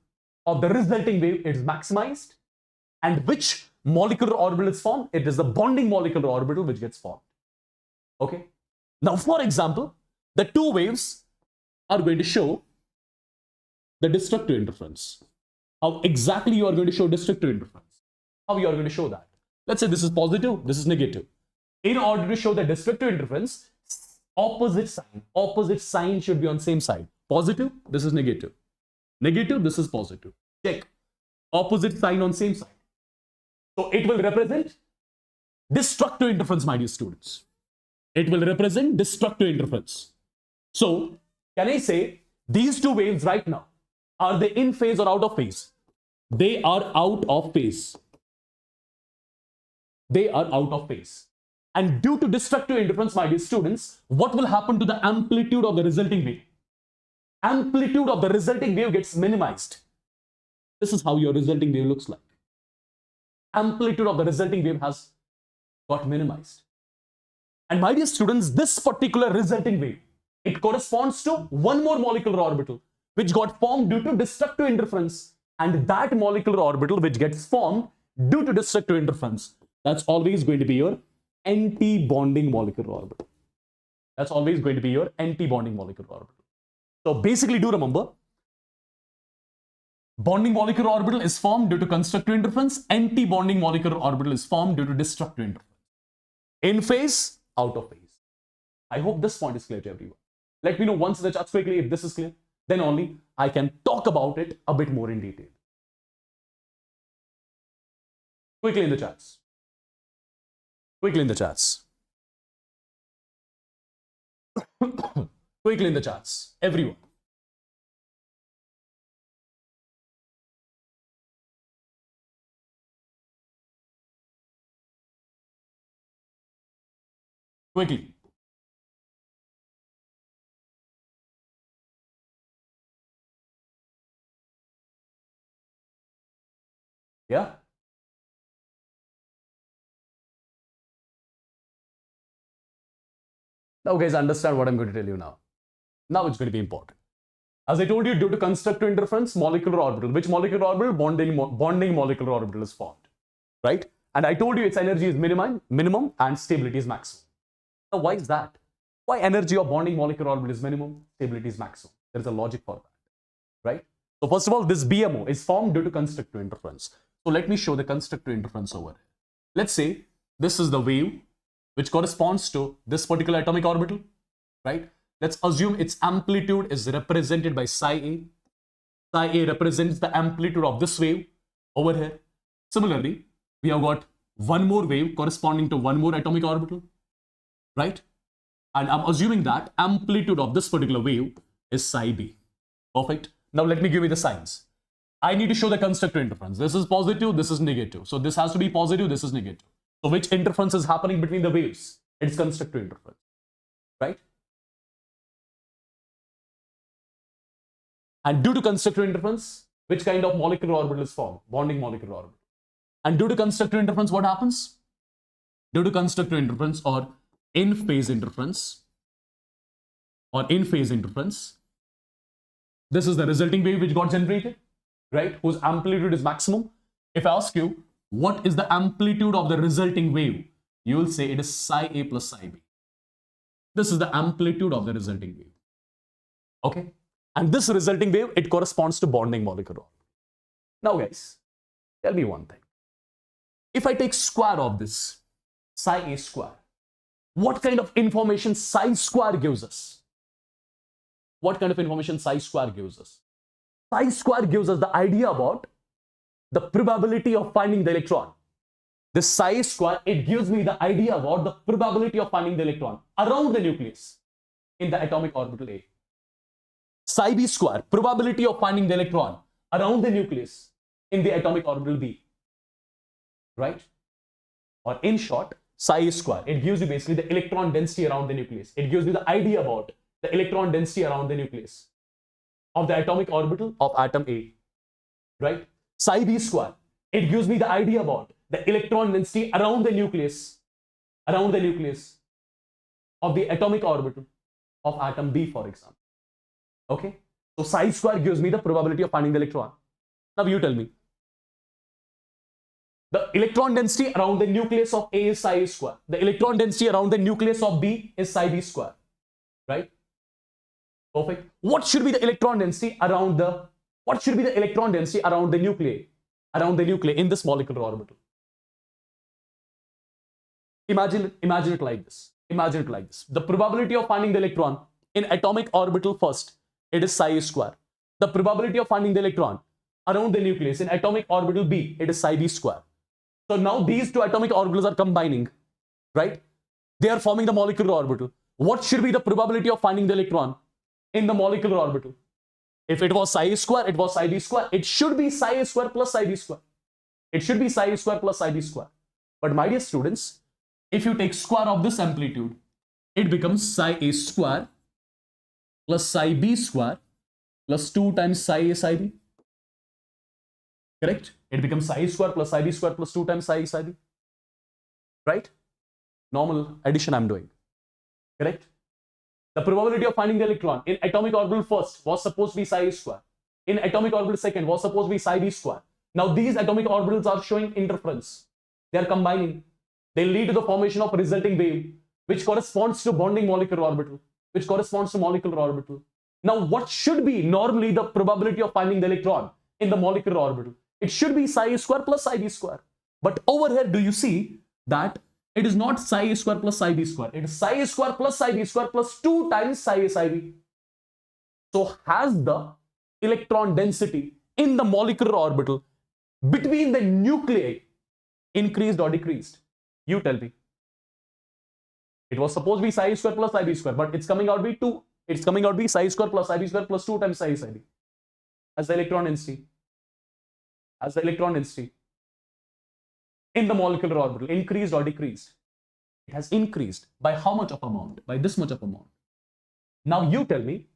of the resulting wave is maximized. And which molecular orbital is formed? It is the bonding molecular orbital which gets formed. Okay. Now, for example, the two waves are going to show the destructive interference. How exactly you are going to show destructive interference? How you are going to show that? Let's say this is positive, this is negative. In order to show the destructive interference, opposite sign should be on same side. Positive, this is negative. Negative, this is positive. Check. Opposite sign on same side. So it will represent destructive interference, my dear students. It will represent destructive interference. So, can I say these two waves right now, are they in phase or out of phase? They are out of phase. They are out of phase. And due to destructive interference, my dear students, what will happen to the amplitude of the resulting wave? Amplitude of the resulting wave gets minimized. This is how your resulting wave looks like. Amplitude of the resulting wave has got minimized. And my dear students, this particular resulting wave, it corresponds to one more molecular orbital which got formed due to destructive interference, and that molecular orbital which gets formed due to destructive interference, that's always going to be your anti-bonding molecular orbital. That's always going to be your anti-bonding molecular orbital. So basically, do remember, bonding molecular orbital is formed due to constructive interference, anti-bonding molecular orbital is formed due to destructive interference. In phase, out of phase. I hope this point is clear to everyone. Let me know once in the chat quickly if this is clear. Then only I can talk about it a bit more in detail. Quickly in the chats. Quickly in the chats. Quickly in the chats. Everyone. Quickly. Yeah? Now guys, understand what I'm going to tell you now. Now it's going to be important. As I told you, due to constructive interference, molecular orbital. Which molecular orbital? Bonding molecular orbital is formed. Right? And I told you its energy is minimum and stability is maximum. Now why is that? Why energy of bonding molecular orbital is minimum, stability is maximum? There is a logic for that. Right? So first of all, this BMO is formed due to constructive interference. So let me show the constructive interference over here. Let's say this is the wave which corresponds to this particular atomic orbital, right? Let's assume its amplitude is represented by psi A. Psi A represents the amplitude of this wave over here. Similarly, we have got one more wave corresponding to one more atomic orbital, right? And I'm assuming that amplitude of this particular wave is psi B. Perfect. Now let me give you the signs. I need to show the constructive interference. This is positive, this is negative. So this has to be positive, this is negative. So which interference is happening between the waves? It's constructive interference, right? And due to constructive interference, which kind of molecular orbital is formed? Bonding molecular orbital. And due to constructive interference, what happens? Due to constructive interference or in phase interference, this is the resulting wave which got generated, right? Whose amplitude is maximum. If I ask you, what is the amplitude of the resulting wave? You will say it is psi A plus psi B. This is the amplitude of the resulting wave. Okay? And this resulting wave, it corresponds to bonding molecular orbital. Now guys, tell me one thing. If I take square of this, psi A square, what kind of information psi square gives us? What kind of information psi square gives us? Psi square gives us the idea about the probability of finding the electron. This psi square, it gives me the idea about the probability of finding the electron around the nucleus in the atomic orbital A. Psi B square, probability of finding the electron around the nucleus in the atomic orbital B. Right? Or in short, psi A square, it gives you basically the electron density around the nucleus. It gives you the idea about the electron density around the nucleus of the atomic orbital of atom A. Right? Psi B square, it gives me the idea about the electron density around the nucleus of the atomic orbital of atom B, for example. Okay? So psi square gives me the probability of finding the electron. Now you tell me. The electron density around the nucleus of A is psi A square. The electron density around the nucleus of B is psi B square. Right? Perfect. What should be the electron density around the nuclei? Around the nuclei in this molecular orbital. Imagine it like this. The probability of finding the electron in atomic orbital first, it is psi A square. The probability of finding the electron around the nucleus in atomic orbital B, it is psi B square. So now these two atomic orbitals are combining, right? They are forming the molecular orbital. What should be the probability of finding the electron in the molecular orbital? If it was psi square, it was psi b square. It should be psi a square plus psi b square. It should be psi a square plus psi b square. But my dear students, if you take square of this amplitude, it becomes psi a square plus psi b square plus 2 times psi a psi b. Correct? It becomes psi square plus psi b square plus 2 times psi a psi b. Right? Normal addition I'm doing. Correct? The probability of finding the electron in atomic orbital first was supposed to be psi square. In atomic orbital second was supposed to be psi b square. Now these atomic orbitals are showing interference. They are combining. They lead to the formation of resulting wave, which corresponds to bonding molecular orbital, which corresponds to molecular orbital. Now what should be normally the probability of finding the electron in the molecular orbital? It should be psi square plus psi b square. But over here, do you see that it is not psi square plus psi b square. It is psi square plus psi b square plus 2 times psi a psi b. So has the electron density in the molecular orbital between the nuclei increased or decreased? You tell me. It was supposed to be psi square plus psi b square, but it's coming out to be 2. It's coming out to be psi square plus psi b square plus 2 times psi a psi b. As the electron density. As the electron density in the molecular orbital increased or decreased? It has increased. By how much of amount? By this much of amount. Now you tell me,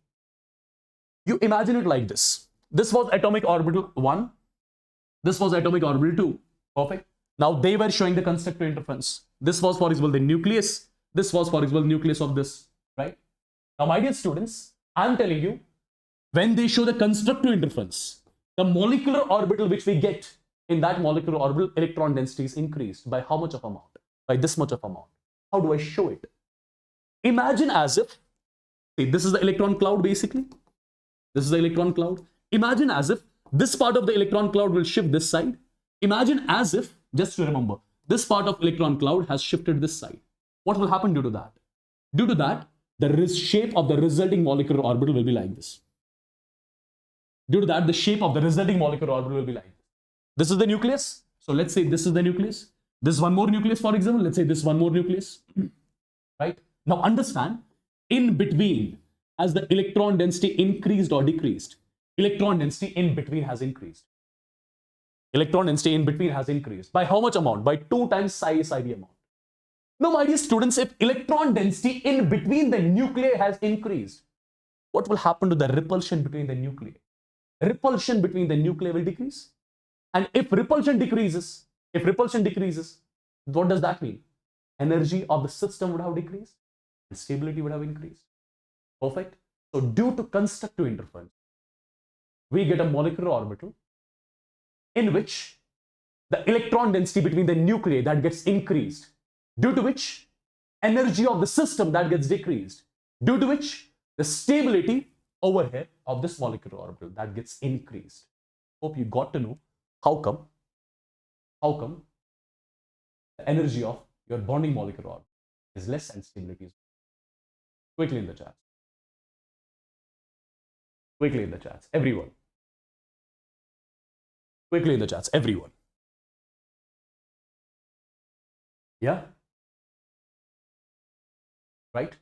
you imagine it like this. This was atomic orbital 1. This was atomic orbital 2. Perfect. Now they were showing the constructor interference. This was, for example, the nucleus. This was, for example, the nucleus of this. Right? Now, my dear students, I'm telling you, when they show the constructor interference, the molecular orbital which we get in that molecular orbital, electron density is increased. By how much of amount? By this much of amount. How do I show it? Imagine as if, see, this is the electron cloud basically. This is the electron cloud. Imagine as if this part of the electron cloud will shift this side. Imagine as if, just to remember, this part of electron cloud has shifted this side. What will happen due to that? Due to that, the shape of the resulting molecular orbital will be like this. Due to that, the shape of the resulting molecular orbital will be like this. This is the nucleus. So let's say this is the nucleus. This one more nucleus, for example. Let's say this one more nucleus. Right? Now understand, in between, as the electron density increased or decreased, electron density in between has increased. Electron density in between has increased. By how much amount? By 2 times psi a psi b amount. Now, my dear students, if electron density in between the nuclei has increased, what will happen to the repulsion between the nuclei? Repulsion between the nuclei will decrease. And if repulsion decreases, what does that mean? Energy of the system would have decreased and stability would have increased. Perfect. So due to constructive interference, we get a molecular orbital in which the electron density between the nuclei that gets increased, due to which energy of the system that gets decreased, due to which the stability over here of this molecular orbital that gets increased. Hope you got to know how come the energy of your bonding molecular orbital is less and stability is more. Quickly in the chat. Quickly in the chats, everyone. Quickly in the chats, everyone. Yeah? Right?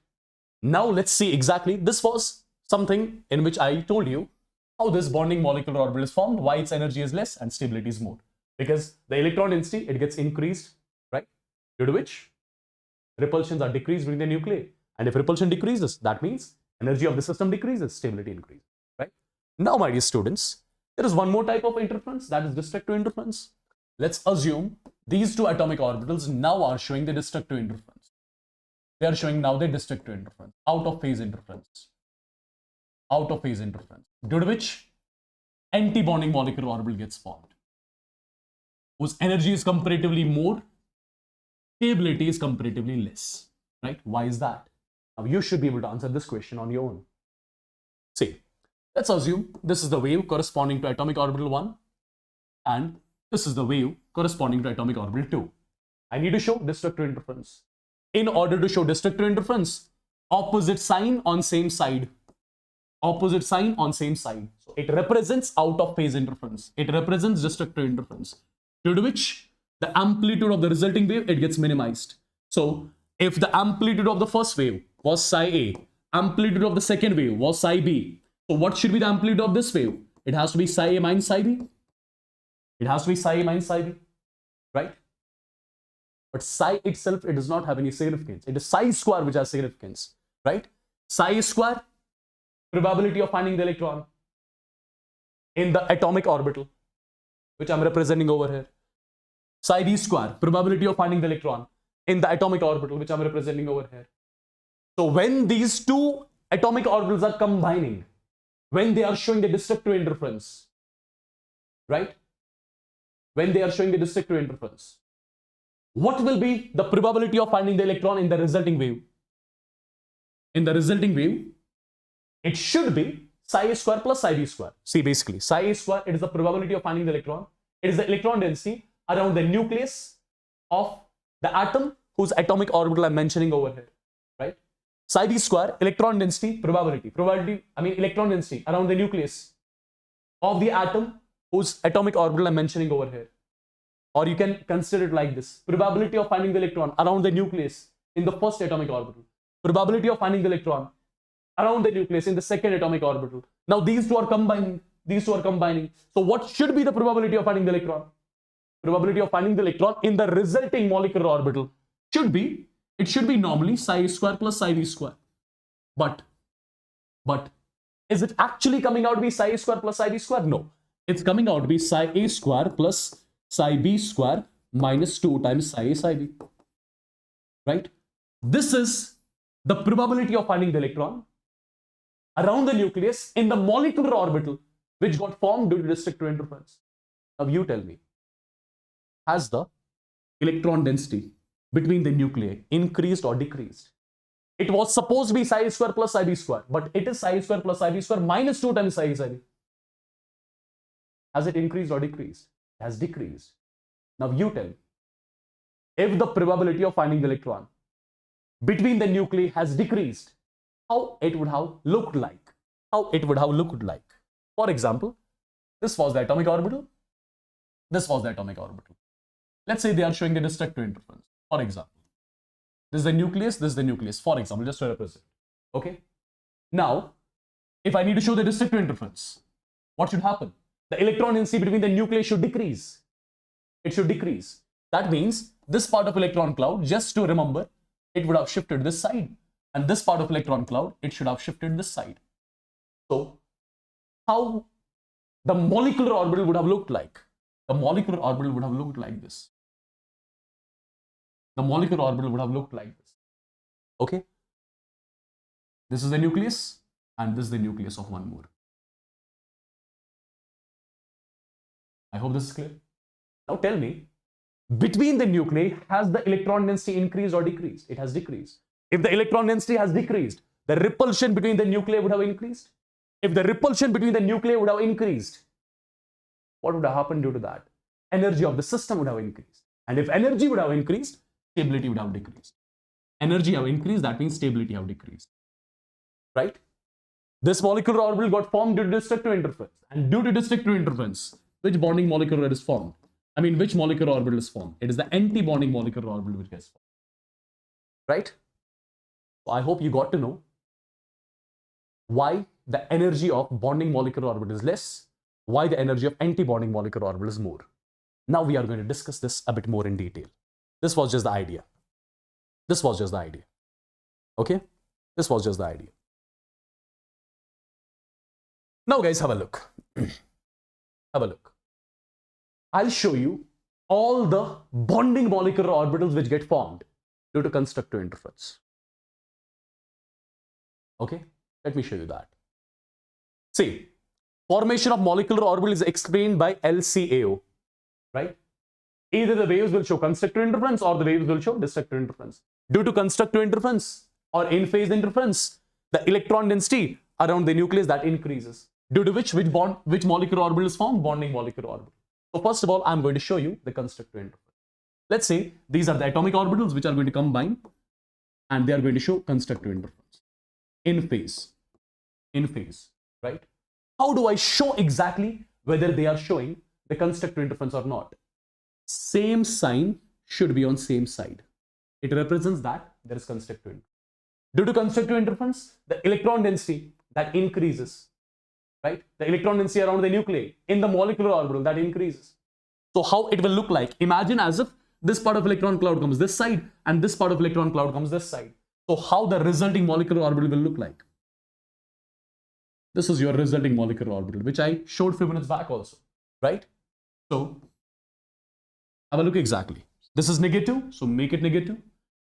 Now let's see exactly. This was something in which I told you how this bonding molecular orbital is formed, why its energy is less and stability is more. Because the electron density, it gets increased, right? Due to which repulsions are decreased between the nuclei. And if repulsion decreases, that means energy of the system decreases, stability increases, right? Now, my dear students, there is one more type of interference, that is destructive interference. Let's assume these two atomic orbitals now are showing the destructive interference. They are showing now the destructive interference, out of phase interference. Out of phase interference, due to which anti-bonding molecular orbital gets formed, whose energy is comparatively more, stability is comparatively less, right? Why is that? Now you should be able to answer this question on your own. See, let's assume this is the wave corresponding to atomic orbital 1 and this is the wave corresponding to atomic orbital 2. I need to show destructive interference. In order to show destructive interference, opposite sign on same side. Opposite sign on same side. So it represents out of phase interference. It represents destructive interference, due to which the amplitude of the resulting wave, it gets minimized. So If the amplitude of the first wave was psi A, amplitude of the second wave was psi B. So what should be the amplitude of this wave? It has to be psi A minus psi B. It has to be psi A minus psi B, right? But psi itself, it does not have any significance. It is psi square which has significance, right? Psi square, probability of finding the electron in the atomic orbital, which I'm representing over here. Psi B square, probability of finding the electron in the atomic orbital, which I'm representing over here. So when these two atomic orbitals are combining, when they are showing the destructive interference, right? When they are showing the destructive interference, what will be the probability of finding the electron in the resulting wave? In the resulting wave, it should be psi A square plus psi B square. See, basically, psi A square, it is the probability of finding the electron. It is the electron density around the nucleus of the atom whose atomic orbital I'm mentioning over here, right? Psi B square, electron density, electron density around the nucleus of the atom whose atomic orbital I'm mentioning over here. Or you can consider it like this: probability of finding the electron around the nucleus in the first atomic orbital, probability of finding the electron around the nucleus in the second atomic orbital. Now these two are combining. So what should be the probability of finding the electron? Probability of finding the electron in the resulting molecular orbital should be normally psi A square plus psi B square. But is it actually coming out to be psi A square plus psi B square? No. It's coming out to be psi A square plus psi B square minus 2 times psi A psi B. Right? This is the probability of finding the electron around the nucleus in the molecular orbital which got formed due to destructive interference. Now you tell me, has the electron density between the nuclei increased or decreased? It was supposed to be psi A square plus psi B square, but it is psi A square plus psi B square minus 2 times psi A psi B. Has it increased or decreased? It has decreased. Now you tell me, if the probability of finding the electron between the nuclei has decreased, how it would have looked like? For example, this was the atomic orbital. This was the atomic orbital. Let's say they are showing the destructive interference. For example, this is the nucleus, this is the nucleus, for example, just to represent. Okay. Now, if I need to show the destructive interference, what should happen? The electron density between the nuclei should decrease. It should decrease. That means this part of electron cloud, just to remember, it would have shifted this side. And this part of electron cloud, it should have shifted this side. So, how the molecular orbital would have looked like? The molecular orbital would have looked like this. The molecular orbital would have looked like this. Okay? This is the nucleus, and this is the nucleus of one more. I hope this is clear. Now tell me, between the nuclei, has the electron density increased or decreased? It has decreased. If the electron density has decreased, the repulsion between the nuclei would have increased. If the repulsion between the nuclei would have increased, what would have happened due to that? Energy of the system would have increased. And if energy would have increased, stability would have decreased. Energy have increased, that means stability have decreased. Right? This molecular orbital got formed due to destructive interference. And due to destructive interference, which bonding molecular is formed? Which molecular orbital is formed? It is the anti-bonding molecular orbital which gets formed. Right? So I hope you got to know why the energy of bonding molecular orbital is less, why the energy of anti-bonding molecular orbital is more. Now we are going to discuss this a bit more in detail. This was just the idea. Okay? This was just the idea. Now guys, have a look. I'll show you all the bonding molecular orbitals which get formed due to constructive interference. Okay? Let me show you that. See, formation of molecular orbital is explained by LCAO, right? Either the waves will show constructive interference or the waves will show destructive interference. Due to constructive interference or in-phase interference, the electron density around the nucleus that increases. Due to which molecular orbital is formed? Bonding molecular orbital. So first of all, I'm going to show you the constructive interference. Let's say these are the atomic orbitals which are going to combine and they are going to show constructive interference. In phase, right? How do I show exactly whether they are showing the constructive interference or not? Same sign should be on same side. It represents that there is constructive interference. Due to constructive interference, the electron density that increases, right? The electron density around the nuclei in the molecular orbital that increases. So how it will look like? Imagine as if this part of electron cloud comes this side and this part of electron cloud comes this side. So how the resulting molecular orbital will look like? This is your resulting molecular orbital, which I showed a few minutes back also, right? So have a look exactly. This is negative, so make it negative.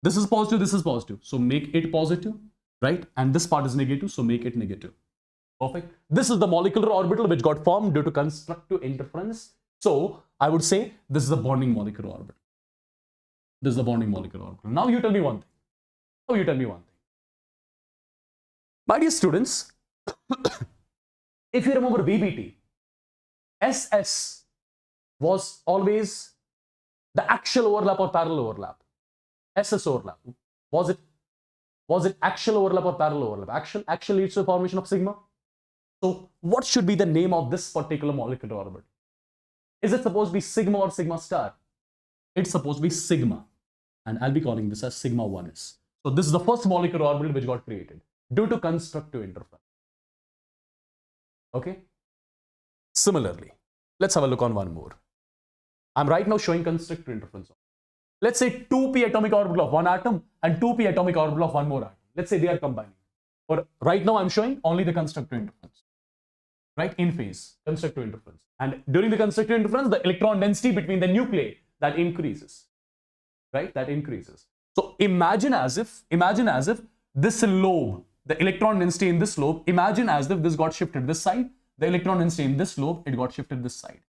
This is positive, so make it positive, right? And this part is negative, so make it negative. Perfect. This is the molecular orbital which got formed due to constructive interference. So I would say this is the bonding molecular orbital. This is the bonding molecular orbital. Now you tell me one thing. My dear students, if you remember VBT, SS was always the axial overlap or parallel overlap. SS overlap. Was it axial overlap or parallel overlap? Axial leads to the formation of sigma. So what should be the name of this particular molecular orbital? Is it supposed to be sigma or sigma star? It's supposed to be sigma. And I'll be calling this as sigma 1s. So this is the first molecular orbital which got created due to constructive interference. Okay? Similarly, let's have a look on one more. I'm right now showing constructive interference. Let's say 2p atomic orbital of one atom and 2p atomic orbital of one more atom. Let's say they are combining. But right now I'm showing only the constructive interference. Right? In phase, constructive interference. And during the constructive interference, the electron density between the nuclei that increases. Right? That increases. So imagine as if this lobe, the electron density in this lobe, imagine as if this got shifted this side, the electron density in this lobe, it got shifted this side.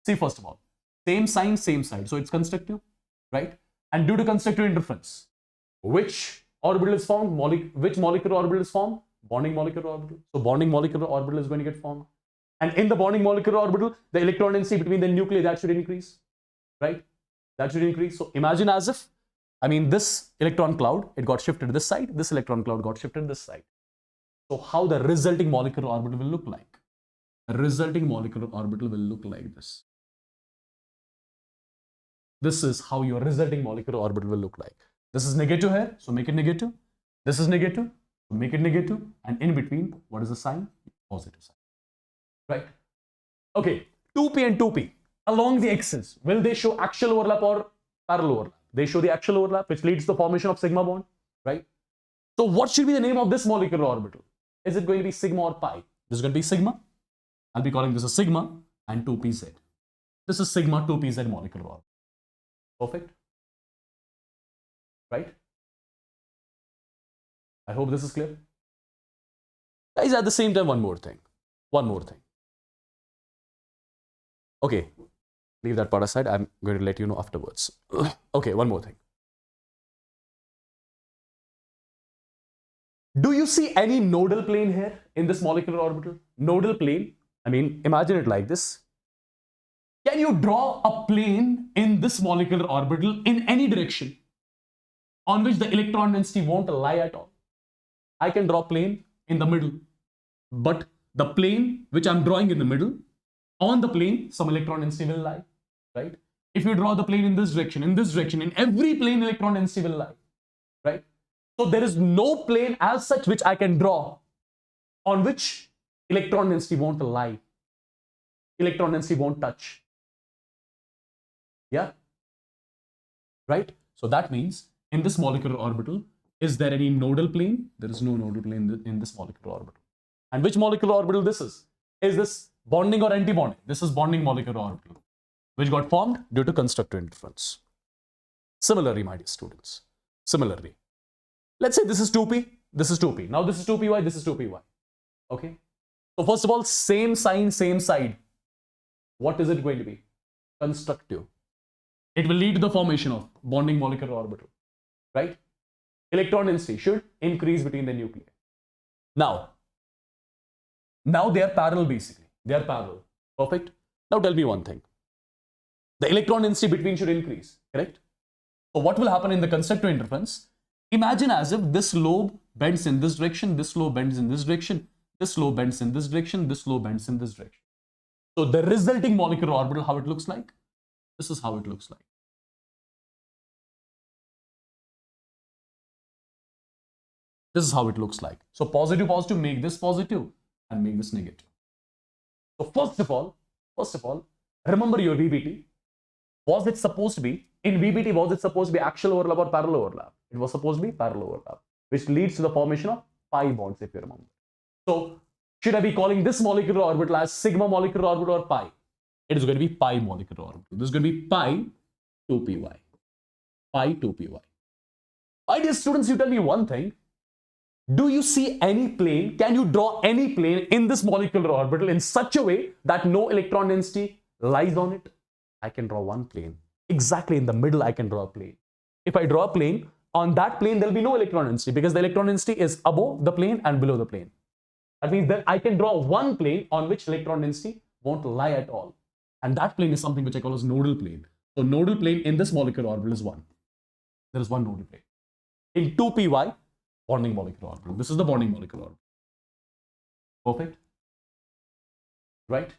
See, first of all, same sign, same side. So it's constructive, right? And due to constructive interference, which orbital is formed? Which molecular orbital is formed? Bonding molecular orbital. So bonding molecular orbital is going to get formed. And in the bonding molecular orbital, the electron density between the nuclei, that should increase, right? That should increase. So imagine as if, this electron cloud, it got shifted this side, this electron cloud got shifted this side. So how the resulting molecular orbital will look like? The resulting molecular orbital will look like this. This is how your resulting molecular orbital will look like. This is negative here, so make it negative. This is negative, so make it negative. And in between, what is the sign? Positive sign. Right? Okay, 2p and 2p. Along the axis, will they show axial overlap or parallel overlap? They show the axial overlap, which leads to the formation of sigma bond, right? So what should be the name of this molecular orbital? Is it going to be sigma or pi? This is going to be sigma. I'll be calling this a sigma and 2pz. This is sigma 2pz molecular orbital. Perfect. Right? I hope this is clear. Guys, at the same time, one more thing. Okay, leave that part aside. I'm going to let you know afterwards. Okay, one more thing. Do you see any nodal plane here in this molecular orbital? Nodal plane, imagine it like this. Can you draw a plane in this molecular orbital in any direction on which the electron density won't lie at all? I can draw a plane in the middle, but the plane which I'm drawing in the middle, on the plane, some electron density will lie, right? If you draw the plane in this direction, in every plane, electron density will lie, right? So there is no plane as such which I can draw on which electron density won't lie. Electron density won't touch. Yeah? Right? So that means in this molecular orbital, is there any nodal plane? There is no nodal plane in this molecular orbital. And which molecular orbital this is? Is this bonding or anti-bonding? This is bonding molecular orbital, which got formed due to constructive interference. Similarly, my dear students, let's say this is 2p, this is 2p. Now this is 2py, this is 2py. Okay? So first of all, same sign, same side. What is it going to be? Constructive. It will lead to the formation of bonding molecular orbital, right? Electron density should increase between the nuclei. Now they are parallel basically. They are parallel. Perfect. Now tell me one thing. The electron density between should increase, correct? So what will happen in the constructive interference? Imagine as if this lobe bends in this direction, this lobe bends in this direction, this lobe bends in this direction, this lobe bends in this direction. So the resulting molecular orbital, how it looks like? This is how it looks like. This is how it looks like. So positive, positive, make this positive and make this negative. So first of all, remember your VBT. Was it supposed to be, in VBT, was it supposed to be axial overlap or parallel overlap? It was supposed to be parallel overlap, which leads to the formation of pi bonds, if you remember. So should I be calling this molecular orbital as sigma molecular orbital or pi? It is going to be pi molecular orbital. This is going to be pi 2py. Pi 2py. My dear students, you tell me one thing. Do you see any plane? Can you draw any plane in this molecular orbital in such a way that no electron density lies on it? I can draw one plane. Exactly in the middle, I can draw a plane. If I draw a plane, on that plane, there will be no electron density because the electron density is above the plane and below the plane. That means that I can draw one plane on which electron density won't lie at all. And that plane is something which I call as nodal plane. So nodal plane in this molecular orbital is 1. There is one nodal plane. In 2py, bonding molecular orbital. This is the bonding molecular orbital. Perfect. Right?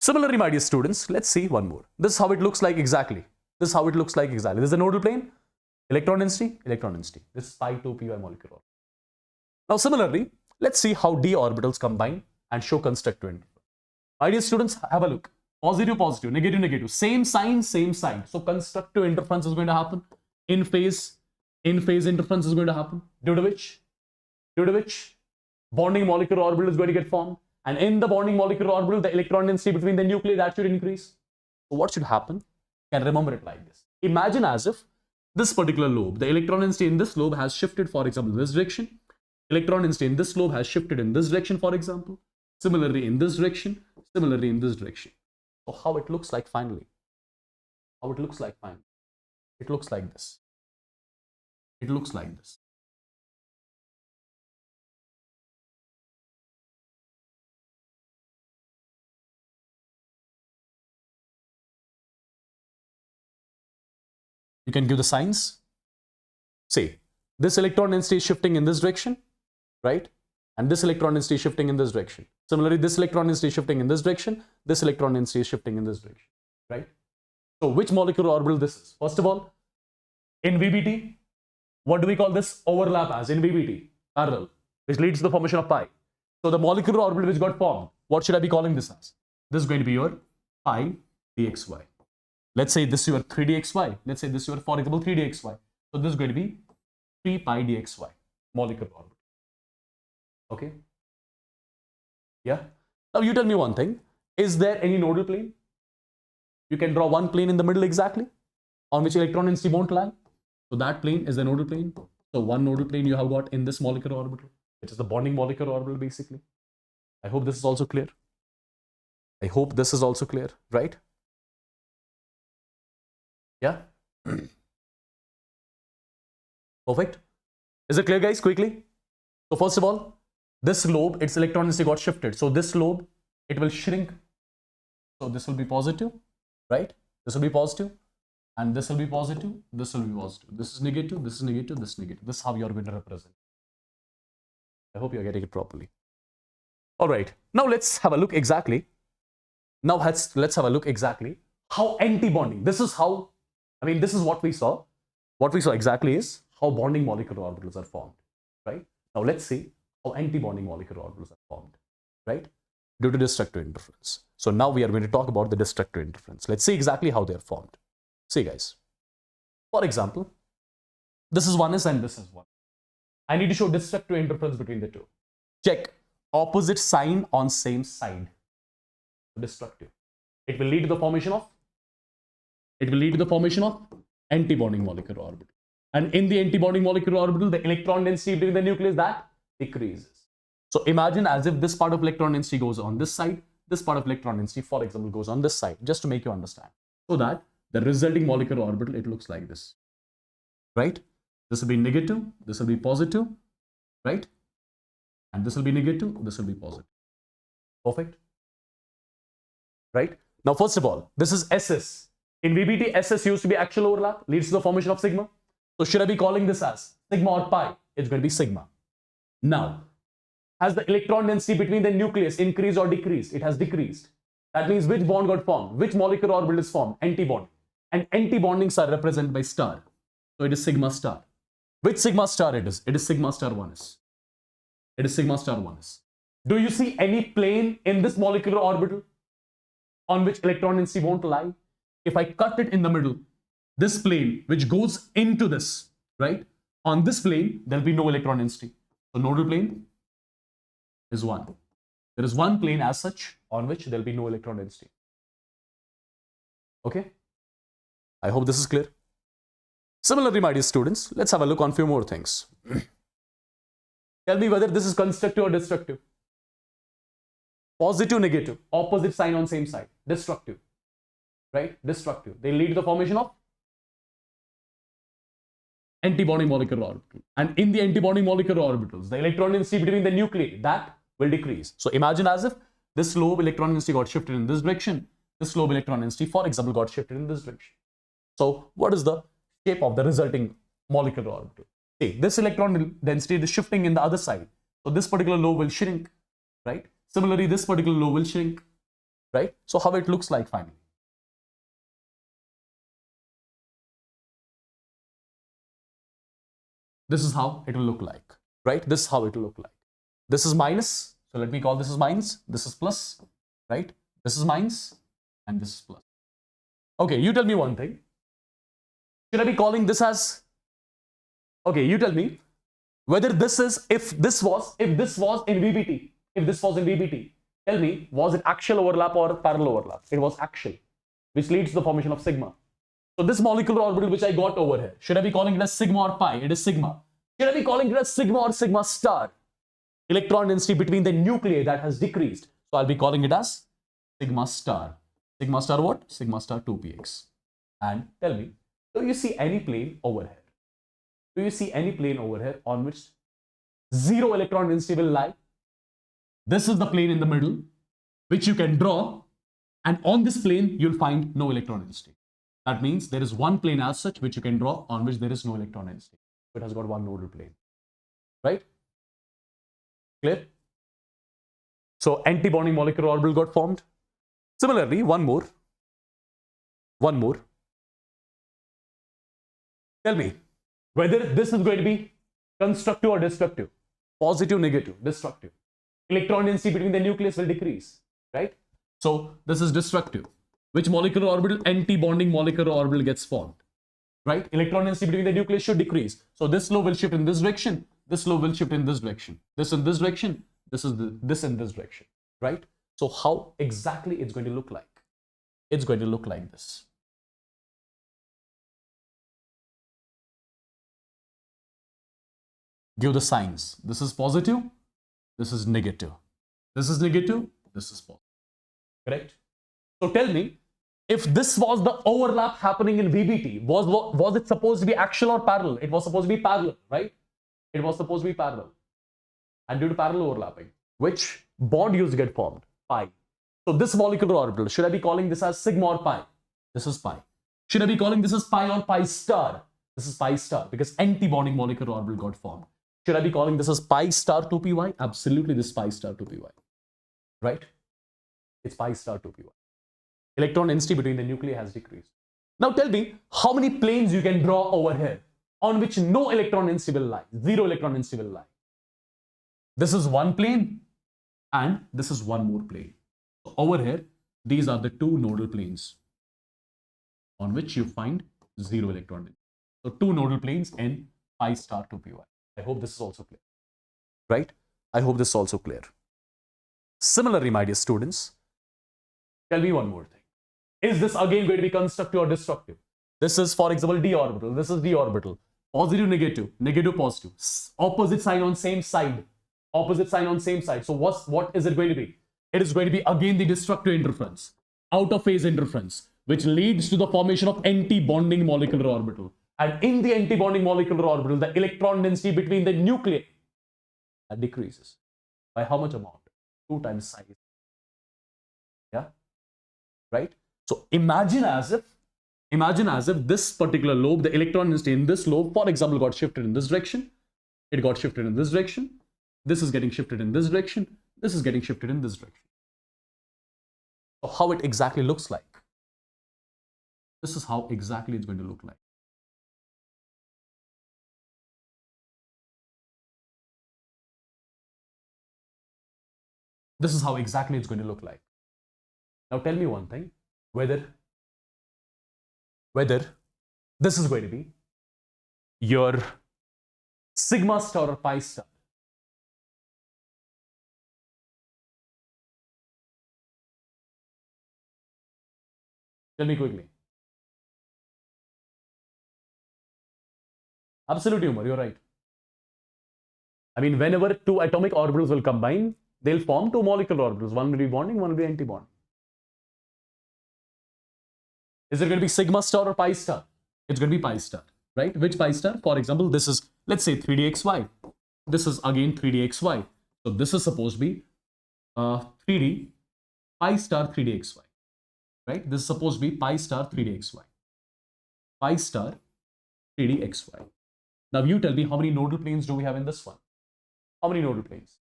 Similarly, my dear students, let's see one more. This is how it looks like exactly. This is how it looks like exactly. This is the nodal plane. Electron density, electron density. This is pi 2py molecular orbital. Now, similarly, let's see how d orbitals combine and show constructive interference. My dear students, have a look. Positive, positive, negative, negative. Same sign, same sign. So constructive interference is going to happen. In phase interference is going to happen. Due to which bonding molecular orbital is going to get formed. And in the bonding molecular orbital, the electron density between the nuclei, that should increase. So what should happen? You can remember it like this. Imagine as if this particular lobe, the electron density in this lobe has shifted, for example, this direction. Electron density in this lobe has shifted in this direction, for example. Similarly in this direction, similarly in this direction. So how it looks like finally? How it looks like finally? It looks like this. It looks like this. You can give the signs. Say, this electron density is shifting in this direction, right? And this electron density is shifting in this direction. Similarly, this electron density is shifting in this direction. This electron density is shifting in this direction, right? So which molecular orbital this is? First of all, in VBT, what do we call this overlap as? In VBT, parallel, which leads to the formation of pi. So the molecular orbital which got formed, what should I be calling this as? This is going to be your pi dxy. Let's say this is your 3dxy. Let's say this is your, for example, 3dxy. So this is going to be 3 pi dxy, molecular orbital. Okay? Yeah? Now you tell me one thing. Is there any nodal plane? You can draw one plane in the middle exactly, on which electron density won't lie. So that plane is the nodal plane. So one nodal plane you have got in this molecular orbital, which is the bonding molecular orbital basically. I hope this is also clear. I hope this is also clear, right? Yeah? Perfect. Is it clear, guys? Quickly. So first of all, this lobe, its electron density got shifted. So this lobe, it will shrink. So this will be positive, right? This will be positive. And this will be positive. This will be positive. This is negative. This is negative. This is negative. This is how you are going to represent. I hope you are getting it properly. All right. Now let's have a look exactly. Now let's have a look exactly how anti-bonding. This is how, this is what we saw. What we saw exactly is how bonding molecular orbitals are formed, right? Now let's see how anti-bonding molecular orbitals are formed, right? Due to destructive interference. So now we are going to talk about the destructive interference. Let's see exactly how they are formed. See, guys. For example, this is 1s and this is 1. I need to show destructive interference between the two. Check. Opposite sign on same side. Destructive. It will lead to the formation of anti-bonding molecular orbital. And in the anti-bonding molecular orbital, the electron density between the nucleus that decreases. So imagine as if this part of electron density goes on this side, this part of electron density, for example, goes on this side, just to make you understand. So that the resulting molecular orbital, it looks like this, right? This will be negative, this will be positive, right? And this will be negative, this will be positive. Perfect. Right? Now, first of all, this is SS. In VBT, SS used to be axial overlap, leads to the formation of sigma. So should I be calling this as sigma or pi? It's going to be sigma. Now, has the electron density between the nucleus increased or decreased? It has decreased. That means which bond got formed? Which molecular orbital is formed? Anti-bond. And anti-bondings are represented by star. So it is sigma star. Which sigma star it is? It is sigma star 1s. It is sigma star 1s. Do you see any plane in this molecular orbital on which electron density won't lie? If I cut it in the middle, this plane which goes into this, right? On this plane, there'll be no electron density. So nodal plane is 1. There is one plane as such on which there'll be no electron density. Okay? I hope this is clear. Similarly, my dear students, let's have a look on a few more things. Tell me whether this is constructive or destructive. Positive, negative, opposite sign on same side. Destructive, right? Destructive. They lead to the formation of antibonding molecular orbital. And in the antibonding molecular orbitals, the electron density between the nuclei, that will decrease. So imagine as if this lobe electron density got shifted in this direction. This lobe electron density, for example, got shifted in this direction. So what is the shape of the resulting molecular orbital? See, this electron density is shifting in the other side. So this particular lobe will shrink, right? Similarly, this particular lobe will shrink, right? So how it looks like finally. This is how it will look like, right? This is how it will look like. This is minus. So let me call this is minus. This is plus, right? This is minus and this is plus. Okay, you tell me one thing. Should I be calling this as, okay, you tell me whether this is, if this was in VBT, tell me, was it axial overlap or parallel overlap? It was axial, which leads to the formation of sigma. So this molecular orbital which I got over here, should I be calling it as sigma or pi? It is sigma. Should I be calling it as sigma or sigma star? Electron density between the nuclei that has decreased. So I'll be calling it as sigma star. Sigma star what? Sigma star 2px. And tell me, do you see any plane over here? Do you see any plane over here on which zero electron density will lie? This is the plane in the middle, which you can draw. And on this plane, you'll find no electron density. That means there is one plane as such, which you can draw on which there is no electron density. It has got one nodal plane, right? Clear? So antibonding molecular orbital got formed. Similarly, one more. Tell me whether this is going to be constructive or destructive. Positive, negative, destructive. Electron density between the nucleus will decrease, right? So this is destructive. Which molecular orbital? Anti-bonding molecular orbital gets formed, right? Electron density between the nucleus should decrease. So this lobe will shift in this direction. This lobe will shift in this direction. This in this direction. This in this direction, right? So how exactly it's going to look like? It's going to look like this. Give the signs. This is positive. This is negative. This is negative. This is positive. Correct? So tell me, if this was the overlap happening in VBT, was it supposed to be axial or parallel? It was supposed to be parallel, right? It was supposed to be parallel. And due to parallel overlapping, which bond used to get formed? Pi. So this molecular orbital, should I be calling this as sigma or pi? This is pi. Should I be calling this as pi or pi star? This is pi star because anti-bonding molecular orbital got formed. Should I be calling this as pi star 2py? Absolutely, this is pi star 2py, right? It's pi star 2py. Electron density between the nuclei has decreased. Now tell me how many planes you can draw over here on which no electron density will lie, zero electron density will lie. This is one plane and this is one more plane. So over here, these are the two nodal planes on which you find zero electron density. So two nodal planes in pi star 2py. I hope this is also clear, right? I hope this is also clear. Similarly, my dear students, tell me one more thing. Is this again going to be constructive or destructive? This is, for example, d orbital. This is d orbital. Positive, negative, negative, positive. Opposite sign on same side. Opposite sign on same side. So what is it going to be? It is going to be again the destructive interference, out of phase interference, which leads to the formation of anti-bonding molecular orbital. And in the anti-bonding molecular orbital, the electron density between the nuclei decreases. By how much amount? 2 times size. Yeah, right? So imagine as if this particular lobe, the electron density in this lobe, for example, got shifted in this direction. It got shifted in this direction. This is getting shifted in this direction. This is getting shifted in this direction. So how it exactly looks like? This is how exactly it's going to look like. This is how exactly it's going to look like. Now tell me one thing, whether this is going to be your sigma star or pi star. Tell me quickly. Absolute humor, you're right. I mean, whenever two atomic orbitals will combine, they'll form two molecular orbitals. One will be bonding, one will be anti-bonding. Is it going to be sigma star or pi star? It's going to be pi star, right? Which pi star? For example, this is, let's say 3dxy. This is again 3dxy. So this is supposed to be 3d pi star 3dxy, right? This is supposed to be pi star 3dxy. Pi star 3dxy. Now you tell me, how many nodal planes do we have in this one? How many nodal planes?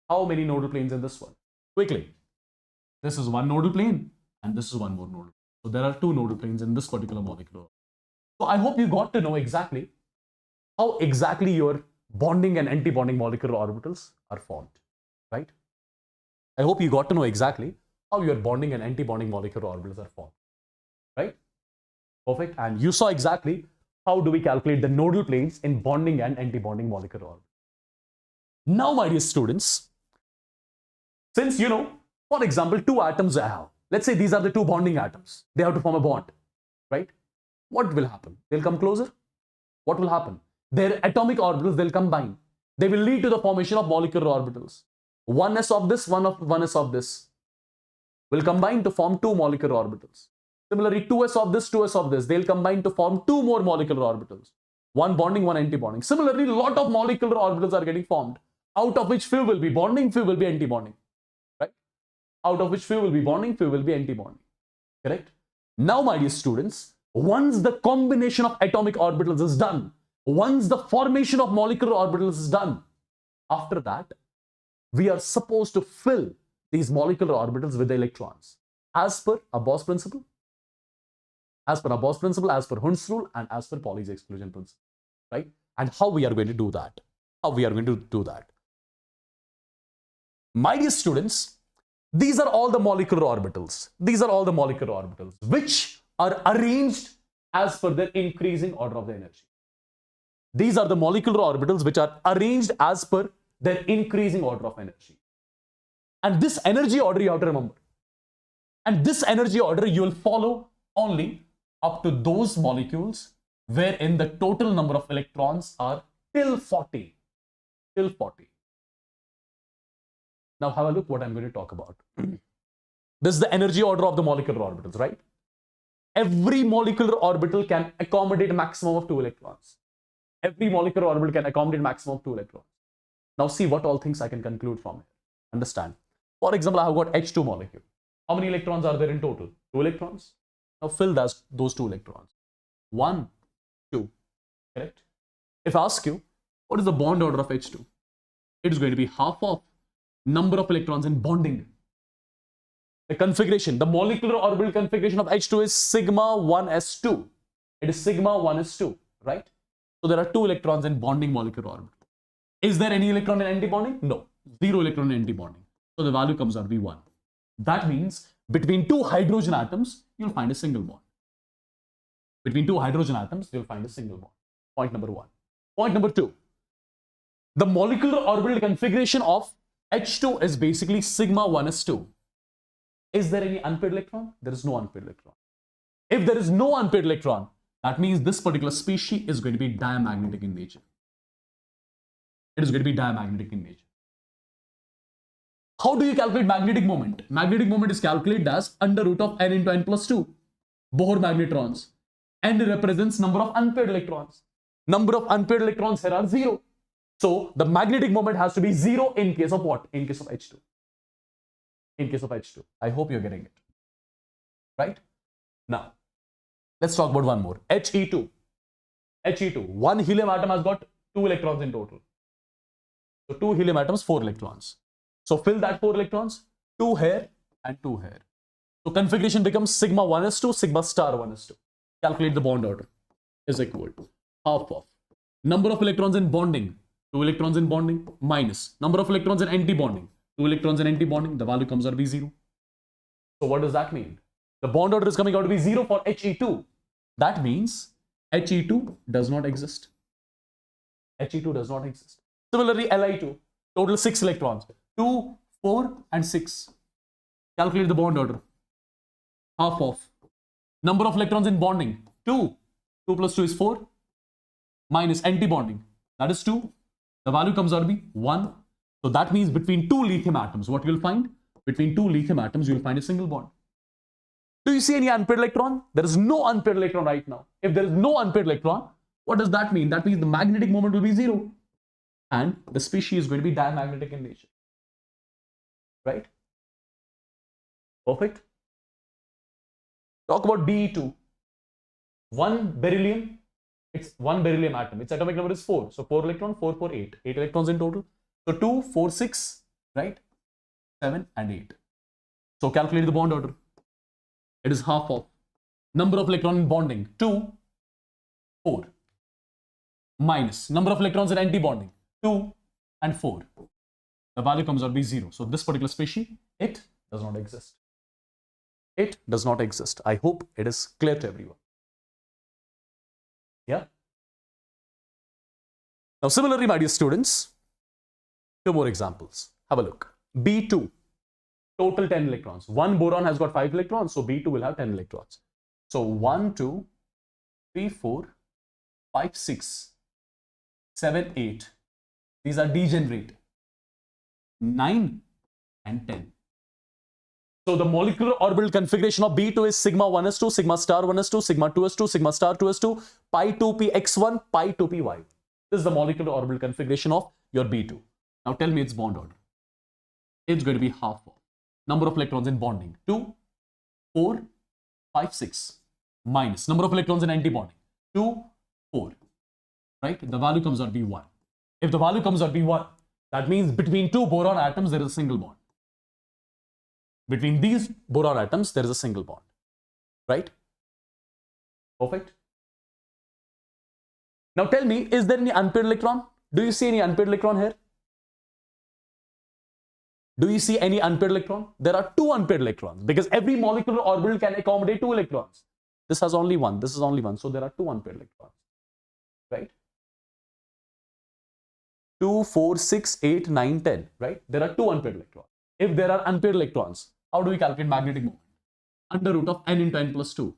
How many nodal planes in this one? Quickly. This is one nodal plane and this is one more nodal. So there are two nodal planes in this particular molecule. So I hope you got to know exactly how exactly your bonding and anti-bonding molecular orbitals are formed, right? I hope you got to know exactly how your bonding and anti-bonding molecular orbitals are formed, right? Perfect. And you saw exactly how do we calculate the nodal planes in bonding and anti-bonding molecular orbitals. Now, my dear students, since you know, for example, two atoms I have. Let's say these are the two bonding atoms. They have to form a bond, right? What will happen? They'll come closer. What will happen? Their atomic orbitals, they'll combine. They will lead to the formation of molecular orbitals. Oneness of this, oneness of this will combine to form two molecular orbitals. Similarly, 2s of this, they'll combine to form two more molecular orbitals. One bonding, one anti-bonding. Similarly, a lot of molecular orbitals are getting formed, out of which few will be bonding, few will be anti-bonding. Right? Out of which few will be bonding, few will be anti-bonding. Correct? Now, my dear students, once the combination of atomic orbitals is done, once the formation of molecular orbitals is done, after that, we are supposed to fill these molecular orbitals with the electrons as per Abba's principle, as per Hund's rule, and as per Pauli's exclusion principle, right? And how we are going to do that? My dear students, these are all the molecular orbitals. Which are arranged as per their increasing order of the energy. These are the molecular orbitals which are arranged as per their increasing order of energy. And this energy order you have to remember. And this energy order you will follow only up to those molecules wherein the total number of electrons are till 40. Now have a look what I'm going to talk about. This is the energy order of the molecular orbitals, right? Every molecular orbital can accommodate a maximum of 2 electrons. Every molecular orbital can accommodate a maximum of 2 electrons. Now see what all things I can conclude from here. Understand. For example, I have got H2 molecule. How many electrons are there in total? 2 electrons. Now fill those 2 electrons. 1, 2. Correct? If I ask you, what is the bond order of H2? It is going to be half of number of electrons in bonding. The configuration, the molecular orbital configuration of H2 is sigma 1s2. It is sigma 1s2, right? So there are 2 electrons in bonding molecular orbital. Is there any electron in anti-bonding? No. 0 electron in anti-bonding. So the value comes out to be 1. That means between 2 hydrogen atoms, you'll find a single bond. Between 2 hydrogen atoms, you'll find a single bond. Point number 1. Point number 2. The molecular orbital configuration of H2 is basically sigma 1s2. Is there any unpaired electron? There is no unpaired electron. If there is no unpaired electron, that means this particular species is going to be diamagnetic in nature. It is going to be diamagnetic in nature. How do you calculate magnetic moment? Magnetic moment is calculated as under root of n into n plus 2 Bohr magnetrons. N represents number of unpaired electrons. Number of unpaired electrons here are 0. So the magnetic moment has to be 0 in case of what? In case of H2. In case of H2. I hope you're getting it. Right? Now, let's talk about one more. He2. He2. One helium atom has got 2 electrons in total. So 2 helium atoms, 4 electrons. So fill that 4 electrons, 2 here and 2 here. So configuration becomes sigma 1s2, sigma star 1s2. Calculate the bond order is equal to half of number of electrons in bonding. 2 electrons in bonding, minus number of electrons in anti-bonding, 2 electrons in anti-bonding, the value comes out to be 0. So what does that mean? The bond order is coming out to be 0 for He2. That means He2 does not exist. He2 does not exist. Similarly, Li2, total 6 electrons, 2, 4 and 6. Calculate the bond order. Half of number of electrons in bonding, 2. 2 plus 2 is 4, minus anti-bonding, that is 2. The value comes out to be 1. So that means between two lithium atoms, what you will find? Between two lithium atoms, you will find a single bond. Do you see any unpaired electron? There is no unpaired electron right now. If there is no unpaired electron, what does that mean? That means the magnetic moment will be 0. And the species is going to be diamagnetic in nature. Right? Perfect. Talk about Be2. 1 beryllium, it's 1 beryllium atom. Its atomic number is 4. So 4 electron, 4, 4, 8. 8 electrons in total. So 2, 4, 6, right? 7 and 8. So calculate the bond order. It is half of number of electrons in bonding, 2, 4, minus number of electrons in anti-bonding, 2 and 4. The value comes out to be 0. So this particular species, it does not exist. It does not exist. I hope it is clear to everyone. Yeah. Now similarly, my dear students, 2 more examples. Have a look. B2, total 10 electrons. One boron has got 5 electrons, so B2 will have 10 electrons. So 1, 2, 3, 4, 5, 6, 7, 8. These are degenerate. 9 and 10. So the molecular orbital configuration of B2 is sigma 1s2, sigma star 1s2, sigma 2s2, sigma star 2s2, pi 2p x1, pi 2p y. This is the molecular orbital configuration of your B2. Now tell me its bond order. It's going to be half of number of electrons in bonding, 2, 4, 5, 6, minus number of electrons in anti-bonding, 2, 4, right? The value comes out to be 1. If the value comes out to be 1, that means between two boron atoms, there is a single bond. Between these boron atoms, there is a single bond, right? Perfect. Now tell me, is there any unpaired electron? Do you see any unpaired electron here? Do you see any unpaired electron? There are 2 unpaired electrons because every molecular orbital can accommodate 2 electrons. This has only 1. This is only 1. So there are 2 unpaired electrons, right? 2, 4, 6, 8, 9, 10, right? There are 2 unpaired electrons. If there are unpaired electrons, how do we calculate magnetic moment? Under root of n into n plus 2.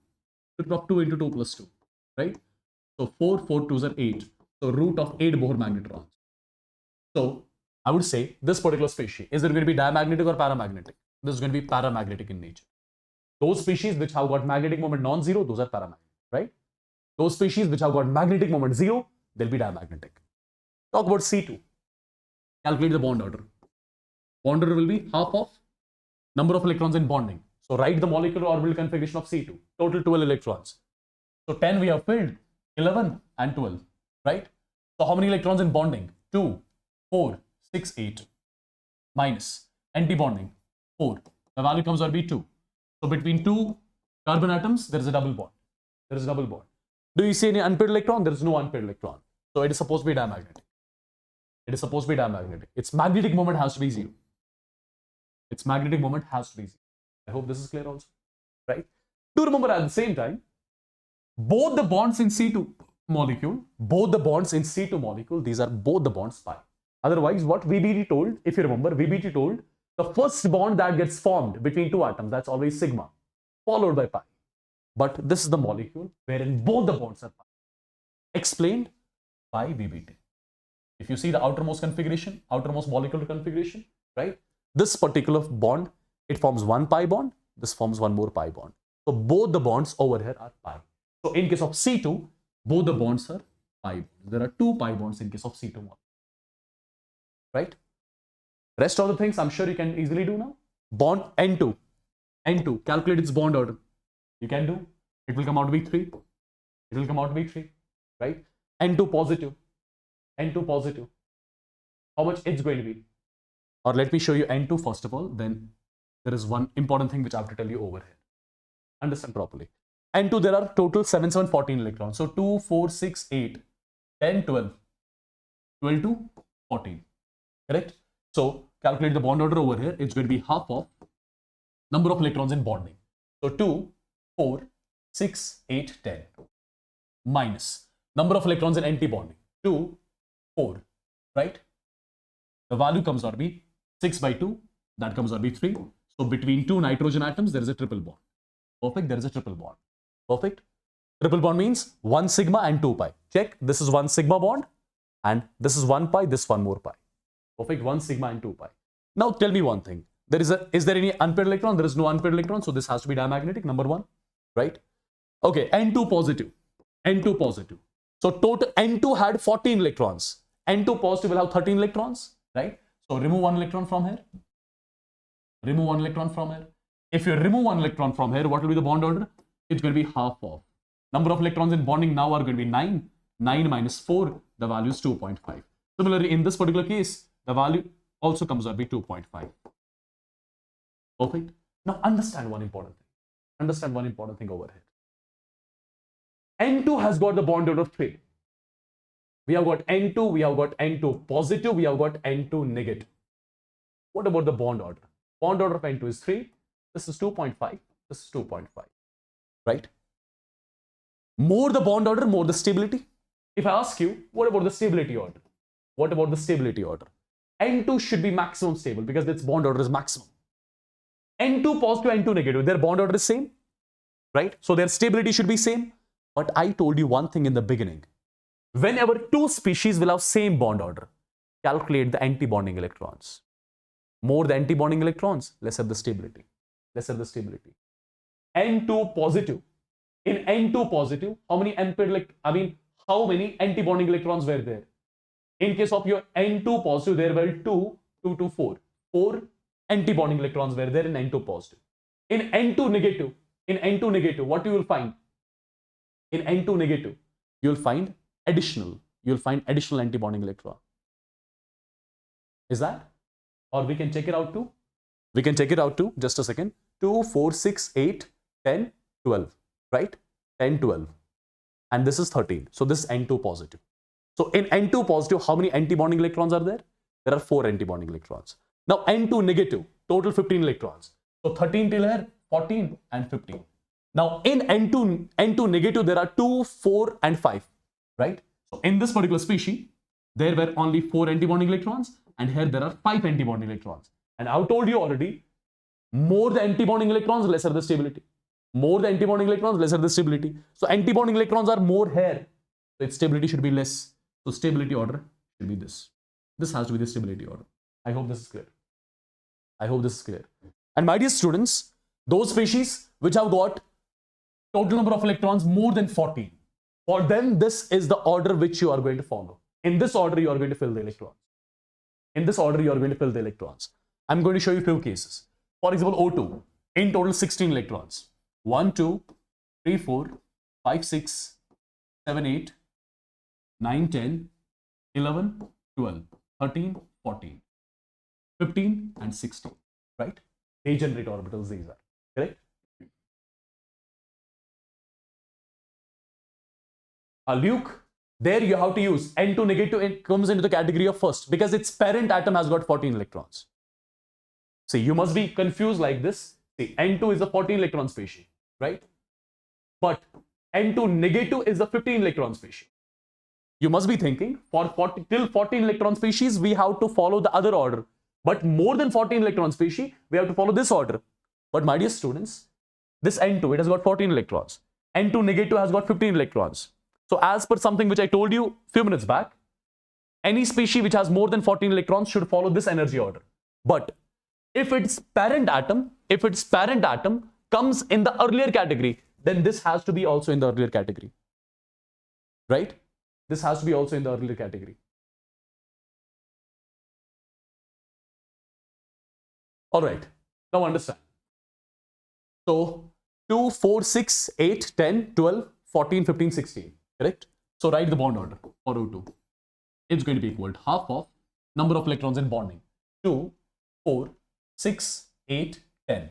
Root of 2 into 2 plus 2, right? So 4, 4 2s are 8. So root of 8 Bohr magnetrons. So I would say this particular species, is it going to be diamagnetic or paramagnetic? This is going to be paramagnetic in nature. Those species which have got magnetic moment non-zero, those are paramagnetic, right? Those species which have got magnetic moment 0, they'll be diamagnetic. Talk about C2. Calculate the bond order. Bond order will be half of number of electrons in bonding. So write the molecular orbital configuration of C2. Total 12 electrons. So 10 we have filled, 11 and 12, right? So how many electrons in bonding? 2, 4, 6, 8. Minus anti-bonding, 4. The value comes out to be 2. So between two carbon atoms, there is a double bond. There is a double bond. Do you see any unpaired electron? There is no unpaired electron. So it is supposed to be diamagnetic. It is supposed to be diamagnetic. Its magnetic moment has to be 0. Its magnetic moment has to be 0. I hope this is clear also, right? Do remember at the same time, both the bonds in C2 molecule, these are both the bonds pi. Otherwise, what VBT told, if you remember, VBT told the first bond that gets formed between two atoms, that's always sigma, followed by pi. But this is the molecule wherein both the bonds are pi. Explained by VBT. If you see the outermost configuration, outermost molecular configuration, right? This particular bond, it forms one pi bond. This forms one more pi bond. So both the bonds over here are pi. So in case of C2, both the bonds are pi. There are 2 pi bonds in case of C2 molecule. Right? Rest of the things I'm sure you can easily do now. Bond N2. N2. Calculate its bond order. You can do. It will come out to be 3. It will come out to be 3. Right? N2 positive. N2 positive. How much it's going to be? Or let me show you N2 first of all. Then there is one important thing which I have to tell you over here. Understand properly. N2, there are total 7, 7, 14 electrons. So 2, 4, 6, 8, 10, 12. 12 to 14. Correct? So calculate the bond order over here. It's going to be half of number of electrons in bonding. So 2, 4, 6, 8, 10 minus number of electrons in anti-bonding. 2, 4, right? The value comes out to be 6 by 2. That comes out to be 3. So between two nitrogen atoms, there is a triple bond. Perfect. There is a triple bond. Perfect. Triple bond means 1 sigma and 2 pi. Check. This is 1 sigma bond and this is 1 pi, this 1 more pi. Perfect. 1 sigma and 2 pi. Now tell me one thing. Is there any unpaired electron? There is no unpaired electron. So this has to be diamagnetic, number 1. Right? Okay. N2 positive. N2 positive. So total N2 had 14 electrons. N2 positive will have 13 electrons. Right? So remove 1 electron from here. Remove 1 electron from here. If you remove 1 electron from here, what will be the bond order? It's going to be half of. Number of electrons in bonding now are going to be 9. 9 minus 4, the value is 2.5. Similarly, in this particular case, the value also comes out to be 2.5. Perfect. Now understand one important thing. Understand one important thing over here. N2 has got the bond order of 3. We have got N2, we have got N2 positive, we have got N2 negative. What about the bond order? Bond order of N2 is 3. This is 2.5. This is 2.5. Right? More the bond order, more the stability. If I ask you, what about the stability order? What about the stability order? N2 should be maximum stable because its bond order is maximum. N2 positive, N2 negative, their bond order is same. Right? So their stability should be same. But I told you one thing in the beginning. Whenever two species will have same bond order, calculate the anti-bonding electrons. More the anti-bonding electrons, lesser the stability. Lesser the stability. N2 positive. In N2 positive, how many how many anti-bonding electrons were there? In case of your N2 positive, there were 2 to 4. 4 anti-bonding electrons were there in N2 positive. In N2 negative, what you will find? In N2 negative, you will find additional anti-bonding electron. Is that? Or we can check it out too. We can check it out too. Just a second. 2, 4, 6, 8, 10, 12. Right? 10, 12. And this is 13. So this is N2 positive. So in N2 positive, how many anti-bonding electrons are there? There are 4 anti-bonding electrons. Now N2 negative, total 15 electrons. So 13 till here, 14 and 15. Now in N2 negative, there are 2, 4 and 5. Right? So in this particular species, there were only 4 anti-bonding electrons and here there are 5 anti-bonding electrons. And I've told you already, more the anti-bonding electrons, lesser the stability. More the anti-bonding electrons, lesser the stability. So anti-bonding electrons are more here. So its stability should be less. So stability order should be this. This has to be the stability order. I hope this is clear. I hope this is clear. And my dear students, those species which have got total number of electrons more than 14, for them, this is the order which you are going to follow. In this order, you are going to fill the electrons. In this order, you are going to fill the electrons. I'm going to show you a few cases. For example, O2, in total 16 electrons. 1, 2, 3, 4, 5, 6, 7, 8, 9, 10, 11, 12, 13, 14, 15 and 16, right? They generate orbitals, these are, correct? Luke, there you have to use N2 negative, it comes into the category of first because its parent atom has got 14 electrons. See, you must be confused like this. See, N2 is a 14 electron species, right? But N2 negative is a 15 electron species. You must be thinking till 14 electron species, we have to follow the other order. But more than 14 electron species, we have to follow this order. But my dear students, this N2, it has got 14 electrons. N2 negative has got 15 electrons. So as per something which I told you a few minutes back, any species which has more than 14 electrons should follow this energy order. But if its parent atom comes in the earlier category, then this has to be also in the earlier category. Right? This has to be also in the earlier category. All right. Now understand. So 2, 4, 6, 8, 10, 12, 14, 15, 16. Correct? So write the bond order for O2. It's going to be equal to half of number of electrons in bonding. 2, 4, 6, 8, 10.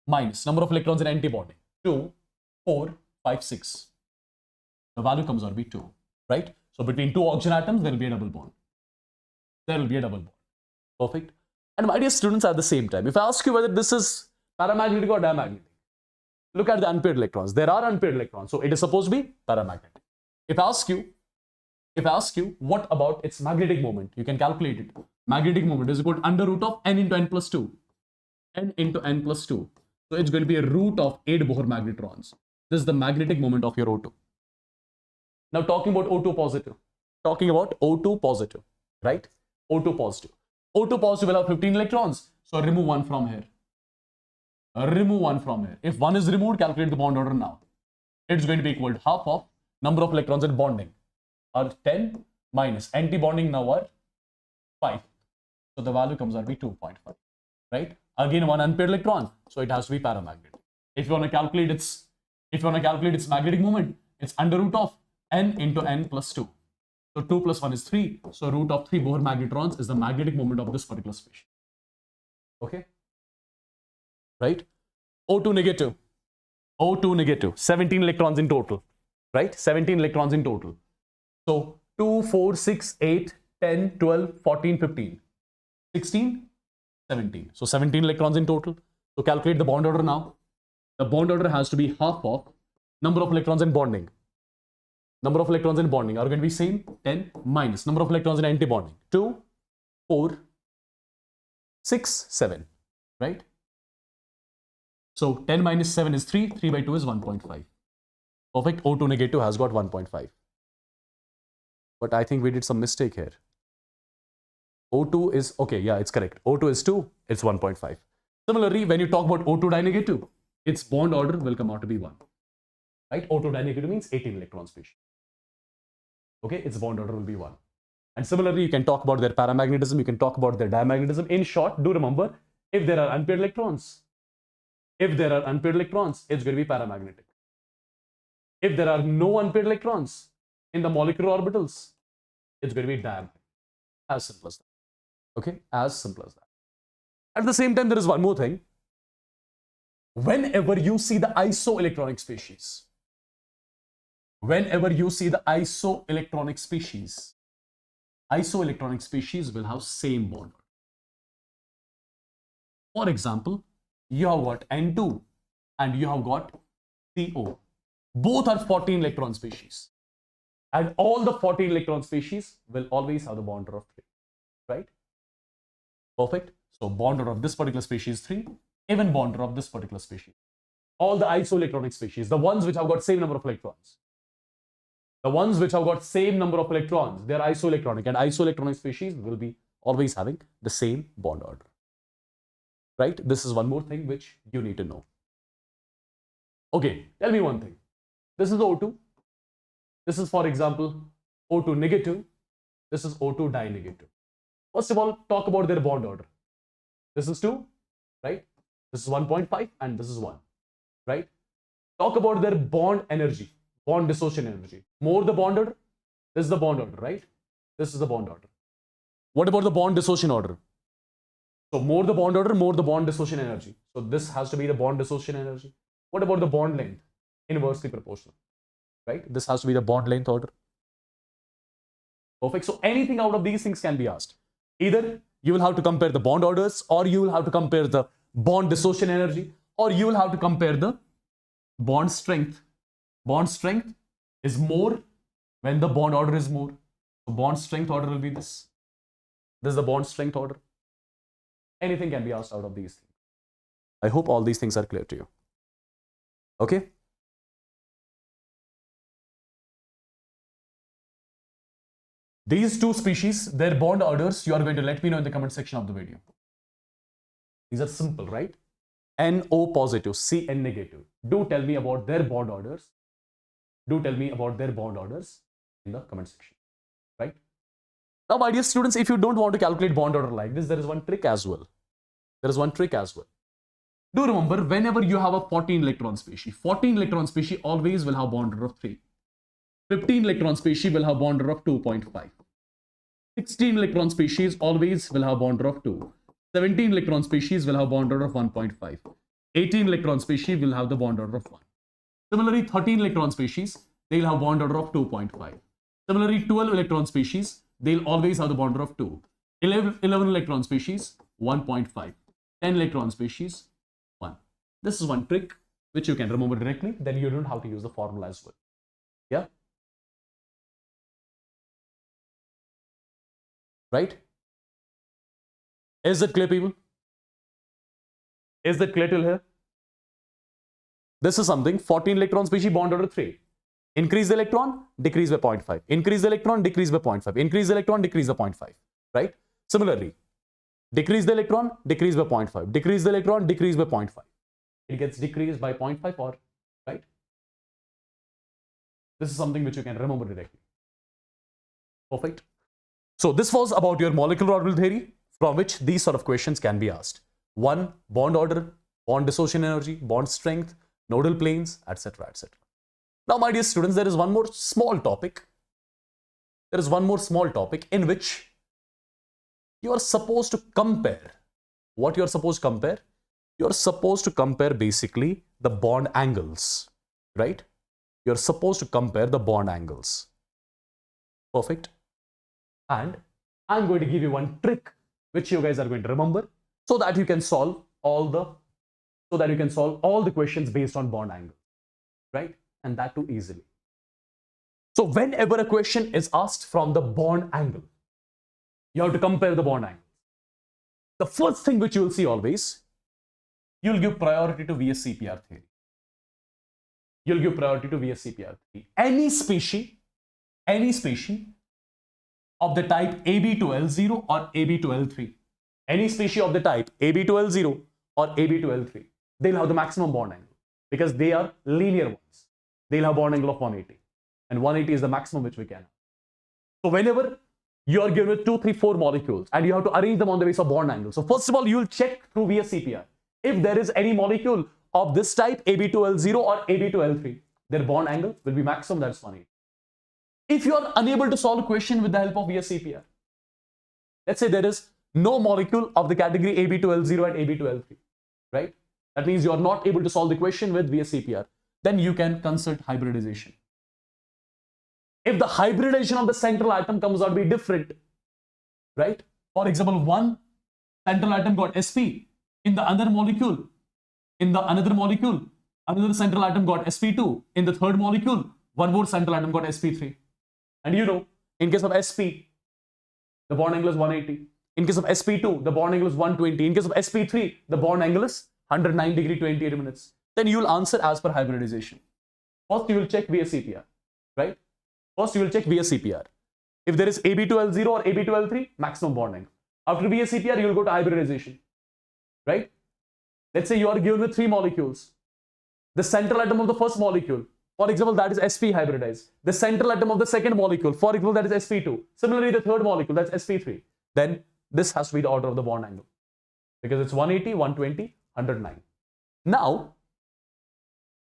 Minus number of electrons in anti-bonding. 2, 4, 5, 6. The value comes out to be 2. Right? So between two oxygen atoms, there will be a double bond. There will be a double bond. Perfect. And my dear students, at the same time, if I ask you whether this is paramagnetic or diamagnetic, look at the unpaired electrons. There are unpaired electrons, so it is supposed to be paramagnetic. If I ask you, what about its magnetic moment? You can calculate it. Magnetic moment is equal to under root of n into n plus 2. N into n plus 2. So it's going to be a root of 8 Bohr magnetrons. This is the magnetic moment of your O2. Now talking about O2 positive. Talking about O2 positive, right? O2 positive. O2 positive will have 15 electrons. So remove one from here. Remove one from here. If one is removed, calculate the bond order now. It's going to be equal to half of number of electrons in bonding are 10 minus anti-bonding now are 5. So the value comes out to be 2.5, right? Again, one unpaired electron, so it has to be paramagnetic. If you want to calculate its magnetic moment, it's under root of n into n plus 2. So 2 plus 1 is 3. So root of 3 Bohr magnetrons is the magnetic moment of this particular species. Okay? Right? O2 negative. O2 negative. 17 electrons in total. Right? 17 electrons in total. So 2, 4, 6, 8, 10, 12, 14, 15, 16, 17. So 17 electrons in total. So calculate the bond order now. The bond order has to be half of number of electrons in bonding. Number of electrons in bonding are going to be same, 10 minus number of electrons in anti-bonding, 2, 4, 6, 7, right? So 10 minus 7 is 3, 3 by 2 is 1.5. Perfect, O2 negative has got 1.5. But I think we did some mistake here. O2 is, okay, yeah, it's correct. O2 is 2, it's 1.5. Similarly, when you talk about O2 dinegative, its bond order will come out to be 1. Right? O2 dinegative means 18 electron species. Okay, its bond order will be 1. And similarly, you can talk about their paramagnetism, you can talk about their diamagnetism. In short, do remember, if there are unpaired electrons, it's going to be paramagnetic. If there are no unpaired electrons in the molecular orbitals, it's going to be diamagnetic. As simple as that. Okay, as simple as that. At the same time, there is one more thing. Whenever you see the isoelectronic species, isoelectronic species will have same bond. For example, you have got N2 and you have got CO. Both are 14 electron species. And all the 14 electron species will always have the bond order of 3. Right? Perfect. So bond order of this particular species 3, even bond order of this particular species. All the isoelectronic species, the ones which have got same number of electrons. The ones which have got same number of electrons, they are isoelectronic, and isoelectronic species will be always having the same bond order. Right? This is one more thing which you need to know. Okay, tell me one thing. This is O2. This is, for example, O2 negative. This is O2 dinegative. First of all, talk about their bond order. This is 2, right? This is 1.5 and this is 1, right? Talk about their bond energy, bond dissociation energy. More the bond order, this is the bond order, right? This is the bond order. What about the bond dissociation order? So more the bond order, more the bond dissociation energy. So this has to be the bond dissociation energy. What about the bond length? Inversely proportional, right? This has to be the bond length order. Perfect. So anything out of these things can be asked. Either you will have to compare the bond orders, or you will have to compare the bond dissociation energy, or you will have to compare the bond strength. Bond strength is more when the bond order is more. So bond strength order will be this. This is the bond strength order. Anything can be asked out of these things. I hope all these things are clear to you. Okay? These two species, their bond orders, you are going to let me know in the comment section of the video. These are simple, right? NO positive, CN negative. Do tell me about their bond orders. Do tell me about their bond orders in the comment section, right? Now, my dear students, if you don't want to calculate bond order like this, there is one trick as well. Do remember, whenever you have a 14 electron species, 14 electron species always will have bond order of 3. 15 electron species will have bond order of 2.5. 16 electron species always will have bond order of 2. 17 electron species will have bond order of 1.5. 18 electron species will have the bond order of 1. Similarly, 13 electron species, they will have bond order of 2.5. Similarly, 12 electron species, they'll always have the bond order of 2. 11 electron species, 1.5. 10 electron species, 1. This is one trick which you can remember directly, then you don't have to use the formula as well. Yeah? Right? Is it clear, people? Is that clear till here? This is something 14 electron species bond order 3. Increase the electron, decrease by 0.5. Increase the electron, decrease by 0.5. Increase the electron, decrease by 0.5. Right? Similarly, decrease the electron, decrease by 0.5. Decrease the electron, decrease by 0.5. It gets decreased by 0.5 or, right? This is something which you can remember directly. Perfect. So this was about your molecular orbital theory, from which these sort of questions can be asked. 1. Bond order, bond dissociation energy, bond strength, nodal planes, etc., etc. Now, my dear students, there is one more small topic. There is one more small topic in which you are supposed to compare. What you are supposed to compare? You are supposed to compare basically the bond angles, right? You are supposed to compare the bond angles. Perfect. And I'm going to give you one trick which you guys are going to remember so that you can solve all the questions based on bond angle, right? And that too easily. So whenever a question is asked from the bond angle, you have to compare the bond angle. The first thing which you will see always, you'll give priority to VSEPR theory. You'll give priority to VSEPR theory. Any species of the type AB to L0 or AB to L3, any species of the type AB to L0 or AB to L3, they'll have the maximum bond angle because they are linear ones. They'll have bond angle of 180, and 180 is the maximum which we can have. So whenever you are given with 2, 3, 4 molecules and you have to arrange them on the basis of bond angle. So first of all, you will check through VSEPR. If there is any molecule of this type, AB2L0 or AB2L3, their bond angle will be maximum, that's 180. If you are unable to solve a question with the help of VSEPR, let's say there is no molecule of the category AB2L0 and AB2L3, right? That means you are not able to solve the question with VSEPR. Then you can consult hybridization. If the hybridization of the central atom comes out to be different, right? For example, one central atom got sp, in the other molecule, another central atom got sp2, in the third molecule, one more central atom got sp3. And you know, in case of sp, the bond angle is 180. In case of sp2, the bond angle is 120. In case of sp3, the bond angle is 109 degree 28 minutes. Then you will answer as per hybridization. First, you will check VSEPR, right? First, you will check VSEPR. If there is AB2L0 or AB2L3, maximum bond angle. After VSEPR, you will go to hybridization, right? Let's say you are given with 3 molecules. The central atom of the first molecule, for example, that is sp hybridized. The central atom of the second molecule, for example, that is sp2. Similarly, the third molecule, that's sp3. Then this has to be the order of the bond angle because it's 180, 120, 109. Now,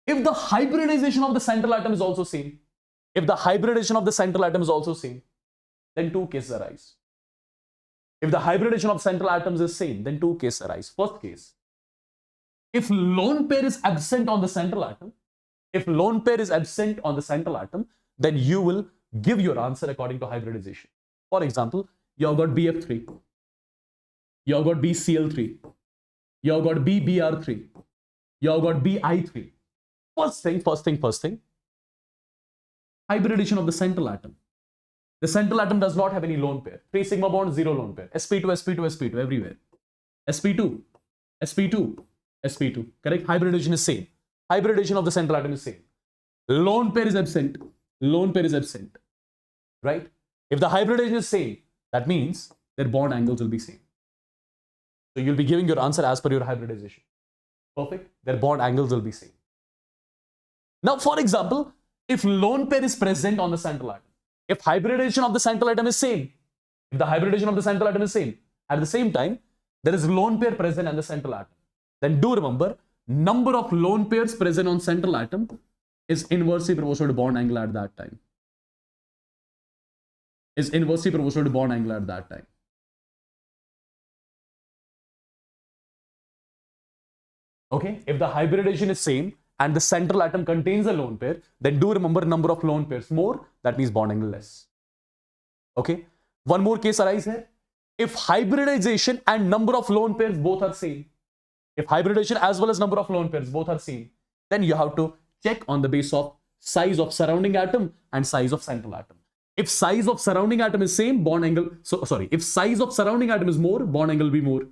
if the hybridization of the central atom is also same, then 2 cases arise. If the hybridization of central atoms is same, then 2 cases arise. First case, if lone pair is absent on the central atom, then you will give your answer according to hybridization. For example, you have got BF3, you have got BCl3, you have got BBr3, you have got BI3. First thing, hybridization of the central atom. The central atom does not have any lone pair. 3 sigma bond, 0 lone pair. sp2, sp2, sp2 everywhere. sp2, sp2, sp2. Correct? Hybridization is same. Hybridization of the central atom is same. Lone pair is absent. Right? If the hybridization is same, that means their bond angles will be same. So you'll be giving your answer as per your hybridization. Perfect? Their bond angles will be same. Now, for example, if lone pair is present on the central atom, if hybridization of the central atom is same, at the same time, there is lone pair present on the central atom, then do remember, number of lone pairs present on central atom is inversely proportional to bond angle at that time. Okay, if the hybridization is same and the central atom contains a lone pair, then do remember number of lone pairs more, that means bond angle less. Okay. One more case arises here. If hybridization and number of lone pairs both are same, if hybridization as well as number of lone pairs both are same, then you have to check on the basis of size of surrounding atom and size of central atom. If size of surrounding atom is same, bond angle, if size of surrounding atom is more, bond angle will be more.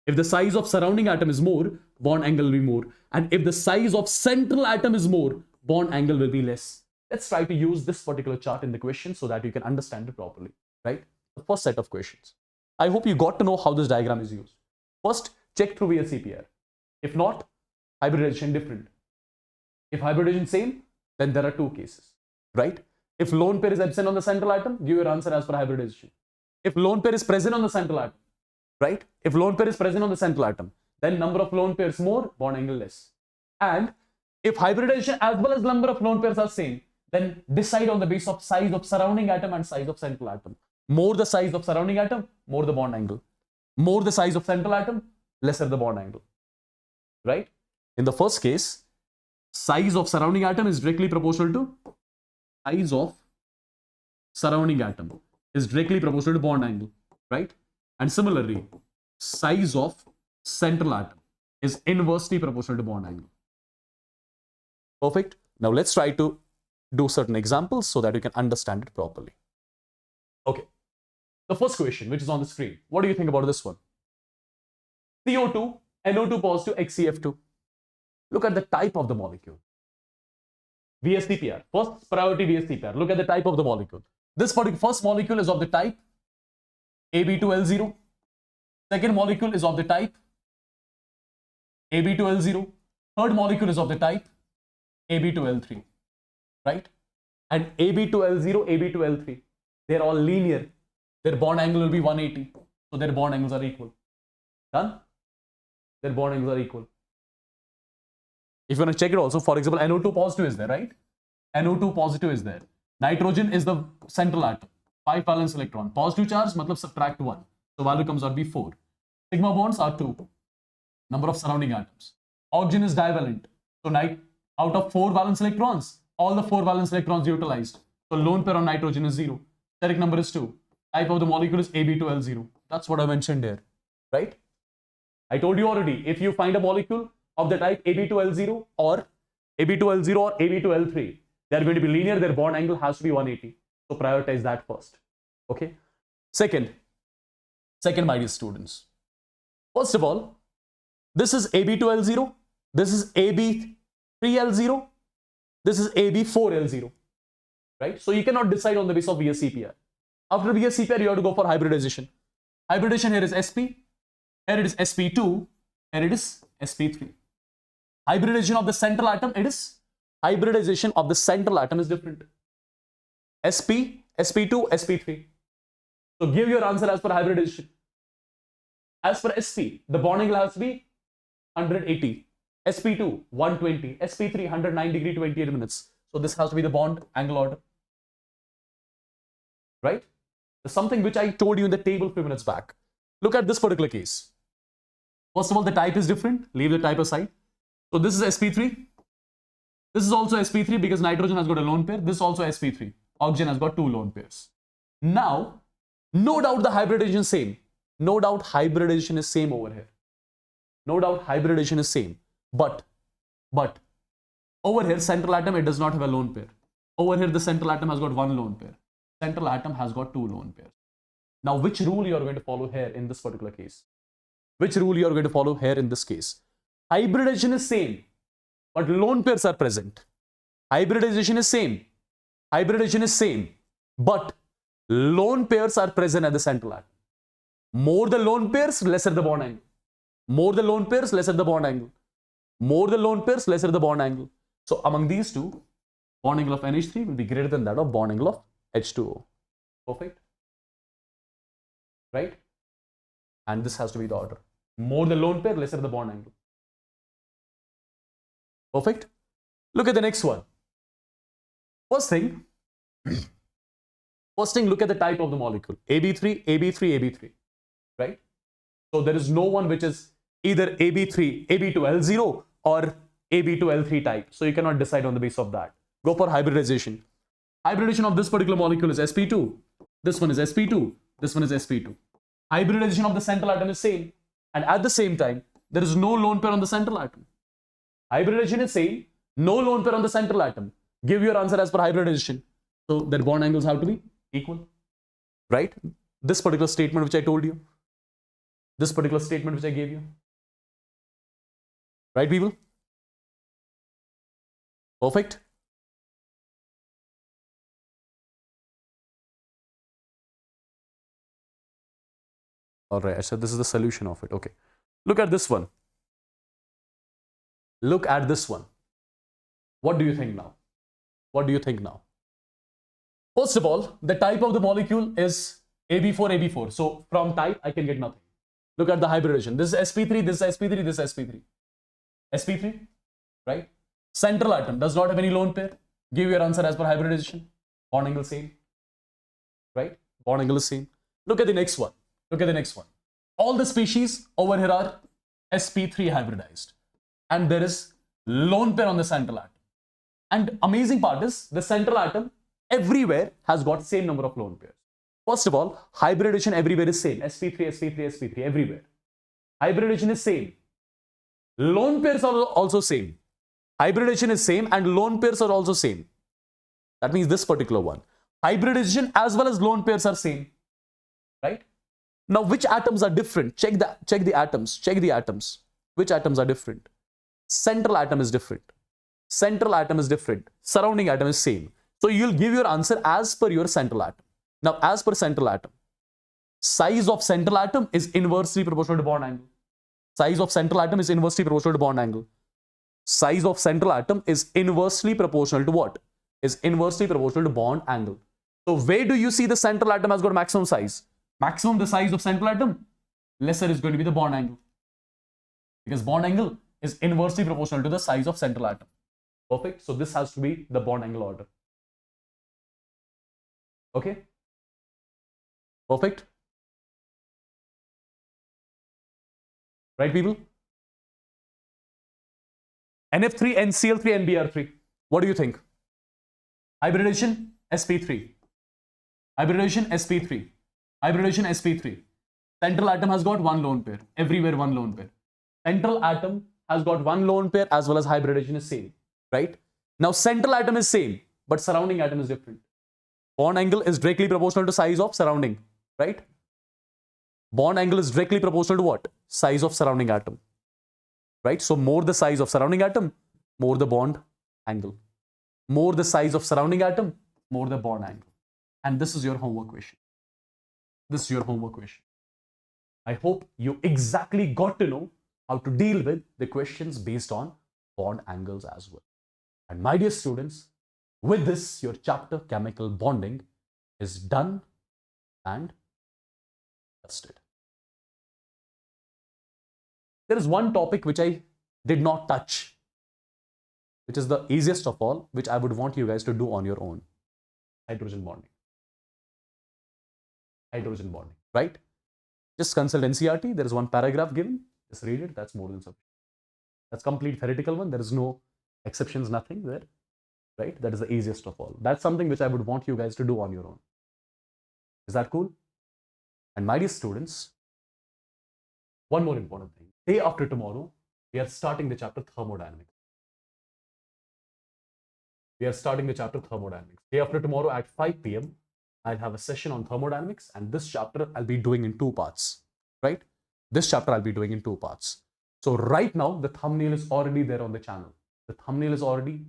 If the size of surrounding atom is more, bond angle will be more. And if the size of central atom is more, bond angle will be less. Let's try to use this particular chart in the question so that you can understand it properly, right? The first set of questions. I hope you got to know how this diagram is used. First, check through VSEPR. If not, hybridization different. If hybridization same, then there are two cases, right? If lone pair is absent on the central atom, give your answer as per hybridization. If lone pair is present on the central atom, right? If lone pair is present on the central atom, then number of lone pairs more, bond angle less. And if hybridization as well as number of lone pairs are same, then decide on the basis of size of surrounding atom and size of central atom. More the size of surrounding atom, more the bond angle. More the size of central atom, lesser the bond angle, right? In the first case, size of surrounding atom is directly proportional to size of surrounding atom is directly proportional to bond angle, right? And similarly, size of central atom is inversely proportional to bond angle. Perfect. Now let's try to do certain examples so that you can understand it properly. Okay. The first question, which is on the screen, what do you think about this one? CO2, NO2 positive, XCF2. Look at the type of the molecule. VSEPR, first priority VSEPR. Look at the type of the molecule. This particular first molecule is of the type AB2L0. Second molecule is of the type AB2L0. Third molecule is of the type AB2L3, right? And AB2L0, AB2L3, they're all linear. Their bond angle will be 180. So their bond angles are equal. Done? Their bond angles are equal. If you want to check it also, for example, NO2 positive is there, right? NO2 positive is there. Nitrogen is the central atom. 5 valence electron. Positive charge, matlab subtract 1. So value comes out to be 4. Sigma bonds are 2. Number of surrounding atoms. Oxygen is divalent. So out of 4 valence electrons, all the 4 valence electrons utilized. So lone pair on nitrogen is 0. Steric number is 2. Type of the molecule is AB2L0. That's what I mentioned here, right? I told you already, if you find a molecule of the type AB2L0 or AB2L3, they are going to be linear. Their bond angle has to be 180. So prioritize that first. Okay. Second, my dear students. First of all, this is AB2L0. This is AB3L0. This is AB4L0. Right? So you cannot decide on the basis of VSEPR. After VSEPR, you have to go for hybridization. Hybridization here is SP. Here it is SP2. Here it is SP3. Hybridization of the central atom, it is hybridization of the central atom is different. SP, SP2, SP3. So give your answer as per hybridization. As per SP, the bond angle has to be 180. SP2, 120. SP3, 109 degree, 28 minutes. So this has to be the bond angle order. Right? There's something which I told you in the table a few minutes back. Look at this particular case. First of all, the type is different. Leave the type aside. So this is SP3. This is also SP3 because nitrogen has got a lone pair. This is also SP3. Oxygen has got 2 lone pairs. Now, no doubt the hybridization is same. No doubt hybridization is same over here. No doubt hybridization is same. But over here, central atom, it does not have a lone pair. Over here, the central atom has got 1 lone pair. Central atom has got 2 lone pairs. Now, which rule you are going to follow here in this particular case? Which rule you are going to follow here in this case? Hybridization is same, but lone pairs are present. Hybridization is same. Hybridization is same, but lone pairs are present at the central atom. More the lone pairs, lesser the bond angle. More the lone pairs, lesser the bond angle. More the lone pairs, lesser the bond angle. So among these two, bond angle of NH3 will be greater than that of bond angle of H2O. Perfect? Right? And this has to be the order. More the lone pair, lesser the bond angle. Perfect? Look at the next one. First thing, look at the type of the molecule. AB3, AB3, AB3. Right? So there is no one which is either AB3, AB2L0 or AB2L3 type. So you cannot decide on the basis of that. Go for hybridization. Hybridization of this particular molecule is sp2. This one is sp2. This one is sp2. Hybridization of the central atom is same. And at the same time, there is no lone pair on the central atom. Hybridization is same. No lone pair on the central atom. Give your answer as per hybridization. So their bond angles have to be equal. Right? This particular statement which I told you. This particular statement which I gave you. Right, people? Perfect. All right, I said this is the solution of it. Okay. Look at this one. Look at this one. What do you think now? What do you think now? First of all, the type of the molecule is AB4, AB4. So from type, I can get nothing. Look at the hybridization. This is sp3, this is sp3, this is sp3. sp3, right? Central atom does not have any lone pair. Give your answer as per hybridization. Bond angle same, right? Bond angle is same. Look at the next one. Look at the next one. All the species over here are sp3 hybridized. And there is lone pair on the central atom. And amazing part is the central atom everywhere has got same number of lone pairs. First of all, hybridization everywhere is same. sp3, sp3, sp3, everywhere. Hybridization is same. Lone pairs are also same. Hybridization is same and lone pairs are also same. That means this particular one. Hybridization as well as lone pairs are same. Right? Now, which atoms are different? Check the atoms. Check the atoms. Which atoms are different? Central atom is different. Central atom is different. Surrounding atom is same. So you'll give your answer as per your central atom. Now, as per central atom, size of central atom is inversely proportional to bond angle. Size of central atom is inversely proportional to bond angle. Size of central atom is inversely proportional to what? Is inversely proportional to bond angle. So where do you see the central atom has got maximum size? Maximum the size of central atom, lesser is going to be the bond angle. Because bond angle is inversely proportional to the size of central atom. Perfect. So this has to be the bond angle order. Okay. Perfect. Right, people? NF3, NCl3, NBr3. What do you think? Hybridization, sp3. Hybridization, sp3. Hybridization, sp3. Central atom has got one lone pair. Everywhere one lone pair. Central atom has got one lone pair as well as hybridization is same. Right? Now central atom is same, but surrounding atom is different. Bond angle is directly proportional to size of surrounding. Right? Bond angle is directly proportional to what? Size of surrounding atom. Right? So more the size of surrounding atom, more the bond angle. More the size of surrounding atom, more the bond angle. And this is your homework question. This is your homework question. I hope you exactly got to know how to deal with the questions based on bond angles as well. And my dear students, with this, your chapter chemical bonding is done and dusted. There is one topic which I did not touch, which is the easiest of all, which I would want you guys to do on your own. Hydrogen bonding. Hydrogen bonding, right? Just consult NCERT. There is one paragraph given. Just read it. That's more than sufficient. That's complete theoretical one. There is no exceptions, nothing there, right? That is the easiest of all. That's something which I would want you guys to do on your own. Is that cool? And my dear students, one more important thing. Day after tomorrow, we are starting the chapter thermodynamics. We are starting the chapter thermodynamics. Day after tomorrow at 5 p.m., I'll have a session on thermodynamics, and this chapter I'll be doing in 2 parts, right? This chapter I'll be doing in 2 parts. So right now, the thumbnail is already there on the channel. The thumbnail is already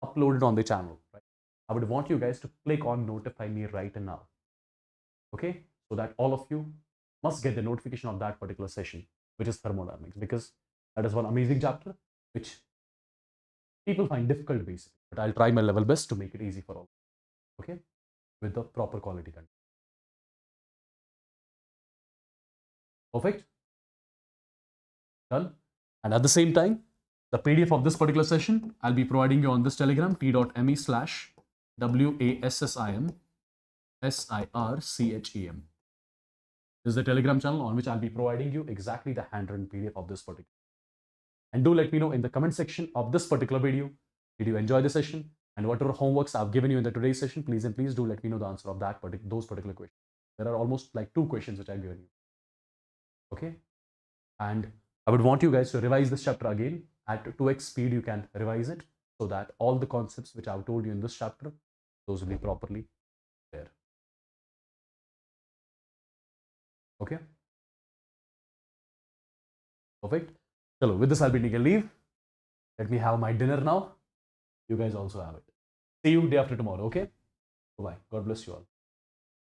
uploaded on the channel, right? I would want you guys to click on notify me right now, okay? So that all of you must get the notification of that particular session, which is thermodynamics, because that is one amazing chapter which people find difficult basically, but I'll try my level best to make it easy for all, okay, with the proper quality content. Perfect. Done. And at the same time, the PDF of this particular session I'll be providing you on this Telegram, t.me/WASSIM SIRCHEM. This is the Telegram channel on which I'll be providing you exactly the handwritten PDF of this particular. And do let me know in the comment section of this particular video, did you enjoy the session? And whatever homeworks I've given you in the today's session, please and please do let me know the answer of those particular questions. There are almost like 2 questions which I've given you. Okay? And I would want you guys to revise this chapter again at 2x speed. You can revise it so that all the concepts which I've told you in this chapter, those will be properly there. Okay? Perfect. So with this, I'll be taking a leave. Let me have my dinner now. You guys also have it. See you day after tomorrow. Okay? Bye-bye. God bless you all.